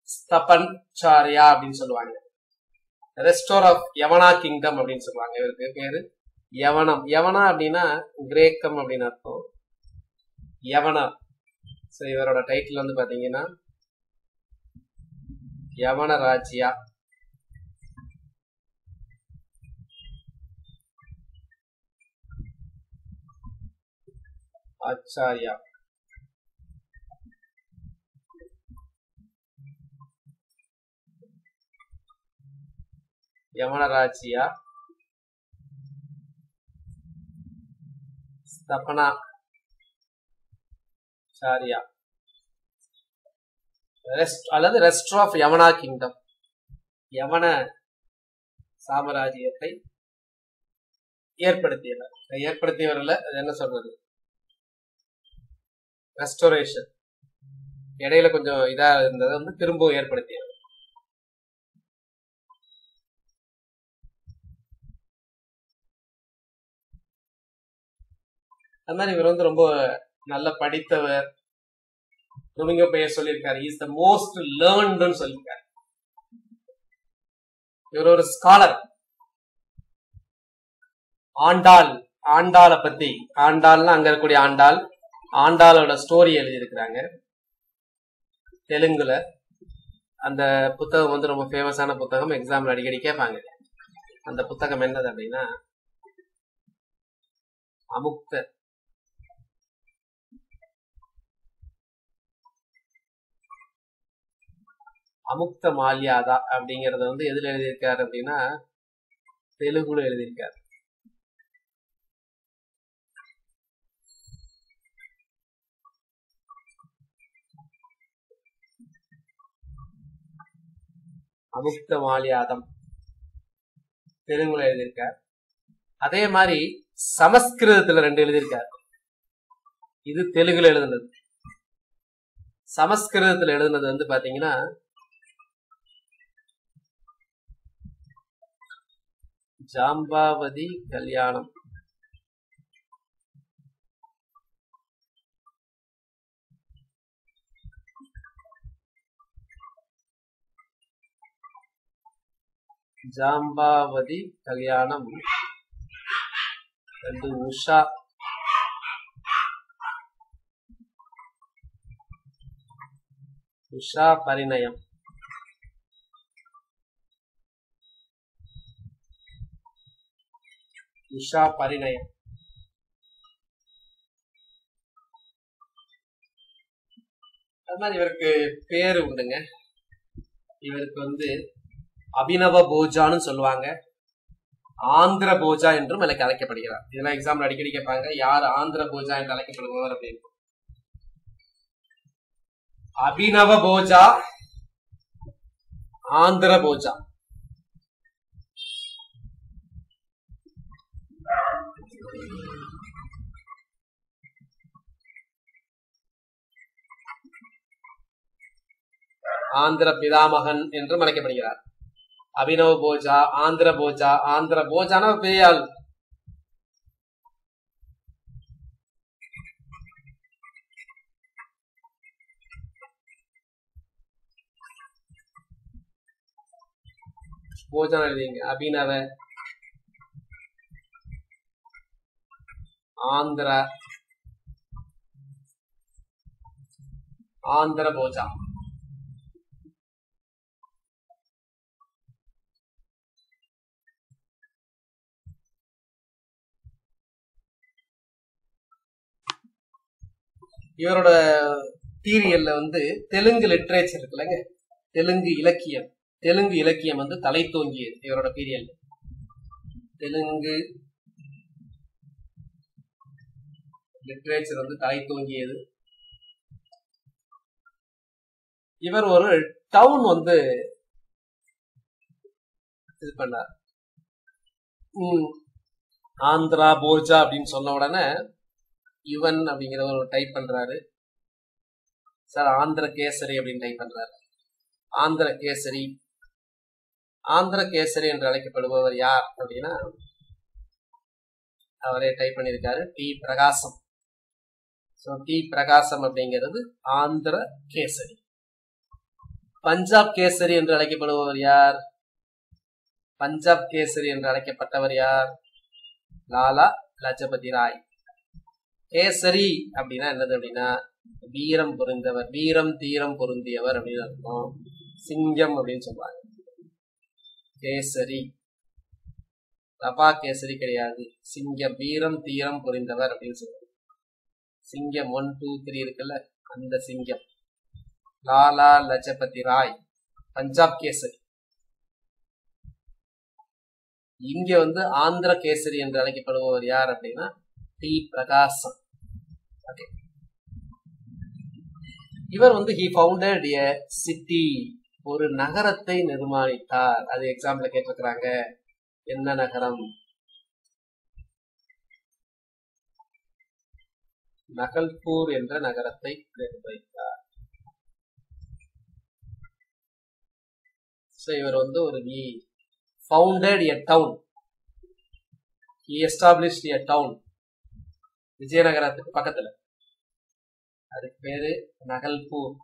ஸ்தபன்சாரியா அப்படின்னு சொல்லுவாங்க. ரெஸ்டோர் ஆஃப் யவனா கிங்டம் அப்படின்னு சொல்லுவாங்க. இவருக்கு பேரு யவனம். யவனா அப்படின்னா கிரேக்கம் அப்படின்னு அர்த்தம். யவனா. சரி, இவரோட டைட்டில் வந்து பாத்தீங்கன்னா யவனராஜ்யா. ஆச்சாரியா, யமனராஜியா, ஸ்தபனா சாரியா, அல்லது ரெஸ்ட் ஆஃப் யமனா கிங்டம், யமன சாம்ராஜ்யத்தை ஏற்படுத்தியவர் இல்ல, அது என்ன சொல்றது, ரெஸ்டோரேஷன், இடையில கொஞ்சம் இதா இருந்ததை வந்து திரும்ப ஏற்படுத்தியவர். அது மாதிரி இவர் வந்து ரொம்ப நல்ல படித்தவர். துமிங்க பெயர் சொல்லியிருக்காரு, இஸ் த மோஸ்ட் லேர்ன்டுன்னு சொல்லியிருக்காரு. இவர் ஒரு ஸ்காலர். ஆண்டாளை பத்தி, ஆண்டாள்னா அங்க இருக்கக்கூடிய ஆண்டாளோட ஸ்டோரி எழுதியிருக்கிறாங்க தெலுங்குல. அந்த புத்தகம் வந்து ரொம்ப ஃபேமஸான புத்தகம், எக்ஸாம்ல அடிக்கடி கேட்பாங்க. அந்த புத்தகம் என்னது அப்படின்னா அமுக்த மால்யாதா அப்படிங்கறத வந்து எதுல எழுதியிருக்காரு அப்படின்னா தெலுங்குல எழுதியிருக்காரு. அமுக்த மால்யாதம் தெலுங்குல எழுதியிருக்கார். அதே மாதிரி சமஸ்கிருதத்துல 2 எழுதியிருக்காரு. இது தெலுங்குல எழுதுனது. சமஸ்கிருதத்துல எழுதுனது வந்து பாத்தீங்கன்னா ஜாம்பாவதி கல்யாணம். ஜாம்பாவதி கல்யாணம் உஷா பரிணயம். உஷா பரிணயம் அது மாதிரி இவருக்கு பேரு உண்டுங்க. இவருக்கு வந்து அபினவ போஜான்னு சொல்லுவாங்க, ஆந்திர போஜா என்றும் அழைக்கப்படுகிறார். இதெல்லாம் எக்ஸாம்ல அடிக்கடி கேட்பாங்க, யார் ஆந்திர போஜா என்று அழைக்கப்படுபவர் அப்படின்னு. அபினவ போஜா, ஆந்திர போஜா. ஆந்திர பிதாமகன் என்றும் அழைக்கப்படுகிறார். அபினவ போஜா, ஆந்திர போஜா. ஆந்திர போஜானா பெரியாள். போஜனா எழுதிங்க. அபினவ, ஆந்திர, ஆந்திர போஜா. இவரோட பீரியட்ல வந்து தெலுங்கு லிட்ரேச்சர் இருக்குல்லங்க, தெலுங்கு இலக்கியம் வந்து தலை தோங்கியது இவரோட பீரியட்ல. தெலுங்கு லிட்ரேச்சர் வந்து தலை தோங்கியது. இவர் ஒரு டவுன் வந்து இது பண்ணார். ஆந்திரா போஜா அப்படின்னு சொன்ன உடனே யுவன் அப்படிங்கிற ஒரு டைப் பண்றாரு சார். ஆந்திர கேசரி அப்படின்னு டைப் பண்றாரு. ஆந்திர கேசரி என்று அழைக்கப்படுபவர் யார் அப்படின்னா அவரே டைப் பண்ணியிருக்காரு, டி பிரகாசம். டி பிரகாசம் அப்படிங்கிறது ஆந்திர கேசரி. பஞ்சாப் கேசரி என்று அழைக்கப்படுபவர் யார்? பஞ்சாப் கேசரி என்று அழைக்கப்பட்டவர் யார்? லாலா லஜபதி ராய். கேசரி அப்படின்னா என்னது அப்படின்னா வீரம் பொருந்தவர், வீரம் தீரம் பொருந்தியவர் அப்படின்னு அர்த்தம். சிங்கம் அப்படின்னு சொல்லுவாங்க. கேசரி ரபா கேசரி கிடையாது, சிங்கம், வீரம் தீரம் புரிந்தவர் அப்படின்னு சொல்லுவாங்க. சிங்கம் 1 2 3 இருக்குல்ல, அந்த சிங்கம். லாலா லஜபதி ராய், பஞ்சாப் கேசரி. இங்க வந்து ஆந்திர கேசரி என்று அழைக்கப்படுபவர் யார் அப்படின்னா டி பிரகாசம். இவர் வந்து he founded a city, ஒரு நகரத்தை நிர்மாணித்தார். அது எக்ஸாம்பிள் கேட்டிருக்கிறாங்க. என்ன நகரம்? நகல்பூர் என்ற நகரத்தை நிர்மாணித்தார். இவர் வந்து ஒரு he founded a town, he established a town, விஜயநகரத்துக்கு பக்கத்துல. அதுக்கு பேரு நகல்பூர்.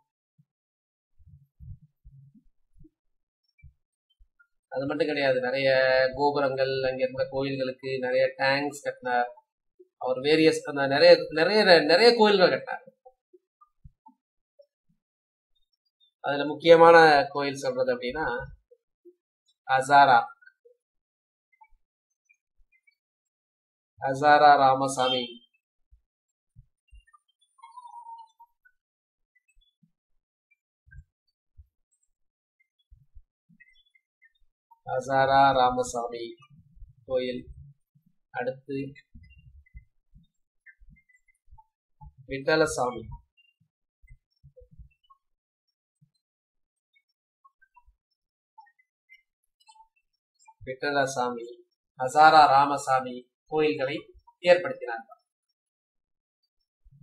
அது மட்டும் கிடையாது, நிறைய கோபுரங்கள், அங்க இருந்த கோயில்களுக்கு நிறைய டேங்க்ஸ் கட்டினார். அவர் வேரியஸ் நிறைய நிறைய நிறைய கோயில்கள் கட்டினார். அதுல முக்கியமான கோயில் சொல்றது அப்படின்னா ஹசாரா ராமசாமி. ஹசாரா ராமசாமி கோயில். அடுத்து விட்டலசாமி. விட்டலசாமி, ஹசாரா ராமசாமி கோயில்களை ஏற்படுத்தினார்.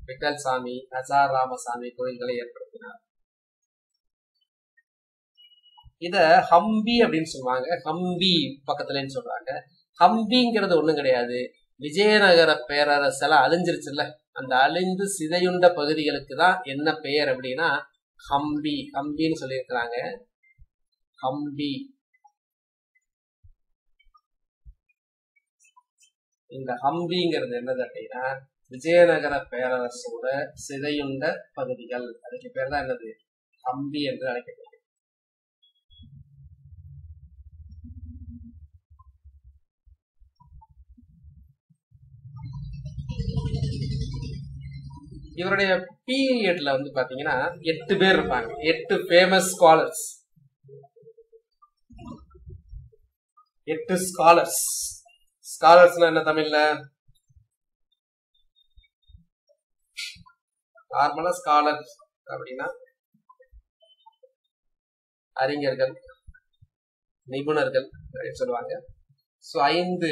விட்டல்சாமி, ஹசாரா ராமசாமி கோயில்களை ஏற்படுத்தினார். இத ஹம்பி அப்படின்னு சொல்லுவாங்க. ஹம்பி பக்கத்துலன்னு சொல்றாங்க. ஹம்பிங்கிறது ஒண்ணும் கிடையாது, விஜயநகர பேரரசெல்லாம் அழிஞ்சிருச்சுல்ல, அந்த அழிந்து சிதையுண்ட பகுதிகளுக்கு தான் என்ன பெயர் அப்படின்னா ஹம்பி. ஹம்பின்னு சொல்லியிருக்கிறாங்க. ஹம்பி. இந்த ஹம்பிங்கிறது என்னது அப்படின்னா விஜயநகர பேரரசோட சிதையுண்ட பகுதிகள். அதுக்கு பேர் தான் என்னது? ஹம்பி என்று அழைக்கப்படுகிறது. இவருடைய பீரியட்ல வந்து பாத்தீங்கன்னா 8 பேர் இருப்பாங்க. 8 ஃபேமஸ் ஸ்காலர்ஸ். 8 ஸ்காலர்ஸ். ஸ்காலர்ஸ்னா என்ன தமிழ்ல? நார்மலா ஸ்காலர் அப்படின்னா அறிஞர்கள், நிபுணர்கள் சொல்லுவாங்க. சோ 5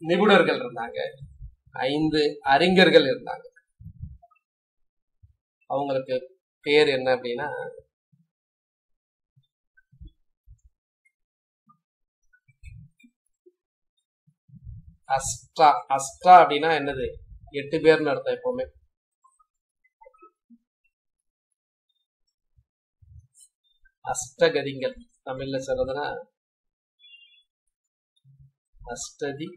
நிபுணர்கள் இருந்தாங்க, 5 அறிஞர்கள் இருந்தாங்க. அவங்களுக்கு பேர் என்ன அப்படின்னா அஸ்ட்ரா. அஸ்ட்ரா அப்படின்னா என்னது? 8 பேர்னு அர்த்தம். எப்பவுமே அஷ்டகதிகள் தமிழ்ல சொல்றதுன்னா அஷ்டதி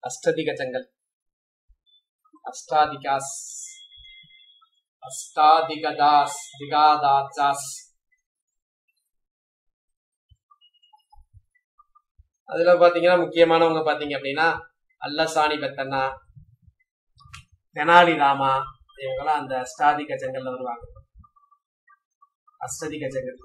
அஷ்டதிகஜங்கள், அஷ்டாதிகாஸ், அஷ்டாதிகதாஸ், திகாதாசாஸ். அதுல பாத்தீங்கன்னா முக்கியமானவங்க பாத்தீங்க அப்படின்னா அல்லசாணி பெத்தண்ணா, தெனாலி ராமா, இவங்கெல்லாம் அந்த அஷ்டாதிகஜங்கள்ல வருவாங்க. அஷ்டதிகஜங்கள்.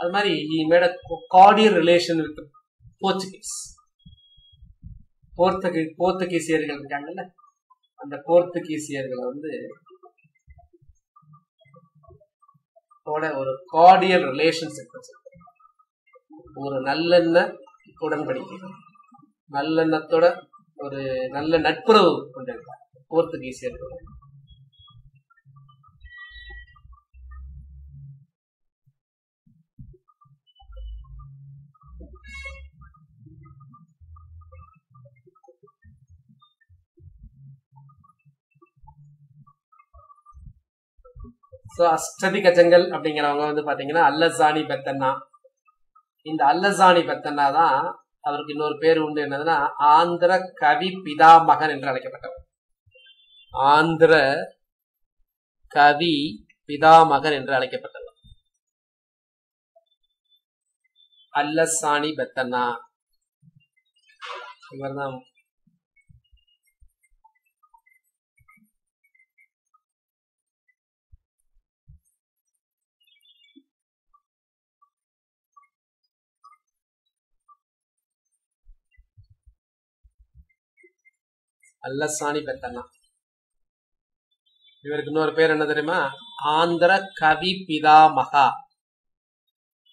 அது மாதிரி he made a cordial relation with Portuguese. போர்த்துகீசியர்கள் இருக்காங்கல்ல, அந்த போர்த்துகீசியர்கள் வந்து ஒரு கார்டியல் ரிலேஷன்ஷிப் வச்சிருக்காங்க. ஒரு நல்லெண்ண உடன்படிக்கை, நல்லெண்ணத்தோட ஒரு நல்ல நட்புறவு கொண்டிருக்காங்க போர்த்துகீசியர்கள். சோ அஷ்டதி கஜங்கள் அப்படிங்கிறவங்க வந்து பாத்தீங்கன்னா அல்லசானி பெத்தன்னா. இந்த அல்லசானி பெத்தன்னா தான் அவருக்கு இன்னொரு பேர் உண்டு, என்னதுன்னா ஆந்திர கவி பிதாமகன் என்று அழைக்கப்பட்டவர். ஆந்திர கவி பிதாமகன் என்று அழைக்கப்பட்டவர் அல்லசானி பெத்தன்னா. இவர்தான் அல்லசானி பெத்தன்னா. இவருக்கு இன்னொரு பேர் என்ன தெரியுமா? ஆந்திர கவி பிதாமகா.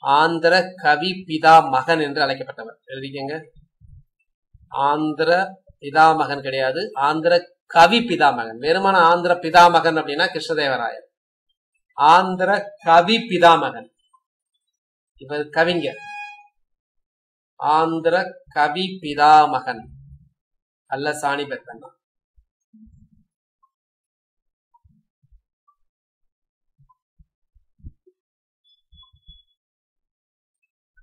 ஆந்திர கவி பிதாமகன் என்று அழைக்கப்பட்டவர். எழுதிக்கங்க. ஆந்திர பிதாமகன் கிடையாது, ஆந்திர கவி பிதாமகன். வெறுமான ஆந்திர பிதாமகன் அப்படின்னா கிருஷ்ணதேவராயர். ஆந்திர கவி பிதாமகன் இவர் கவிஞர். ஆந்திர கவி பிதாமகன் அல்லசானி பெத்தன்னா.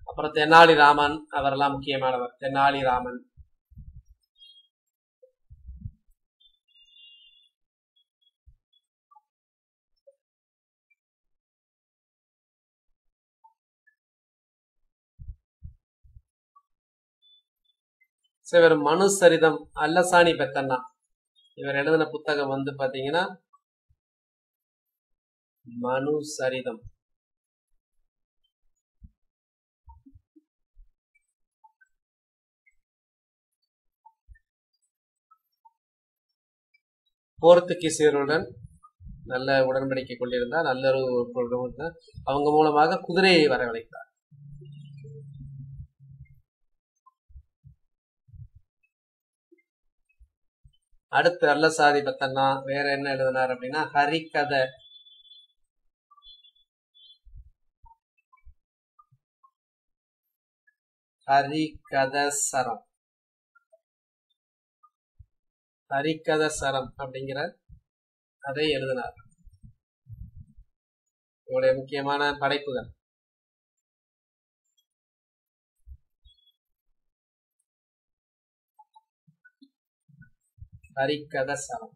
அப்புறம் தெனாலிராமன், அவரெல்லாம் முக்கியமானவர். தெனாலிராமன் இவர் மனு சரிதம் அல்லசானி பெத்தன்னா. இவர் எழுதின புத்தகம் வந்து பாத்தீங்கன்னா மனு சரிதம். போர்த்துகீசியருடன் நல்ல உடன்படிக்கை கொண்டிருந்தார், நல்ல அவங்க மூலமாக குதிரையை வரவழைத்தார். அடுத்து அல்லசானி பெத்தன்னா வேற என்ன எழுதினார் அப்படின்னா ஹரிகதை. ஹரிகதசரம். ஹரிகதசரம் அப்படிங்கிற அதை எழுதினார். இவருடைய முக்கியமான படைப்புகள். ஹரிகதசரம்.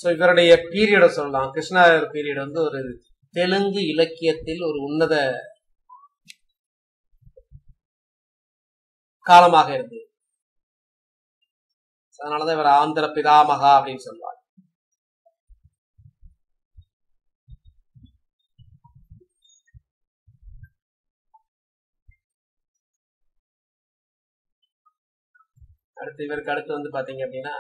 சோ இவருடைய பீரியட சொல்லலாம். கிருஷ்ணாயர் பீரியட் வந்து ஒரு தெலுங்கு இலக்கியத்தில் ஒரு உன்னத காலமாக இருந்தது. அதனாலதான் இவர் ஆந்திர பிதாமகா அப்படின்னு சொல்லுவாங்க. அடுத்து இவருக்கு அடுத்து வந்து பாத்தீங்க அப்படின்னா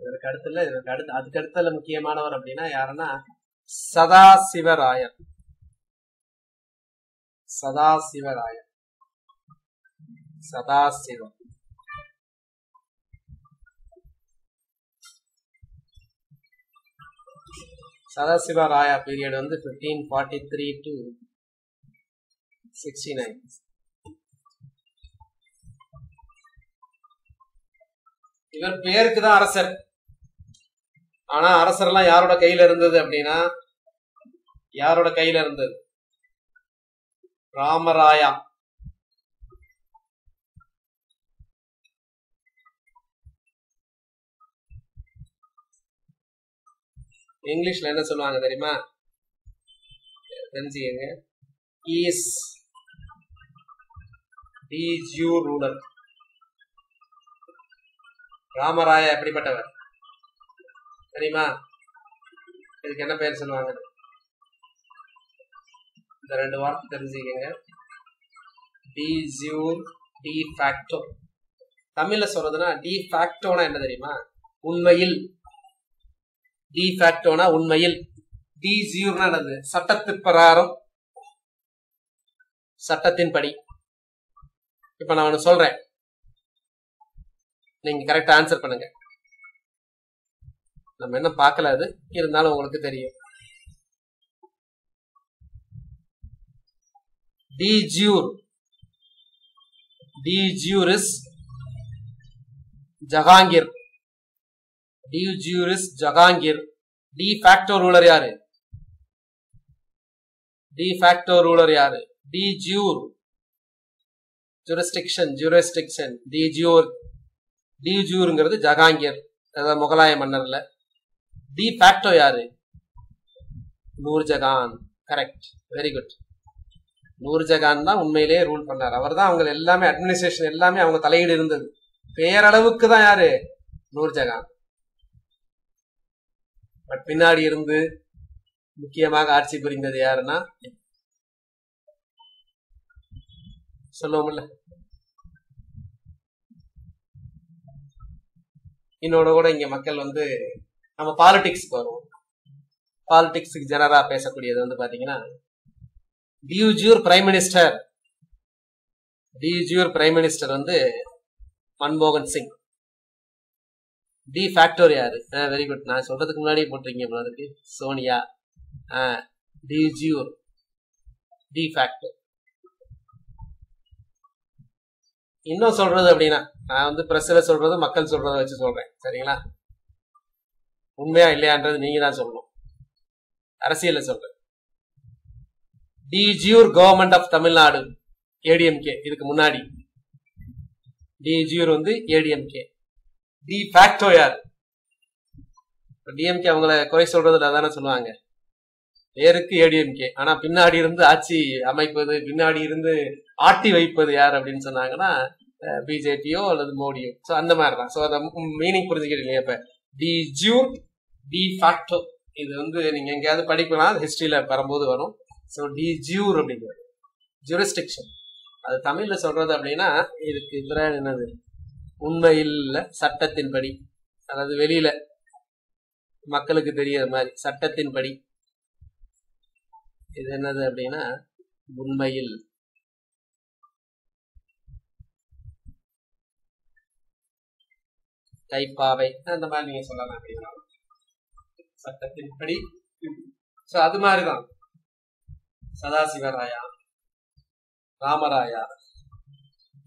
இதற்கு அடுத்துல அதுக்கு அடுத்தல முக்கியமானவர் அப்படின்னா யாருன்னா சதாசிவராயர். சதாசிவராயர். சதாசிவம். சதாசிவராயா பீரியட் வந்து 1543 to 69. இவர் பேருக்கு தான் அரசர். ஆனா அரசர் எல்லாம் யாரோட கையில இருந்தது அப்படின்னா யாரோட கையில இருந்தது? ராமராயா. இங்கிலீஷ்ல என்ன சொல்லுவாங்க தெரியுமா? தெரிஞ்சுக்கங்க. Is you ruler. ராமராயா எப்படிப்பட்டவர் தெரியுமா? இதுக்கு என்ன பேர் சொல்லுவாங்க? இந்த ரெண்டு வார்த்தை தெரிஞ்சுக்கங்க. De jure de facto. தமிழ்ல சொல்றதுன்னா டி ஃபேக்டோனா என்ன தெரியுமா? உண்மையில். டி ஃபேக்டோனா உண்மையில். டி ஜூர்னா என்னது? சட்டத்தின் பிரகாரம், சட்டத்தின்படி. இப்ப நான் ஒண்ணு சொல்றேன், நீங்க கரெக்டா ஆன்சர் பண்ணுங்க. நம்ம என்ன பார்க்கல, அது இருந்தாலும் உங்களுக்கு தெரியும். de jure. De jure is Jahangir. De jure is Jahangir. De facto ruler யாரு? De facto ruler யாரு? De jure. Jurisdiction. De jure. De jureங்கிறது Jahangir, அதாவது முகலாய மன்னர்ல. De facto யாரு? Nurjahan. Correct, very good. Nurjahan தான் உண்மையிலேயே ரூல் பண்ணார். அவர் தான் அவங்க எல்லாமே, அட்மினிஸ்ட்ரேஷன் எல்லாமே அவங்க தலையீடு இருந்தது. பேரளவுக்கு தான் யாரு? நூர்ஜஹான். பட் பின்னாடி இருந்து முக்கியமாக ஆட்சி புரிந்தது யாருன்னா, சொல்லுவோம்ல, இன்னோட கூட இங்க மக்கள் வந்து நம்ம பாலிடிக்ஸ்க்கு வருவோம். பாலிடிக்ஸுக்கு ஜெனரா பேசக்கூடியது வந்து பாத்தீங்கன்னா, de jure prime minister. De jure prime minister வந்து மன்மோகன் சிங். டி ஃபேக்டோர் யாரு? Very good. நான் சொல்றதுக்கு முன்னாடி போட்டிருக்கீங்க அதுக்கு. சோனியா. De jure de facto. இன்னும் சொல்றது அப்படின்னா, நான் வந்து பிரஸ்ல சொல்றது மக்கள் சொல்றத வச்சு சொல்றேன், சரிங்களா? உண்மையா இல்லையான்றது நீங்க தான் சொல்லணும். அரசியல சொல்றேன். De jure government of Tamil Nadu, ADMK. இதுக்கு முன்னாடி டி ஜியூர் வந்து ஏடிஎம்கே. டி ஃபேக்டோ யார்? டிஎம்கே அவங்கள குறை சொல்றதுல தானே சொல்லுவாங்க. பேருக்கு ஏடிஎம்கே, ஆனா பின்னாடி இருந்து ஆட்சி அமைப்பது, பின்னாடி இருந்து ஆட்டி வைப்பது யார் அப்படின்னு சொன்னாங்கன்னா பிஜேபியோ அல்லது மோடியோ. ஸோ அந்த மாதிரி தான். ஸோ அதை மீனிங் புரிஞ்சுக்கிட்டீங்க. இப்ப டி ஜியூர் டி ஃபேக்டோ, இது வந்து நீங்க எங்கேயாவது படிக்கலாம், ஹிஸ்டரியில வரும்போது வரும். ஸோ டி ஜியூர் அப்படிங்கிறது ஜூரிஸ்டிக்ஷன். அது தமிழ்ல சொல்றது அப்படின்னா, இதுக்கு என்னது, உண்மையில் சட்டத்தின்படி, அதாவது வெளியில மக்களுக்கு தெரியற மாதிரி சட்டத்தின்படி. இது என்னது அப்படின்னா, உண்மையில். கைப்பாவை அந்த மாதிரி நீங்க சொல்லலாம் அப்படின்னா, சட்டத்தின்படி. சோ அது மாதிரிதான் சதாசிவராயா, ராமராயா.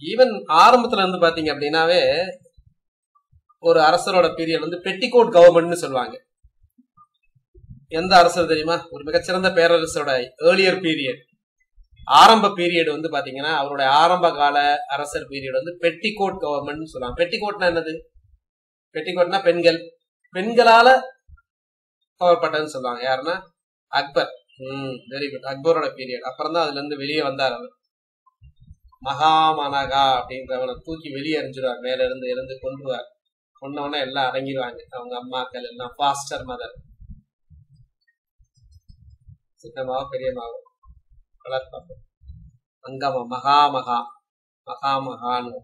ஈவன் ஆரம்பத்துல இருந்து பாத்தீங்க அப்படின்னாவே ஒரு அரசரோட பீரியட் வந்து பெட்டிகோட் கவர்மெண்ட்னு சொல்லுவாங்க. எந்த அரசர் தெரியுமா? ஒரு மிகச்சிறந்த பேரரசோட ஏர்லியர் பீரியட், ஆரம்ப பீரியட் வந்து பாத்தீங்கன்னா, அவருடைய ஆரம்ப கால அரசர் பீரியட் வந்து பெட்டிகோட் கவர்மெண்ட் சொல்லுவாங்க. பெட்டிகோட்னா என்னது? பெட்டிகோட்னா பெண்கள், பெண்களால கவர்பட்டதுன்னு சொல்லுவாங்க. யாருன்னா அக்பர். Very good. அக்பரோட பீரியட். அப்புறம் தான் அதுல இருந்து வெளியே வந்தார் அவர். மகாமனகா அப்படின்றவனை தூக்கி வெளியே எறிஞ்சிருவார், மேல இருந்து இருந்து கொண்டுவார். கொண்டவன எல்லாம் அடங்கிடுவாங்க, அவங்க அம்மாக்கள் எல்லாம். ஃபாஸ்டர் மதர், சின்னமாவோ பெரியமாவோ வளர்ப்பாங்க. அங்கமா மகாமகா, மகாமகான்னு.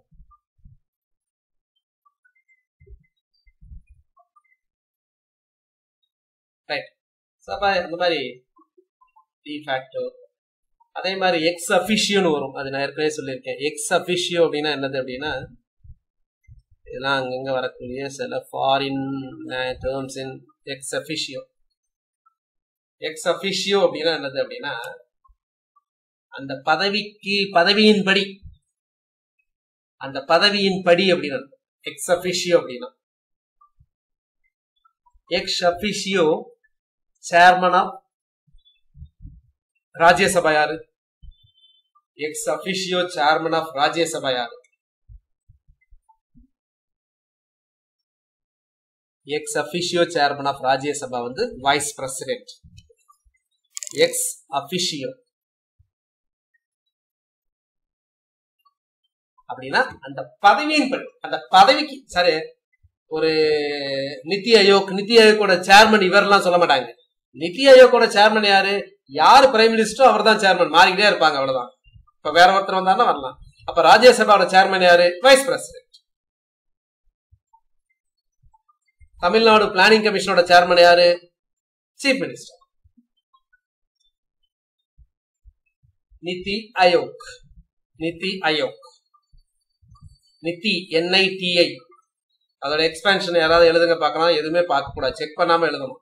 ரைட். அந்த மாதிரி டி ஃபேக்டோ. அதே மாதிரி எக்ஸ் அபிஷியோன்னு வரும். அது நான் ஏற்கனவே சொல்லியிருக்கேன். எக்ஸ் அபிஷியோ அப்படின்னா என்னது அப்படின்னா, இதெல்லாம் அங்கங்க வரக்கூடிய சில foreign terms in ex officio. Ex officio அப்படின்னா என்னது அப்படின்னா, அந்த பதவிக்கு பதவியின்படி, அந்த பதவியின்படி அப்படின்னா எக்ஸ் அபிஷியோ அப்படின்னா. Ex officio chairman of Rajya Sabha யாரு? Ex officio chairman of Rajya Sabha யாரு? Ex officio chairman of Rajya Sabha வந்து வைஸ் பிரசிடென்ட். எக்ஸ் அபிஷியோ அப்படின்னா அந்த பதவியின்படி, அந்த பதவிக்கு. சரி, ஒரு நித்தி ஆயோக்கோட சேர்மன் இவரெல்லாம் சொல்ல மாட்டாங்க. நித்தி ஆயோக்கோட சேர்மன் யாரு? யாரு பிரைம் மினிஸ்டரோ அவர் தான் சேர்மன், மாறிக்கிட்டே இருப்பாங்க, அவ்வளவுதான். இப்ப வேற ஒருத்தர் வந்தாருன்னா வரலாம். அப்ப ராஜ்யசபாவோட சேர்மன் யாரு? Vice president. தமிழ்நாடு பிளானிங் கமிஷனோட சேர்மன் யாரு? Chief minister. NITI Aayog, NITI Aayog, NITI NITI. அதோட எக்ஸ்பென்ஷன் யாராவது எழுதுங்க பார்க்கலாம். எதுவுமே பார்க்க கூடாது, செக் பண்ணாம எழுதணும்.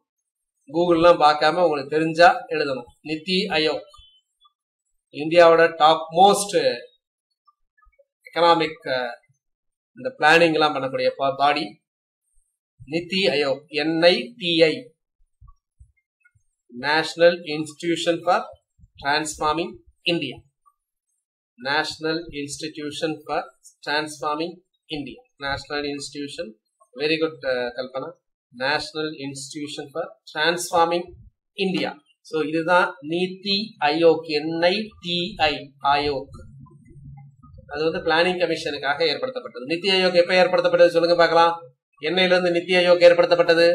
கூகுள்லாம் பார்க்காம உங்களுக்கு தெரிஞ்சா எழுதணும். நித்தி ஆயோக். இந்தியாவோட டாப் மோஸ்ட் எக்கனாமிக் இந்த பிளானிங் எல்லாம் பண்ணக்கூடிய பாடி நிதி Aayog, NITI, national institution for transforming India. National institution for transforming India. National institution, very good Kalpana. National institution for transforming India. So இதுதான் நிதி ஆயோக், NITI ஆயோக். அது வந்து பிளானிங் கமிஷனுக்காக ஏற்படுத்தப்பட்டது. நிதி ஆயோக் எப்ப ஏற்படுத்தப்பட்டது சொல்லுங்க பார்க்கலாம். என்னையில இருந்து நிதி ஆயோக் ஏற்படுத்தப்பட்டது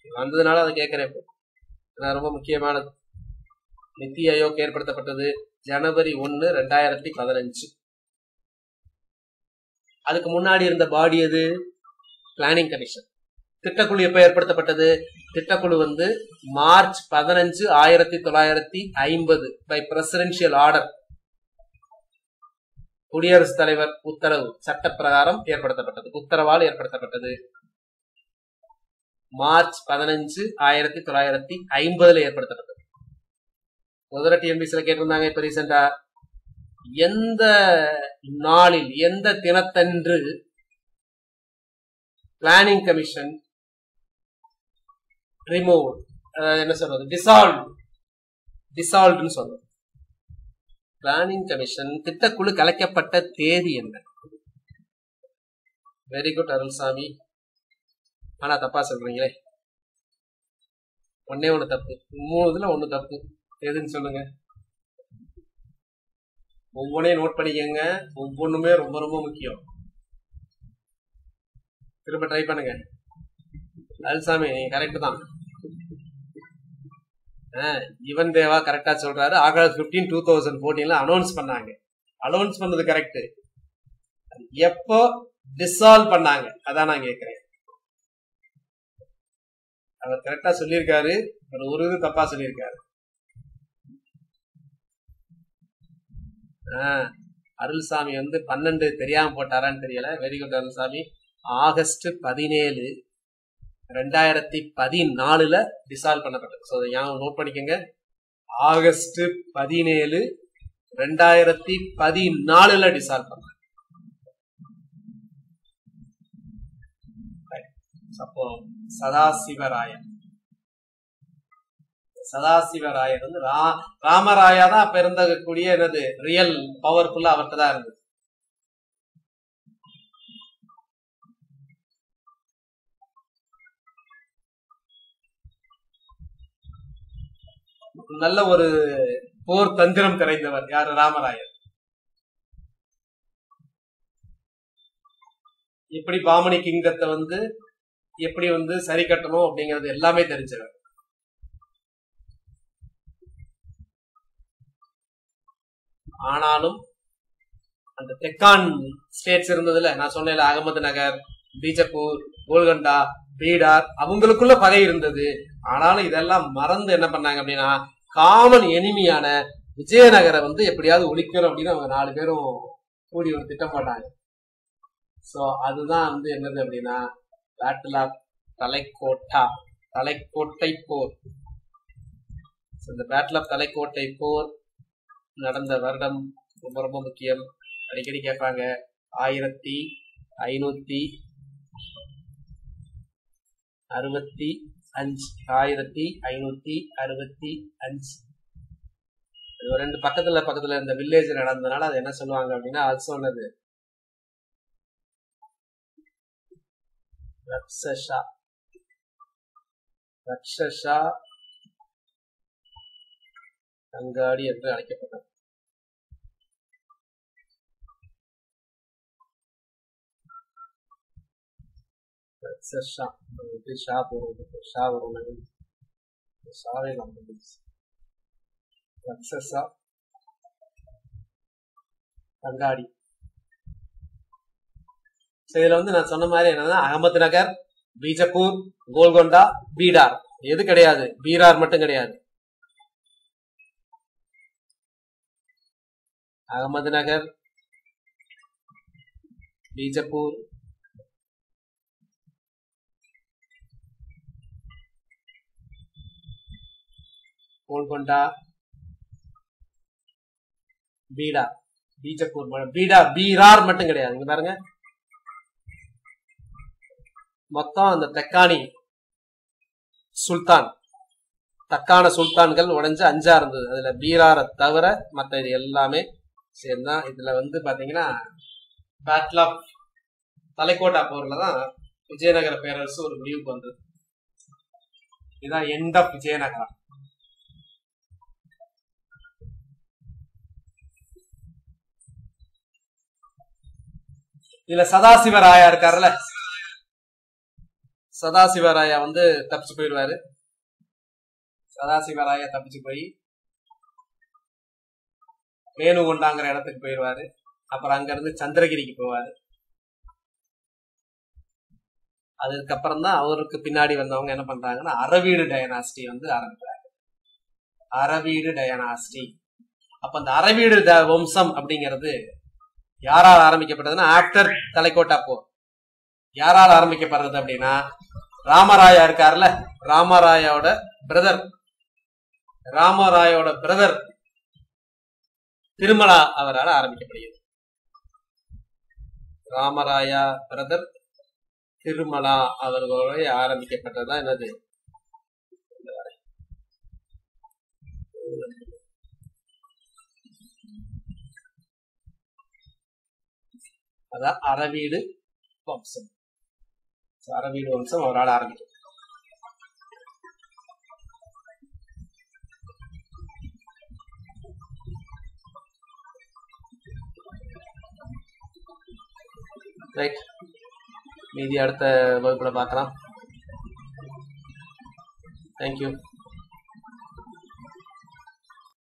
வந்ததுனால அதை கேட்கிறேன். ரொம்ப முக்கியமானது. நிதி ஆயோக் ஏற்படுத்தப்பட்டது ஜனவரி 1, 2015. அதுக்கு முன்னாடி இருந்த பாடி எது? Planning commission. திட்டக்குழு எப்ப ஏற்படுத்தப்பட்டது? திட்டக்குழு வந்து மார்ச் 15, 1950 பை பிரசிடென்சியல் ஆர்டர், குடியரசுத் தலைவர் உத்தரவு, சட்டப்பிரகாரம் ஏற்படுத்தப்பட்டது, உத்தரவால் ஏற்படுத்தப்பட்டது. மார்ச் 15, 1950 ஏற்படுத்தப்பட்டது. முதல்ல டிஎன்பிசில கேட்டிருந்தாங்க இப்ப ரீசெண்டா, எந்த நாளில் எந்த தினத்தன்று பிளானிங் கமிஷன் ரிமூவ், என்ன சொல்றது, டிசால்வ்னு சொல்றது. பிளானிங் கமிஷன் திட்டக்குழு கலைக்கப்பட்ட தேதி என்ன? Very good Arulsamy. ஆனா தப்பா சொல்றீங்களே. ஒன்னே ஒண்ணு தப்பு, 3 ஒண்ணு தப்பு. எதுன்னு சொல்லுங்க. ஒவ்வொன்றையும் நோட் பண்ணிக்கங்க. ஒவ்வொன்றுமே ரொம்ப ரொம்ப முக்கியம். திரும்ப ட்ரை பண்ணுங்க. அருள்சாமி நீங்க கரெக்ட் தான். இவன் தேவா கரெக்டா சொல்றாரு. ஆகஸ்ட் 15, 2014 அனௌன்ஸ் பண்ணாங்க. அனௌன்ஸ் பண்ணது கரெக்ட். எப்போ டிசால்வ் பண்ணாங்க அதான் நான் கேட்கிறேன். அவர் கரெக்டா சொல்லியிருக்காரு, ஒரு இது தப்பா சொல்லியிருக்காரு. அருள்சாமி வந்து 12 தெரியாம போட்டாரான்னு தெரியல. Very good Arulsamy. August 17, 2014 dissolve பண்ணப்பட்டது. ஸோ நோட் பண்ணிக்கோங்க. ஆகஸ்ட் 17, 2014 டிசால்வ் பண்ணாங்க. அப்போ சதாசிவராயன் வந்து ராமராயா தான் அப்ப இருந்தக்கூடிய என்னது ரியல் பவர்ஃபுல்லா அவர்கிட்ட தான் இருந்தது. நல்ல ஒரு போர் தந்திரம் தெரிந்தவர் யாரு? ராமராயர். எப்படி பாமணி கிங்கத்தை வந்து எப்படி வந்து சரி கட்டணும் அப்படிங்கிறது எல்லாமே தெரிஞ்சவர். ஆனாலும் அந்த தெக்கான் ஸ்டேட்ஸ் இருந்ததுல நான் சொன்னேன், அகமது நகர், பீஜப்பூர், கோல்கண்டா, பீடார், அவங்களுக்குள்ள பகை இருந்தது. ஆனாலும் இதெல்லாம் மறந்து என்ன பண்ணாங்க அப்படின்னா, காமன் எனிமியான விஜயநகரை வந்து எப்படியாவது ஒழிக்கணும் அப்படின்னு அவங்க 4 பேரும் கூடி ஒரு திட்டம் போட்டாங்க. சோ அதுதான் வந்து என்னது அப்படின்னா பேட்டில் ஆஃப் தலைக்கோட்டை போர். இந்த பேட்டில் ஆஃப் தலைக்கோட்டை போர் நடந்த வருடம் ரொம்ப ரொம்ப முக்கியம். அடிக்கடி கேட்பாங்க. 1565 1565. இது 2 பக்கத்துல இந்த வில்லேஜ் நடந்ததுனால அது என்ன சொல்லுவாங்க அப்படின்னா, ஆல்சோ என்னது ரக்ஷஷா அங்காடி என்று அழைக்கப்பட்டது. அங்காடி. இதுல வந்து நான் சொன்ன மாதிரி என்னன்னா, அகமது நகர், பீஜப்பூர், கோல்கொண்டா, பீடார். எது கிடையாது, பீடார் மட்டும் கிடையாது. அகமது நகர், பீஜப்பூர், கோல்கொண்டா, பீடா, பீஜப்பூர், பீடா, பீரார் மட்டும் கிடையாது. இங்க பாருங்க, மொத்தம் அந்த தெக்கானி சுல்தான், தக்கான சுல்தான்கள் உடைஞ்சு 5 இருந்தது. அதுல பீராரை தவிர மற்ற இது எல்லாமே சேர்ந்தா. இதுல வந்து பாத்தீங்கன்னா பேட்டில் ஆஃப் தலைக்கோட்டா போர்ல தான் விஜயநகர பேரரசு ஒரு முடிவுக்கு வந்தது. இதுதான் எண்ட் ஆஃப் விஜயநகரம். இதுல சதாசிவராயா இருக்காருல்ல, சதாசிவராயா வந்து தப்பிச்சு போயிடுவாரு. சதாசிவராயா தப்பிச்சு போய் ரேணுகொண்டாங்கிற இடத்துக்கு போயிடுவாரு. அப்புறம் அங்க இருந்து சந்திரகிரிக்கு போவாரு. அதுக்கப்புறம் தான் அவருக்கு பின்னாடி வந்தவங்க என்ன பண்றாங்கன்னா அரவீடு டைனாஸ்டி வந்து ஆரம்பிக்கிறாங்க. அரவீடு டைனாஸ்டி. அப்ப அந்த அரவீடு வம்சம் அப்படிங்கிறது யாரால் ஆரம்பிக்கப்பட்டதுன்னா ஆஃப்டர் தலைக்கோட்டா போர். யாரால் ஆரம்பிக்கப்படுறது அப்படின்னா ராமராயா இருக்காருல்ல, ராமராயோட பிரதர் திருமலா அவரால் ஆரம்பிக்கப்படுகிறது. ராமராயா பிரதர் திருமலா அவர்களோட ஆரம்பிக்கப்பட்டதுதான் என்னது அதான் அரவீடு வம்சம். அரவீடு வம்சம் அவரால் ஆரம்பிக்கும். ரைட், மீதி அடுத்த வகுப்புல பார்க்கலாம். தேங்க்யூ.